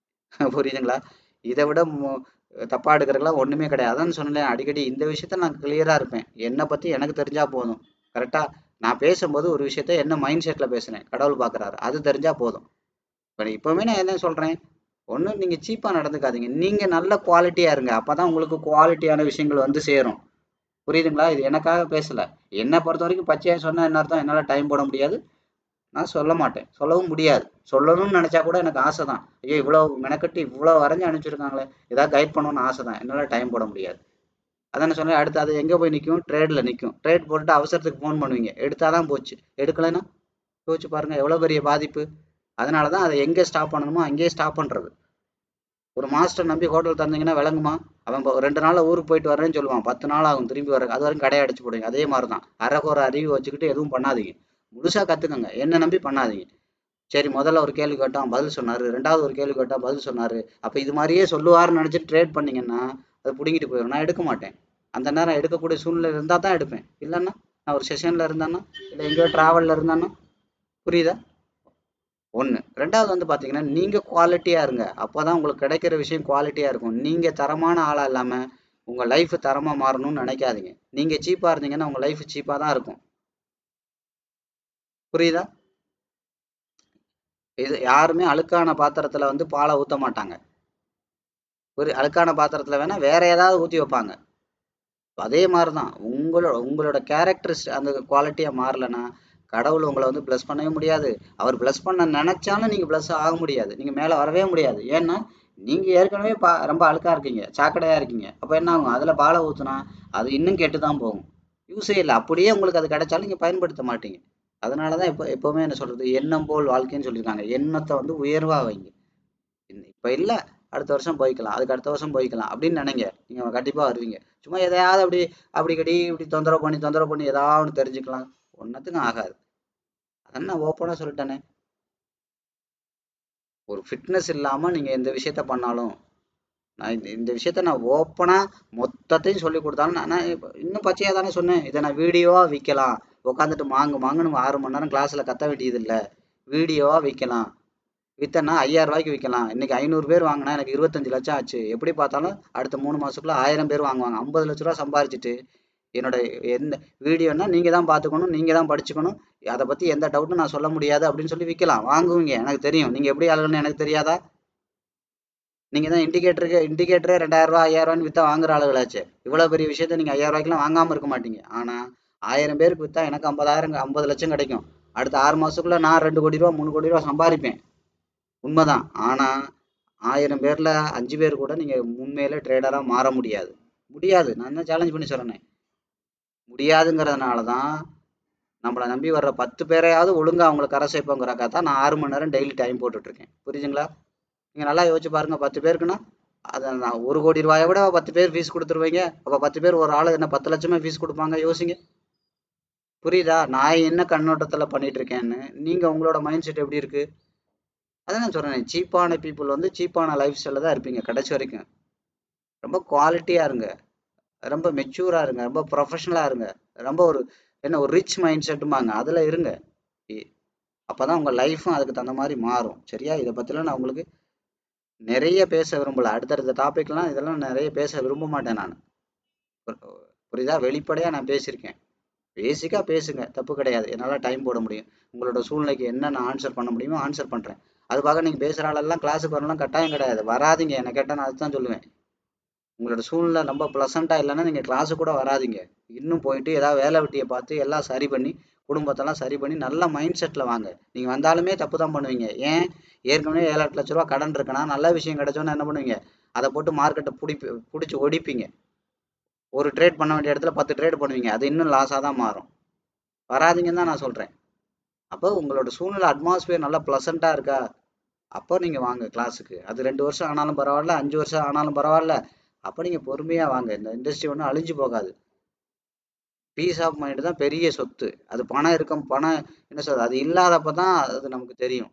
புரியுதுங்களா? இதை விட தப்பா எடுக்கிறதுலாம் ஒண்ணுமே கிடையாது. அதான் சொன்னேன், அடிக்கடி இந்த விஷயத்த நான் கிளியரா இருப்பேன். என்னை பத்தி எனக்கு தெரிஞ்சா போதும். கரெக்டா? நான் பேசும்போது ஒரு விஷயத்த என்ன மைண்ட் செட்ல பேசுறேன், கடவுள் பாக்குறாரு, அது தெரிஞ்சா போதும். இப்பவுமே நான் என்ன சொல்றேன், ஒண்ணு நீங்க சீப்பா நடந்துக்காதீங்க. நீங்க நல்ல குவாலிட்டியா இருங்க. அப்பதான் உங்களுக்கு குவாலிட்டியான விஷயங்கள் வந்து சேரும். புரியுதுங்களா? இது எனக்காக பேசல. என்னை பொறுத்த வரைக்கும் பச்சையா சொன்னா என்ன அர்த்தம்? என்னால டைம் போட முடியாது. நான் சொல்ல மாட்டேன். சொல்லவும் முடியாது. சொல்லணும்னு நினைச்சா கூட எனக்கு ஆசை தான். ஐயோ, இவ்வளவு மெனக்கட்டு இவ்வளவு வரைஞ்சு அனுப்பிச்சிருக்காங்களே, ஏதாவது கைட் பண்ணணும்னு ஆசை தான். என்னால டைம் போட முடியாது. அதான் நான் சொன்னேன், அடுத்து அது எங்க போய் நிற்கும்? ட்ரேட்ல நிற்கும். ட்ரேட் போட்டுட்டு அவசரத்துக்கு ஃபோன் பண்ணுவீங்க, எடுத்தாதான் போச்சு. எடுக்கலைன்னா யோசிச்சு பாருங்க எவ்வளவு பெரிய பாதிப்பு. அதனாலதான் அதை எங்க ஸ்டாப் பண்ணணுமோ அங்கேயே ஸ்டாப் பண்றது. ஒரு மாஸ்டர் நம்பி ஹோட்டல் தந்தீங்கன்னா விளங்குமா? அவன் 2 நாள்ல ஊருக்கு போயிட்டு வரேன்னு சொல்லுவான், 10 நாள் ஆகும் திரும்பி வர. அது வரைக்கும் கடையை அடிச்சு போடுங்க. அதே மாதிரிதான், அரைக்குறை அறிவு வச்சுக்கிட்டு எதுவும் பண்ணாதீங்க. முழுசா கத்துக்கங்க, என்ன நம்பி பண்ணாதீங்க. சரி, முதல்ல ஒரு கேள்வி கேட்டான் பதில் சொன்னாரு, ரெண்டாவது ஒரு கேள்வி கேட்டா பதில் சொன்னாரு, அப்ப இது மாதிரியே சொல்லுவாருன்னு நினைச்சிட்டு ட்ரேட் பண்ணீங்கன்னா அது பிடிங்கிட்டு போயிடும். நான் எடுக்க மாட்டேன். அந்த நேரம் எடுக்கக்கூடிய சூழ்நிலை இருந்தா தான் எடுப்பேன். இல்லைன்னா நான் ஒரு செஷன்ல இருந்தானா, இல்லை எங்கேயோ டிராவல்ல இருந்தானா. புரியுதா? ஒண்ணு. ரெண்டாவது வந்து பாத்தீங்கன்னா, நீங்க குவாலிட்டியா இருங்க. அப்பதான் உங்களுக்கு கிடைக்கிற விஷயம் குவாலிட்டியா இருக்கும். நீங்க தரமான ஆளா இல்லாம உங்க லைஃப் தரமா மாறணும்னு நினைக்காதீங்க. நீங்க சீப்பா இருந்தீங்கன்னா உங்க லைஃப் சீப்பா தான் இருக்கும். புரியுதா? இது யாருமே அழுக்கான பாத்திரத்துல வந்து பாலை ஊத்த மாட்டாங்க. ஒரு அழுக்கான பாத்திரத்துல வேணா வேற ஏதாவது ஊத்தி வைப்பாங்க. அதே மாதிரிதான் உங்களோட உங்களோட கேரக்டர் அந்த குவாலிட்டியா மாறலன்னா கடவுள் உங்களை வந்து பிளஸ் பண்ணவே முடியாது. அவர் பிளஸ் பண்ண நினைச்சாலும் நீங்க பிளஸ் ஆக முடியாது. நீங்க மேல வரவே முடியாது. ஏன்னா நீங்க ஏற்கனவே ரொம்ப அழுக்கா இருக்கீங்க, சாக்கடையா இருக்கீங்க. அப்ப என்ன ஆகும்? அதுல பாலை ஊத்துனா அது இன்னும் கெட்டுதான் போகும். யூஸே இல்லை. அப்படியே உங்களுக்கு அது கிடைச்சாலும் நீங்க பயன்படுத்த மாட்டீங்க. அதனாலதான் எப்பவுமே என்ன சொல்றது, எண்ணம் போல் வாழ்க்கைன்னு சொல்லியிருக்காங்க. எண்ணத்தை வந்து உயர்வா வைங்க. இப்ப இல்ல, அடுத்த வருஷம் போய்க்கலாம், அதுக்கு அடுத்த வருஷம் போய்க்கலாம் அப்படின்னு நினைங்க. நீங்க கண்டிப்பா வருவீங்க. சும்மா எதையாவது அப்படி அப்படி கடி இப்படி தொந்தரவு பண்ணி ஏதாவது ஒண்ணு தெரிஞ்சுக்கலாம். ஒன்னத்துக்கும் ஆகாது. அதான் நான் ஓப்பனா சொல்லிட்டேனே. ஒரு ஃபிட்னஸ் இல்லாம நீங்க எந்த விஷயத்த பண்ணாலும், நான் இந்த விஷயத்த நான் ஓப்பனா மொத்தத்தையும் சொல்லி கொடுத்தாலும் நான் இன்னும் பச்சையா தானே சொன்னேன். இதை நான் வீடியோவா விற்கலாம். உட்காந்துட்டு மாங்குன்னு 6 மணி நேரம் கிளாஸ்ல கத்த வேண்டியது இல்லை. வீடியோவா விற்கலாம். வித்தனா 5000 ரூபாய்க்கு விற்கலாம். இன்னைக்கு 500 பேர் வாங்கினா எனக்கு 25 லட்சம் ஆச்சு. எப்படி பார்த்தாலும் அடுத்த 3 மாசத்துக்குள்ள 1000 பேர் வாங்குவாங்க. 50 லட்ச ரூபா சம்பாரிச்சுட்டு என்னோட எந்த வீடியோன்னா நீங்க தான் பார்த்துக்கணும், நீங்க தான் படிச்சுக்கணும். அதை பத்தி எந்த டவுட்டும் நான் சொல்ல முடியாது அப்படின்னு சொல்லி விற்கலாம். வாங்குவீங்க, எனக்கு தெரியும். நீங்க எப்படி ஆளுன்னு எனக்கு தெரியாதா? நீங்க தான் இண்டிகேட்டரே 2000 ரூபா 5000 ரூபான்னு வித்தா வாங்குற ஆளுகளாச்சு. இவ்வளவு பெரிய விஷயத்த நீங்க 5000 ரூபாய்க்குலாம் வாங்காம இருக்க மாட்டீங்க. ஆனா 1000 பேருக்கு வித்தா எனக்கு 50 லட்சம் கிடைக்கும். அடுத்த 6 மாசத்துக்குள்ள நான் 2 கோடி ரூபா 3 கோடி ரூபா சம்பாதிப்பேன். உண்மைதான். ஆனா 1000 பேர்ல 5 பேர் கூட நீங்க உண்மையில ட்ரேடரா மாற முடியாது. முடியாது. நான் தான் சேலஞ்ச் பண்ணி சொல்றேனே. முடியாதுங்கிறதுனாலதான் நம்மளை நம்பி வர்ற 10 பேரையாவது ஒழுங்கா அவங்களை கரை சேர்ப்போங்கிறக்கா தான் நான் 6 மணி நேரம் டெய்லி டைம் போட்டுட்டு இருக்கேன். புரியுதுங்களா? நீங்க நல்லா யோசிச்சு பாருங்க. 10 பேருக்குன்னா அதை நான் 1 கோடி ரூபாயை விட 10 பேர் ஃபீஸ் கொடுத்துருவீங்க. அப்ப 10 பேர் ஒரு ஆளு என்ன 10 லட்சமே ஃபீஸ் கொடுப்பாங்க. யோசிங்க. புரியுதா நான் என்ன கண்ணோட்டத்துல பண்ணிட்டு இருக்கேன்னு? நீங்க உங்களோட மைண்ட் செட் எப்படி இருக்கு? அதான் நான் சொல்றேன், சீப்பான பீப்புள் வந்து சீப்பான லைஃப் ஸ்டைல தான் இருப்பீங்க கடைசி வரைக்கும். ரொம்ப குவாலிட்டியா இருங்க, ரொம்ப மெச்சூரா இருங்க, ரொம்ப ப்ரொஃபஷனலா இருங்க. ரொம்ப ஒரு ரிச் மைண்ட் செட்டுமாங்க, அதுல இருங்க. இ- அப்பதான் உங்க லைஃபும் அதுக்கு தகுந்த மாதிரி மாறும். சரியா? இதை பத்திலாம் நான் உங்களுக்கு நிறைய பேச விரும்பல. அடுத்தடுத்த டாபிக்லாம் இதெல்லாம் நிறைய பேச விரும்ப மாட்டேன் நான். புரியுதா? வெளிப்படையா நான் பேசியிருக்கேன். பேசிக்கா பேசுங்க, தப்பு கிடையாது. என்னால டைம் போட முடியும். உங்களோட சூழ்நிலைக்கு என்ன நான் ஆன்சர் பண்ண முடியுமோ ஆன்சர் பண்றேன். அதுக்காக நீங்க பேசுற ஆளெல்லாம் கிளாஸுக்கு வரலாம் கட்டாயம் கிடையாது. வராதீங்க. என்ன கேட்டா நான் அதுதான் சொல்லுவேன். உங்களோட சூழ்நிலை ரொம்ப ப்ளசண்டா இல்லைன்னா நீங்க கிளாஸு கூட வராதீங்க. இன்னும் போயிட்டு ஏதாவது வேலை வெட்டியை பார்த்து எல்லாம் சரி பண்ணி குடும்பத்தெல்லாம் சரி பண்ணி நல்ல மைண்ட் செட்ல வாங்க. நீங்க வந்தாலுமே தப்பு தான் பண்ணுவீங்க. ஏன்? ஏற்கனவே 7-8 லட்ச ரூபா கடன் இருக்குன்னா நல்ல விஷயம் கிடைச்சோன்னு என்ன பண்ணுவீங்க? அதை போட்டு மார்க்கெட்டை பிடிச்சி ஒடிப்பீங்க. ஒரு ட்ரேட் பண்ண வேண்டிய இடத்துல 10 ட்ரேட் பண்ணுவீங்க. அது இன்னும் லாஸாக தான் மாறும். வராதீங்கன்னு தான் நான் சொல்றேன். அப்போ உங்களோட சூழ்நிலை அட்மாஸ்பியர் நல்லா ப்ளசண்டா இருக்கா? அப்போ நீங்க வாங்க கிளாஸுக்கு. அது 2 வருஷம் ஆனாலும் பரவாயில்ல, 5 வருஷம் ஆனாலும் பரவாயில்ல, அப்போ நீங்கள் பொறுமையாக வாங்க. இந்த இண்டஸ்ட்ரி ஒன்றும் அழிஞ்சு போகாது. பீஸ் ஆஃப் மைண்டு தான் பெரிய சொத்து. அது பணம் இருக்கும், பணம் என்ன சொல்றது, அது இல்லாதப்ப தான் அது நமக்கு தெரியும்.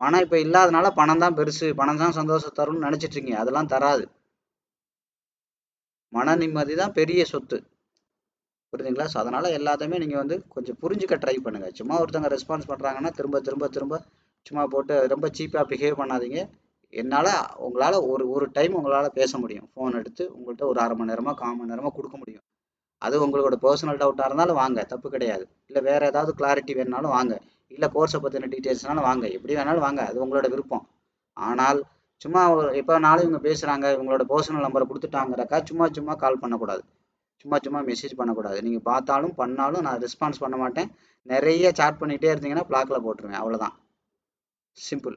பணம் இப்போ இல்லாதனால பணம் தான் பெருசு, பணம் தான் சந்தோஷம் தரும்னு நினச்சிட்டு இருக்கீங்க. அதெல்லாம் தராது. மன நிம்மதி தான் பெரிய சொத்து. புரியுதுங்களா? ஸோ அதனால எல்லாத்தையுமே நீங்கள் வந்து கொஞ்சம் புரிஞ்சுக்க ட்ரை பண்ணுங்க. சும்மா ஒருத்தவங்க ரெஸ்பான்ஸ் பண்ணுறாங்கன்னா திரும்ப திரும்ப திரும்ப சும்மா போட்டு ரொம்ப சீப்பாக பிஹேவ் பண்ணாதீங்க. என்னால் உங்களால் ஒரு ஒரு டைம் உங்களால் பேச முடியும். ஃபோன் எடுத்து உங்கள்கிட்ட ஒரு 1/2 மணி நேரமோ 1/4 மணி நேரமோ கொடுக்க முடியும். அது உங்களோட பர்சனல் டவுட்டாக இருந்தாலும் வாங்க, தப்பு கிடையாது. இல்லை வேறு ஏதாவது கிளாரிட்டி வேணுனாலும் வாங்க. இல்லை கோர்ஸை பற்றின டீட்டெயில்ஸ்னாலும் வாங்க. எப்படி வேணாலும் வாங்க, அது உங்களோட விருப்பம். ஆனால் சும்மா இப்போ நாளும் இவங்க பேசுகிறாங்க, இவங்களோட பர்சனல் நம்பரை கொடுத்துட்டாங்கிறக்கா சும்மா சும்மா கால் பண்ணக்கூடாது, சும்மா சும்மா மெசேஜ் பண்ணக்கூடாது. நீங்கள் பார்த்தாலும் பண்ணாலும் நான் ரெஸ்பான்ஸ் பண்ண மாட்டேன். நிறைய சாட் பண்ணிகிட்டே இருந்தீங்கன்னா பிளாக்ல போட்டுருவேன். அவ்வளோதான், சிம்பிள்.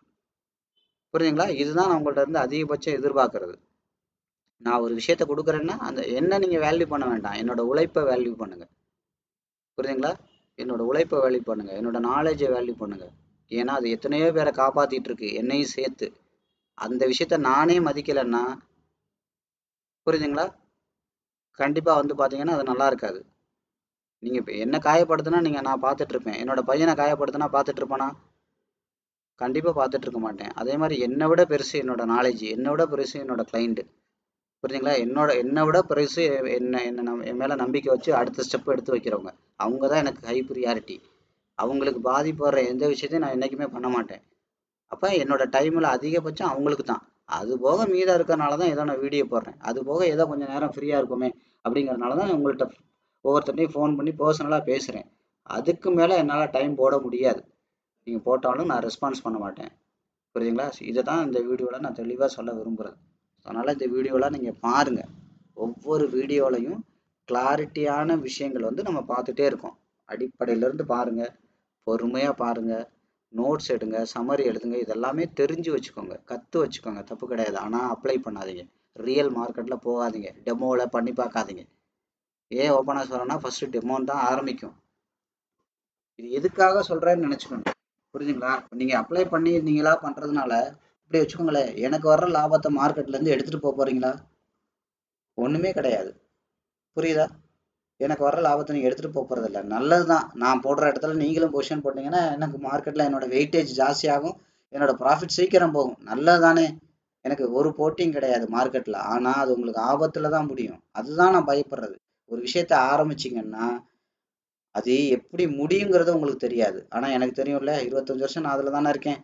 புரியுதுங்களா? இதுதான் நான் உங்கள்கிட்ட இருந்து அதிகபட்சம் எதிர்பார்க்கறது. நான் ஒரு விஷயத்த கொடுக்குறேன்னா அந்த என்ன நீங்கள் வேல்யூ பண்ண வேண்டாம், என்னோட உழைப்பை வேல்யூ பண்ணுங்க. புரியுதுங்களா? என்னோட உழைப்பை வேல்யூ பண்ணுங்க, என்னோட நாலேஜை வேல்யூ பண்ணுங்க. ஏன்னா அது எத்தனையோ பேரை காப்பாத்திட்டு இருக்கு, என்னையும் சேர்த்து. அந்த விஷயத்த நானே மதிக்கலைன்னா, புரியுதுங்களா, கண்டிப்பா வந்து பாத்தீங்கன்னா அது நல்லா இருக்காது. நீங்க இப்ப என்ன காயப்படுத்தினா நான் பார்த்துட்டு இருப்பேன், என்னோட பையனை காயப்படுத்தினா பார்த்துட்டு இருப்பேனா? கண்டிப்பா பார்த்துட்டு இருக்க மாட்டேன். அதே மாதிரி என்னை விட பெருசு என்னோட நாலேஜ், என்னை விட பெருசு என்னோட கிளைண்ட். புரியுதுங்களா? என்னை விட பெருசு என் மேல நம்பிக்கை வச்சு அடுத்த ஸ்டெப் எடுத்து வைக்கிறவங்க, அவங்க தான் எனக்கு ஹை ப்ரியாரிட்டி. அவங்களுக்கு பாதிப்பு வர்ற எந்த விஷயத்தையும் நான் என்னைக்குமே பண்ண மாட்டேன். அப்போ என்னோட டைமில் அதிகபட்சம் அவங்களுக்கு தான். அது போக மீதம் இருக்கிறனால தான் ஏதோ நான் வீடியோ போடுறேன். அது போக ஏதோ கொஞ்சம் நேரம் ஃப்ரீயாக இருக்குமே அப்படிங்கிறனால தான் உங்கள்கிட்ட ஒவ்வொருத்தட்டையும் ஃபோன் பண்ணி பர்சனலாக பேசுகிறேன். அதுக்கு மேலே என்னால் டைம் போட முடியாது. நீங்கள் போட்டாலும் நான் ரெஸ்பான்ஸ் பண்ண மாட்டேன். புரியுதுங்களா? இதை தான் இந்த வீடியோவில் நான் தெளிவாக சொல்ல விரும்புகிறேன். அதனால் இந்த வீடியோவில் நீங்கள் பாருங்கள். ஒவ்வொரு வீடியோலையும் கிளாரிட்டியான விஷயங்கள் வந்து நம்ம பார்த்துட்டே இருக்கோம். அடிப்படையிலேருந்து பாருங்கள், பொறுமையாக பாருங்கள், நோட்ஸ் எடுங்க, சம்மரி எழுதுங்க. இதெல்லாமே தெரிஞ்சு வச்சுக்கோங்க, கற்று வச்சுக்கோங்க, தப்பு கிடையாது. ஆனால் அப்ளை பண்ணாதீங்க. ரியல் மார்க்கெட்டில் போகாதீங்க, டெமோவில் பண்ணி பார்க்காதீங்க. ஏன் ஓப்பனாக சொல்கிறேன்னா ஃபஸ்ட்டு டெமோன்னு தான் ஆரம்பிக்கும். இது எதுக்காக சொல்கிறேன்னு நினச்சிக்கோங்க. புரியுதுங்களா? நீங்கள் அப்ளை பண்ணி நீங்களா பண்ணுறதுனால இப்படி வச்சுக்கோங்களேன், எனக்கு வர்ற லாபத்தை மார்க்கெட்லேருந்து எடுத்துகிட்டு போக போகிறீங்களா? ஒன்றுமே கிடையாது. புரியுதா? எனக்கு வர்ற லாபத்தை நீங்கள் எடுத்துகிட்டு போக போகிறதில்ல. நல்லது தான், நான் போடுற இடத்துல நீங்களும் பொசிஷன் போட்டிங்கன்னா எனக்கு மார்க்கெட்டில் என்னோட வெயிட்டேஜ் ஜாஸ்தியாகும், என்னோட ப்ராஃபிட் சீக்கிரம் போகும். நல்லது தானே? எனக்கு ஒரு போட்டியும் கிடையாது மார்க்கெட்டில். ஆனால் அது உங்களுக்கு ஆபத்தில் தான் முடியும். அதுதான் நான் பயப்படுறது. ஒரு விஷயத்த ஆரம்பிச்சிங்கன்னா அது எப்படி முடியுங்கிறது உங்களுக்கு தெரியாது. ஆனால் எனக்கு தெரியும்ல, 25 வருஷம் நான் அதில் தானே இருக்கேன்.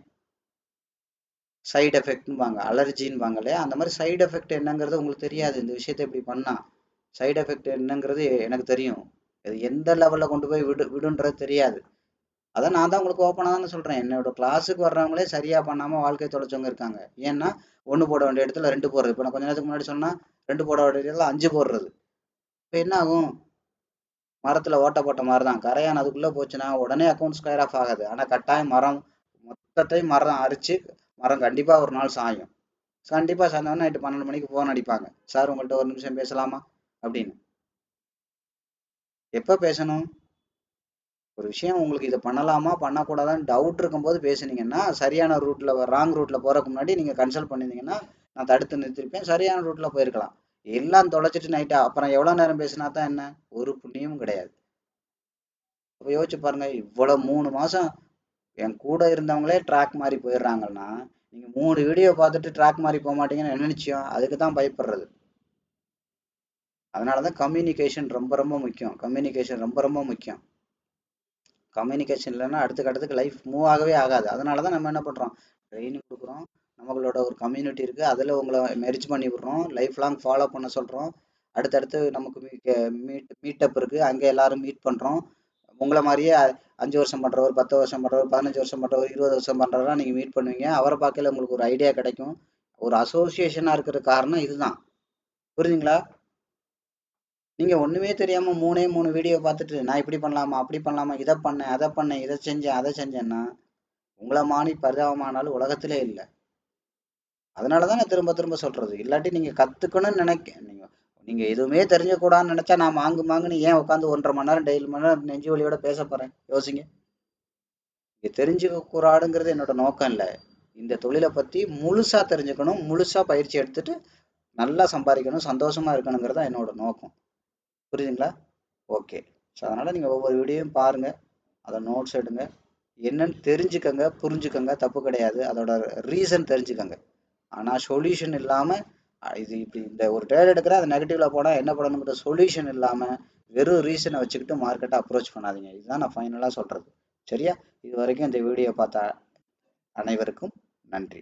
சைடு எஃபெக்ட்னுவாங்க, அலர்ஜின்வாங்க இல்லையா? அந்த மாதிரி சைடு எஃபெக்ட் என்னங்கிறது உங்களுக்கு தெரியாது. இந்த விஷயத்தை இப்படி பண்ணால் சைடு எஃபெக்ட் என்னங்கிறது எனக்கு தெரியும். அது எந்த லெவலில் கொண்டு போய் விடுன்றது தெரியாது. அதான் நான் தான் உங்களுக்கு ஓப்பனாக தானே சொல்கிறேன். என்னோட கிளாஸுக்கு வர்றவங்களே சரியாக பண்ணாமல் வாழ்க்கை தொலைச்சவங்க இருக்காங்க. ஏன்னா 1 போட வேண்டிய இடத்துல 2 போடுறது. இப்போ நான் கொஞ்ச நேரத்துக்கு முன்னாடி சொன்னால் 2 போட வேண்டிய இடத்துல 5 போடுறது. இப்போ என்ன ஆகும்? மரத்தில் ஓட்ட போட்ட மாதிரி தான். கரையான் அதுக்குள்ளே போச்சுன்னா உடனே அக்கௌண்ட் ஸ்கொயர் ஆஃப் ஆகாது. ஆனால் கட்டாயம் மரம் மொத்தத்தையும் மரம் அரிச்சு மரம் கண்டிப்பாக ஒரு நாள் சாயும். கண்டிப்பாக சாயந்தரம் நைட்டு 12 மணிக்கு ஃபோன் அடிப்பாங்க, சார் உங்கள்கிட்ட ஒரு நிமிஷம் பேசலாமா அப்படின்னு. எப்போ பேசணும்? ஒரு விஷயம் உங்களுக்கு இதை பண்ணலாமா பண்ணக்கூடாதான்னு டவுட் இருக்கும்போது பேசுனீங்கன்னா, சரியான ரூட்டில் ராங் ரூட்டில் போகிறதுக்கு முன்னாடி நீங்கள் கன்சல்ட் பண்ணியிருந்தீங்கன்னா நான் தடுத்து நிறுத்திருப்பேன், சரியான ரூட்டில் போயிருக்கலாம். எல்லாம் தொலைச்சிட்டு நைட்டு அப்புறம் எவ்வளோ நேரம் பேசினா தான் என்ன? ஒரு புண்ணியமும் கிடையாது. இப்போ யோசிச்சு பாருங்க, இவ்வளோ 3 மாதம் என் கூட இருந்தவங்களே ட்ராக் மாதிரி போயிடுறாங்கன்னா, நீங்கள் 3 வீடியோ பார்த்துட்டு ட்ராக் மாதிரி போக மாட்டீங்கன்னு என்ன நிச்சயம்? அதுக்கு தான் பயப்படுறது. அதனால தான் கம்யூனிகேஷன் ரொம்ப ரொம்ப முக்கியம். கம்யூனிகேஷன் ரொம்ப ரொம்ப முக்கியம். கம்யூனிகேஷன் இல்லைன்னா அடுத்த கட்டத்துக்கு லைஃப் மூவ் ஆகவே ஆகாது. அதனால தான் நம்ம என்ன பண்ணுறோம், ட்ரைனிங் கொடுக்குறோம், நம்மளோட ஒரு கம்யூனிட்டி இருக்குது, அதில் உங்களை மெர்ஜ் பண்ணி விடுறோம், லைஃப் லாங் ஃபாலோ பண்ண சொல்கிறோம். அடுத்தடுத்து நமக்கு மீட்டப் இருக்குது, அங்கே எல்லாரும் மீட் பண்ணுறோம். உங்களை மாதிரியே 5 வருஷம் பண்ணுறவர், 10 வருஷம் பண்ணுறவர், 15 வருஷம் பண்ணுறவர், 20 வருஷம் பண்ணுறவரா நீங்கள் மீட் பண்ணுவீங்க. அவரை பார்க்கல உங்களுக்கு ஒரு ஐடியா கிடைக்கும். ஒரு அசோசியேஷனாக இருக்கிற காரணம் இதுதான். புரியுதுங்களா? நீங்கள் ஒன்றுமே தெரியாமல் 3 வீடியோ பார்த்துட்டு நான் இப்படி பண்ணலாமா அப்படி பண்ணலாமா, இதை பண்ணேன் அதை பண்ணேன் இதை செஞ்சேன் அதை செஞ்சேன்னா உங்களை மாறி பரிதாபமானாலும் உலகத்திலே இல்லை. அதனால தான் நான் திரும்ப திரும்ப சொல்கிறது. இல்லாட்டி நீங்கள் கற்றுக்கணும்னு நீங்கள் எதுவுமே தெரிஞ்சக்கூடாதுன்னு நினச்சா நான் மாங்குன்னு ஏன் உட்காந்து 1.5 மணி நேரம் டெய்லி மணி நேரம் நெஞ்சு வலியோட பேச போகிறேன்? யோசிங்க. இங்கே தெரிஞ்சுக்கூடாதுங்கிறது என்னோட நோக்கம் இல்லை. இந்த தொழிலை பற்றி முழுசாக தெரிஞ்சுக்கணும், முழுசாக பயிற்சி எடுத்துட்டு நல்லா சம்பாதிக்கணும், சந்தோஷமா இருக்கணுங்கிறது தான் என்னோட நோக்கம். புரியுதுங்களா? ஓகே. ஸோ அதனால் நீங்கள் ஒவ்வொரு வீடியோவும் பாருங்கள், அதை நோட்ஸ் எடுங்க, என்னன்னு தெரிஞ்சுக்கங்க, புரிஞ்சுக்கங்க, தப்பு கிடையாது. அதோட ரீசன் தெரிஞ்சுக்கங்க. ஆனால் சொல்யூஷன் இல்லாமல் இது இப்படி இந்த ஒரு ட்ரேட் எடுக்கிறேன் அது நெகட்டிவ்ல போனால் என்ன பண்ணணுங்கிற சொல்யூஷன் இல்லாமல் வெறும் ரீசனை வச்சுக்கிட்டு மார்க்கெட்டை அப்ரோச் பண்ணாதீங்க. இதுதான் நான் ஃபைனலாக சொல்கிறது. சரியா? இது வரைக்கும் இந்த வீடியோ பார்த்த அனைவருக்கும் நன்றி.